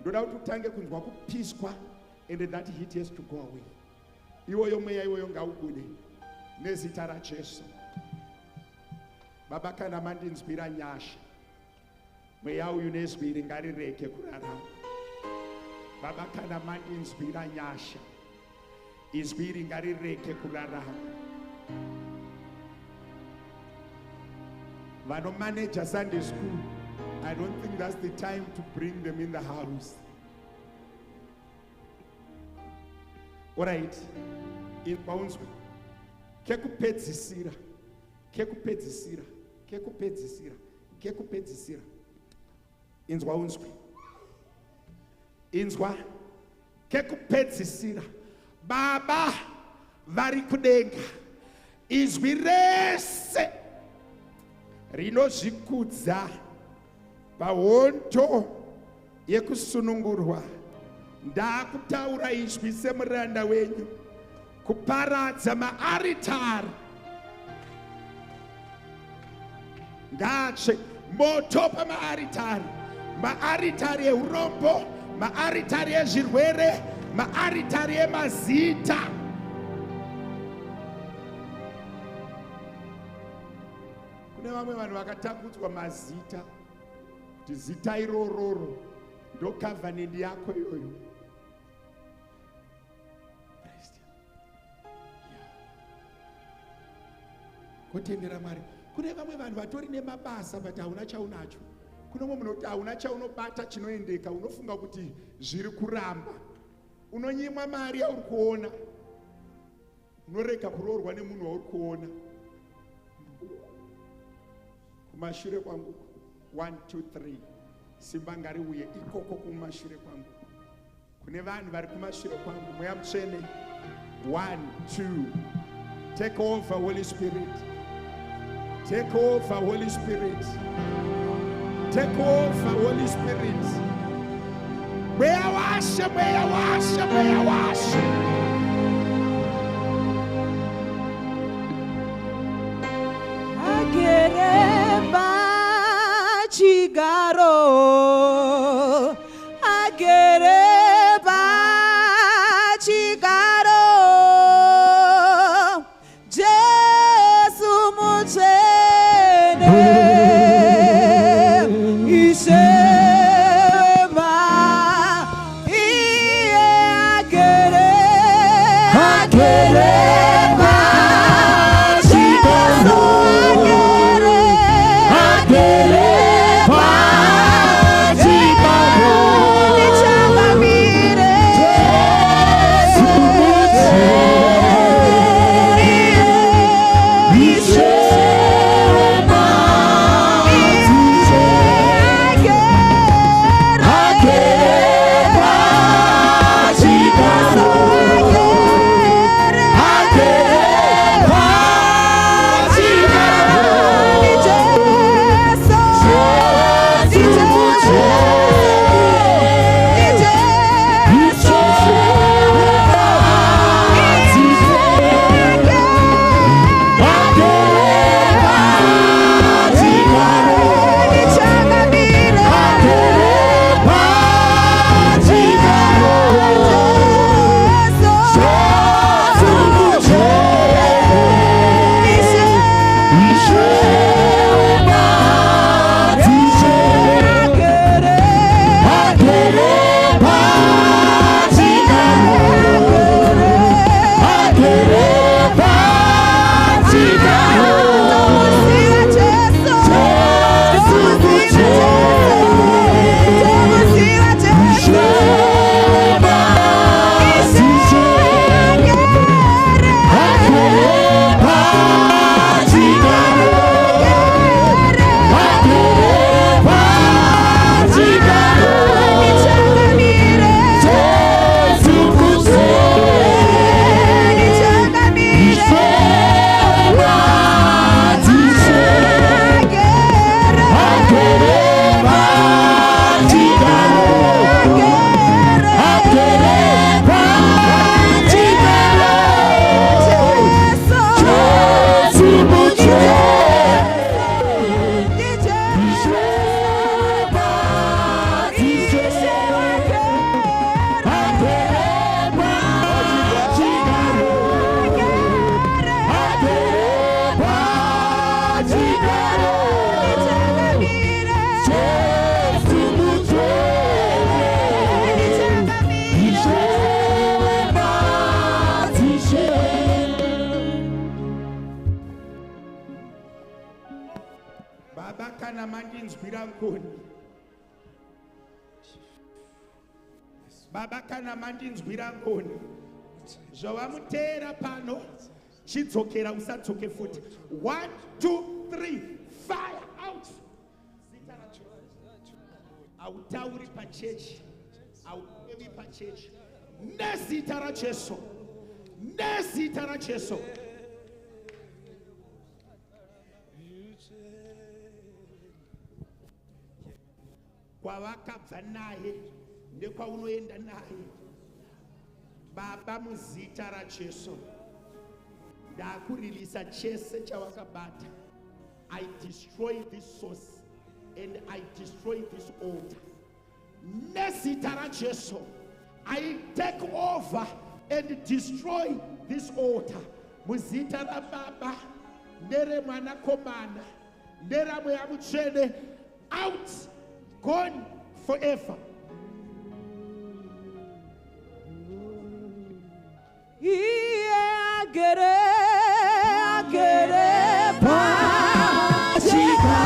Ndoda kuti utange kunzwa kupiswa and that heat has to go away. Iwoyo mweya iwoyo ngaubude nezita raJesu. Baba kana mandinzwira nyasha. Mweya uyu nezwi ngarirege kurarama. Baba kana mandinzwira nyasha. Izwi ngarirege kurarama. Vano manager Sunday school, I don't think that's the time to bring them in the house. All right. In bounds. Kekupedzisira. kekupedzisira inzwa unzwi inzwa kekupedzisira Baba vari kudenga izwi rese rinozvikudza pahondo yekusunungurwa ndakutaura izvi semuranda wenyu kuparadza maaritari ngatsve moto pamaaritari maaritari eurombo maaritari ezvirwere maaritari emazita kune vamwe vanhu vakatambudzwa mazita kuti zita irororo ndo covenant yako iyoyo kutendera Mwari. Kune vamwe vanhu vatori nemabasa but hauna chaunacho. Kuno mumwe munoti hauna chaunobata chinoendeka, unofunga kuti zviri kuramba. Unonyimwa mari yauri kuona. Unorega kuroorwa nemunhu wauri kuona. Kumashure kwangu 1 2 3 simba ngariuye ikoko kumashure kwangu. Kune vanhu vari kumashure kwangu mweya mutsvene 1 2 take over Holy Spirit. Take over, Holy Spirit. Take over, Holy Spirit. Mweya washe, mweya washe, mweya washe. Agereba chigaro. Agereba chigaro. Jesu muche. Baba kana mandinzwira ngoni zvawamutera pano chidzokera usatsoke futi 1 2 3 fire out. Zita raJesu. Autauri pachechi. Auevi pachechi. Nezita raJesu. Nezita raJesu. Kwavakabva naye nekwaunoenda naye Baba muzita raJesu ndakuririsa chese chavakabata. I destroy this source and I destroy this altar. Nezita raJesu, I take over and destroy this altar. Muzita raBaba nere mwanakomana nera mweya mutsvene, out, gone forever. I get it, pa, chica.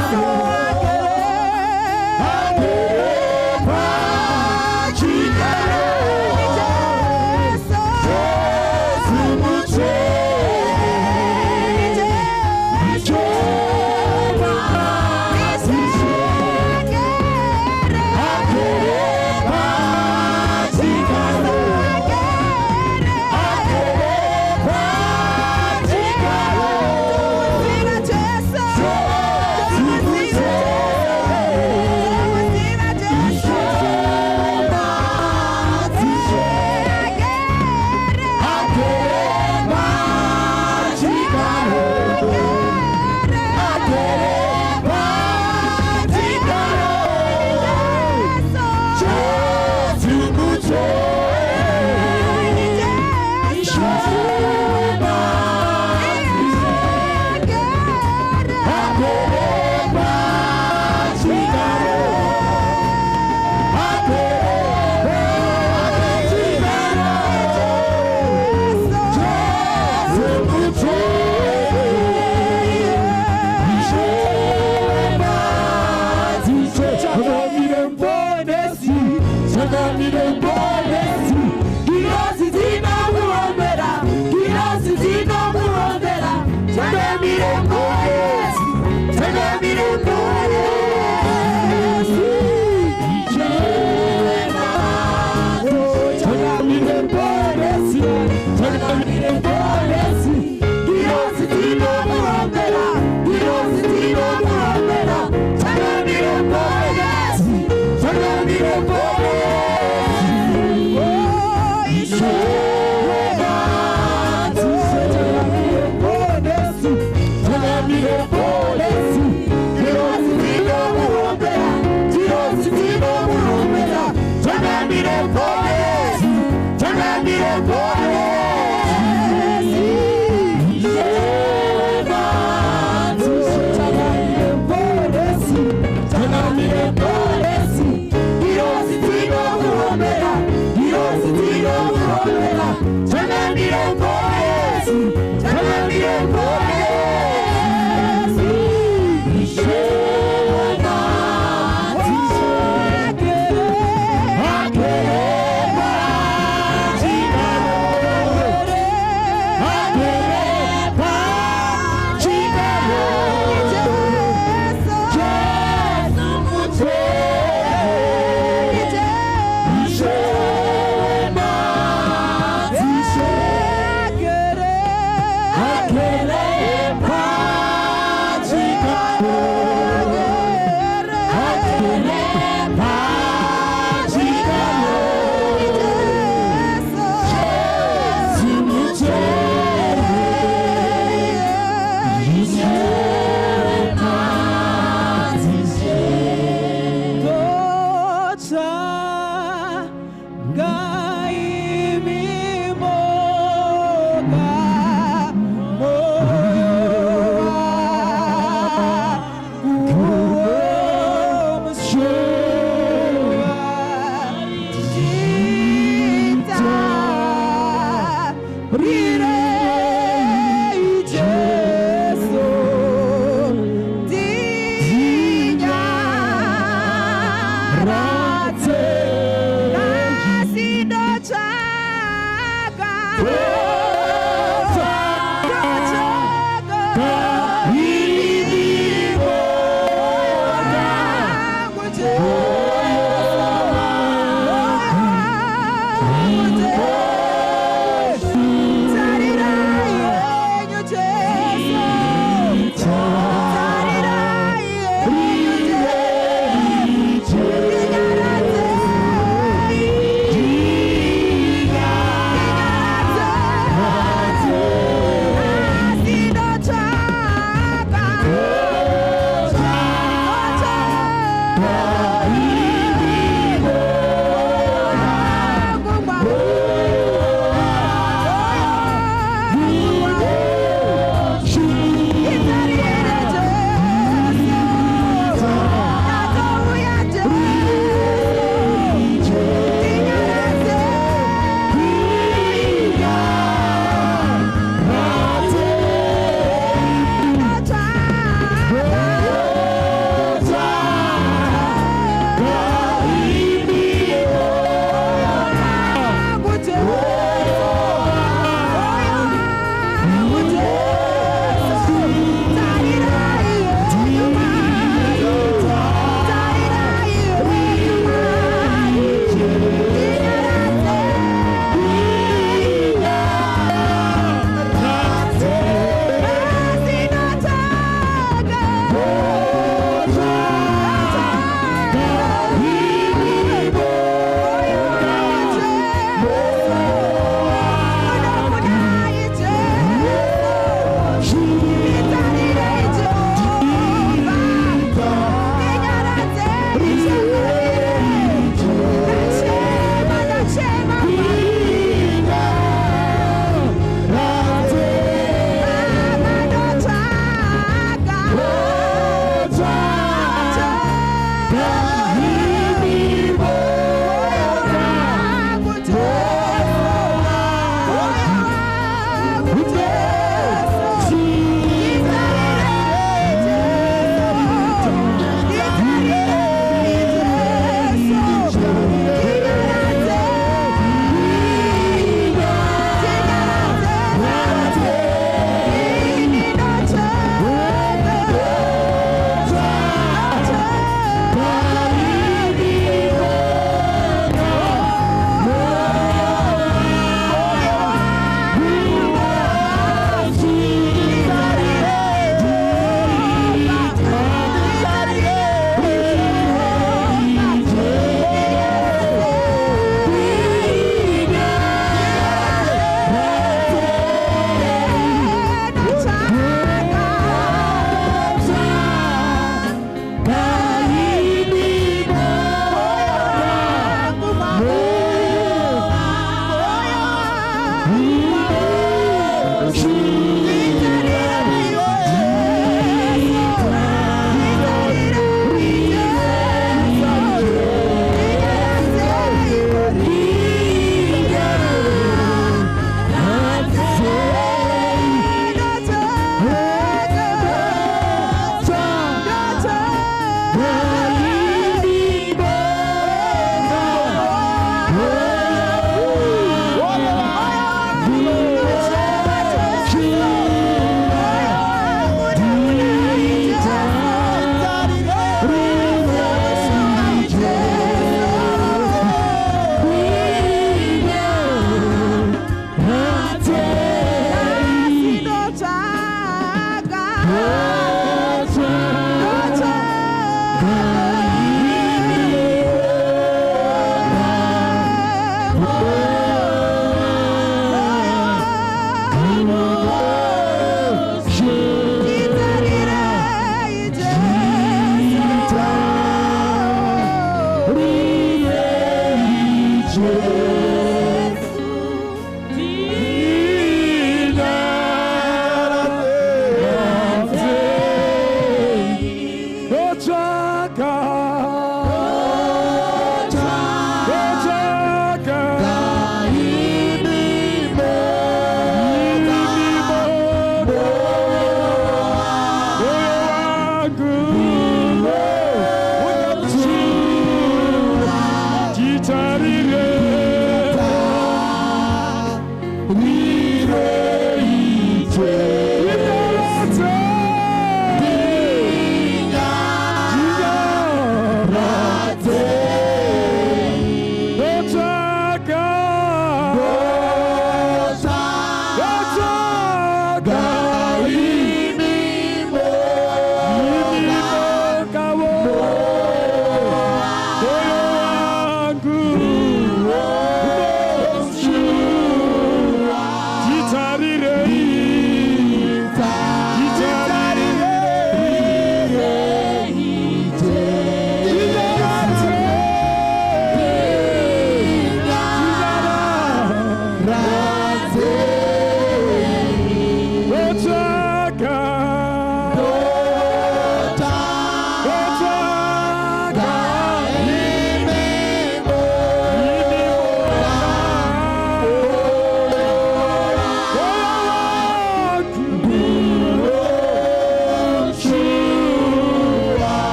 Turn on me, Go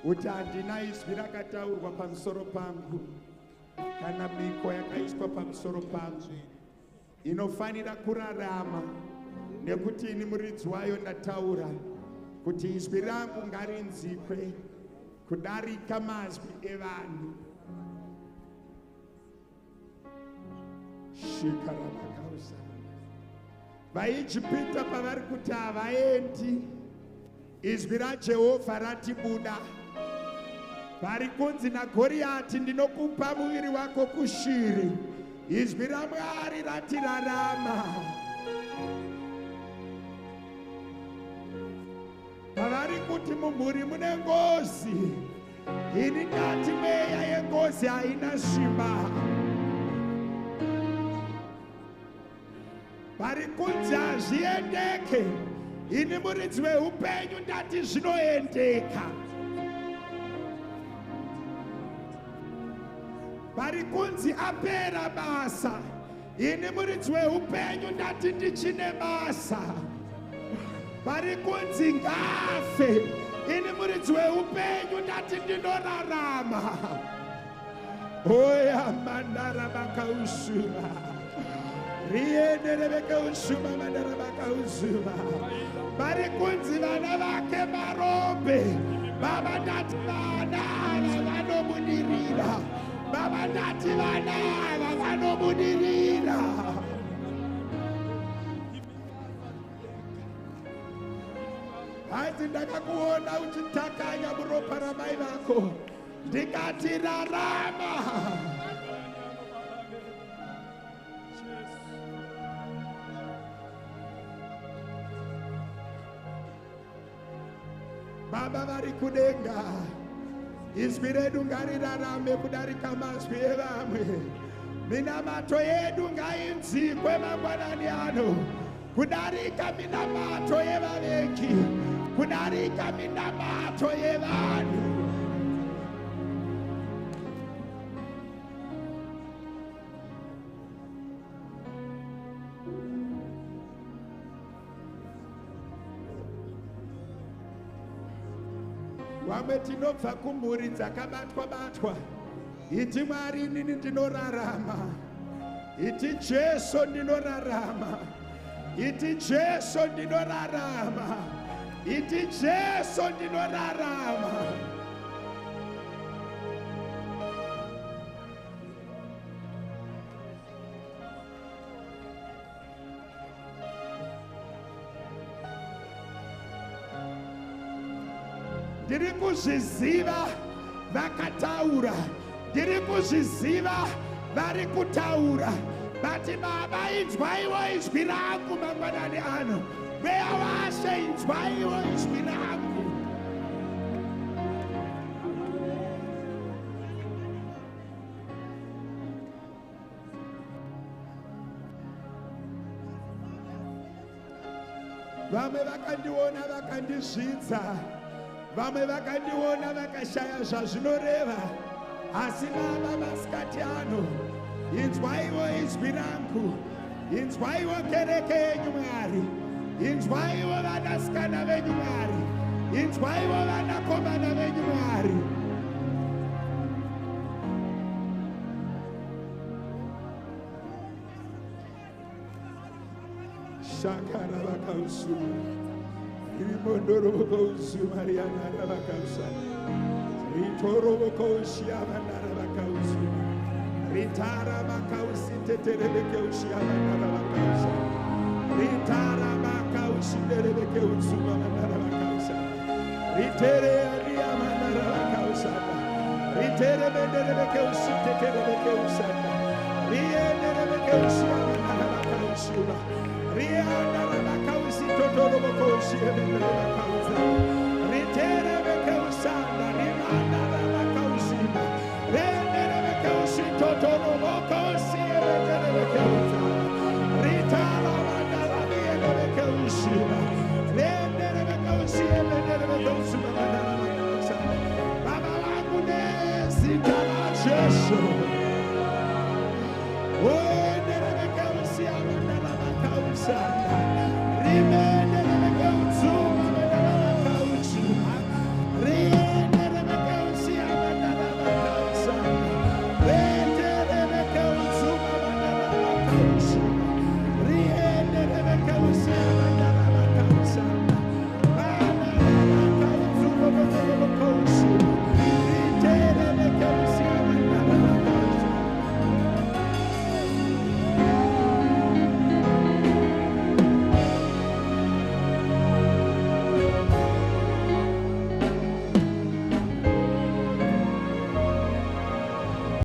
Uti handina izwi rakataurwa pamusoro pangu kana miko yakaiswa pamusoro pangu inofanira kurarama, nekuti ini muridzi wayo ndataura kuti izwi rangu ngarinzikwe kudarika mazwi evanhu. Shikaramakausha vaIjipita pavari kuti havaendi, izwi raJehovha ratibuda. Vari kunzi naGoriati, ndinokupa muviri wako kushiri. Izwi raMwari ratirarama. Pavari kuti mumhuri mune ngozi, ini ndati mweya yengozi haina simba. Vari kunzi hazviendeke, ini muridzi weupenyu ndati zvinoendeka. Vari kunzi apera basa, ini muridzi weupenyu ndati ndichine basa. Vari kunzi ngafe, ini muridzi weupenyu ndati ndinorarama. Oya mandara bakausura, riende rebeke usuma mandara bakausura. Vari kunzi vana vake marombe, baba ndati vana vanomudirira. Baba ndati vana vanomudirira. Hanzi ndakakuona uchitakanya muropa ramai vako, ndikati rarama. Baba vari kudenga, izwi redu ngarirarame kudarika mazwi evamwe. Minamato yedu ngainzikwe mangwanani ano kudarika minamato yevavengi, kudarika minamato yevanhu. Vamwe tinobva kumhuri dzakabatwa-batwa. Iti Mwari inini ndinorarama. Iti Jesu ndinorarama. Iti Jesu ndinorarama. Iti Jesu ndinorarama. Ndiri kuzviziva vakataura, ndiri kuzviziva vari kutaura. Bati Baba, inzwaiwo izwi rangu mangwanani ano. Mweya waShe, inzwaiwo izwi rangu. Vamwe vakandiona vakandizvidza, vamwe vakandiona vakashaya zvazvinoreva, asi Baba masikati ano, inzwaiwo izwi rangu, Inzwaiwo kereke yenyu Mwari. Inzwaiwo vanasikana venyu Mwari. Inzwaiwo vanakomana venyu Mwari. Shakara vakausu. Rimondoro vakausu Mariana vakausa. Ritoro vakausi avanara vakausu. Ritara vakausi teterebeke usi avanara vakausa. Ritara vakausi terebeke usi avanara vakausa. Ritere ali avanara vakausa. Ritere benderebeke usi teterebeke usi. Rienderebeke usi avanara vakausa. Riana vakausi totoro vakausi avanara vakausa. Ritere beke usanda rimana vakausi. Rienderebeke usi totoro vakausi avanara vakausa. Ritara vandara rienderebeke usi. Rienderebeke usi avanara vakausa avanara vakausa. Baba wangu nesi kama Yesu. Rienderebeke usi avanara vakausa. Rienderebeke usi avanara vakausa. Rienderebeke usi avanara vakausa. Rienderebeke usi avanara vakausa. Rienderebeke usi avanara vakausa. Rienderebeke usi avanara vakausa.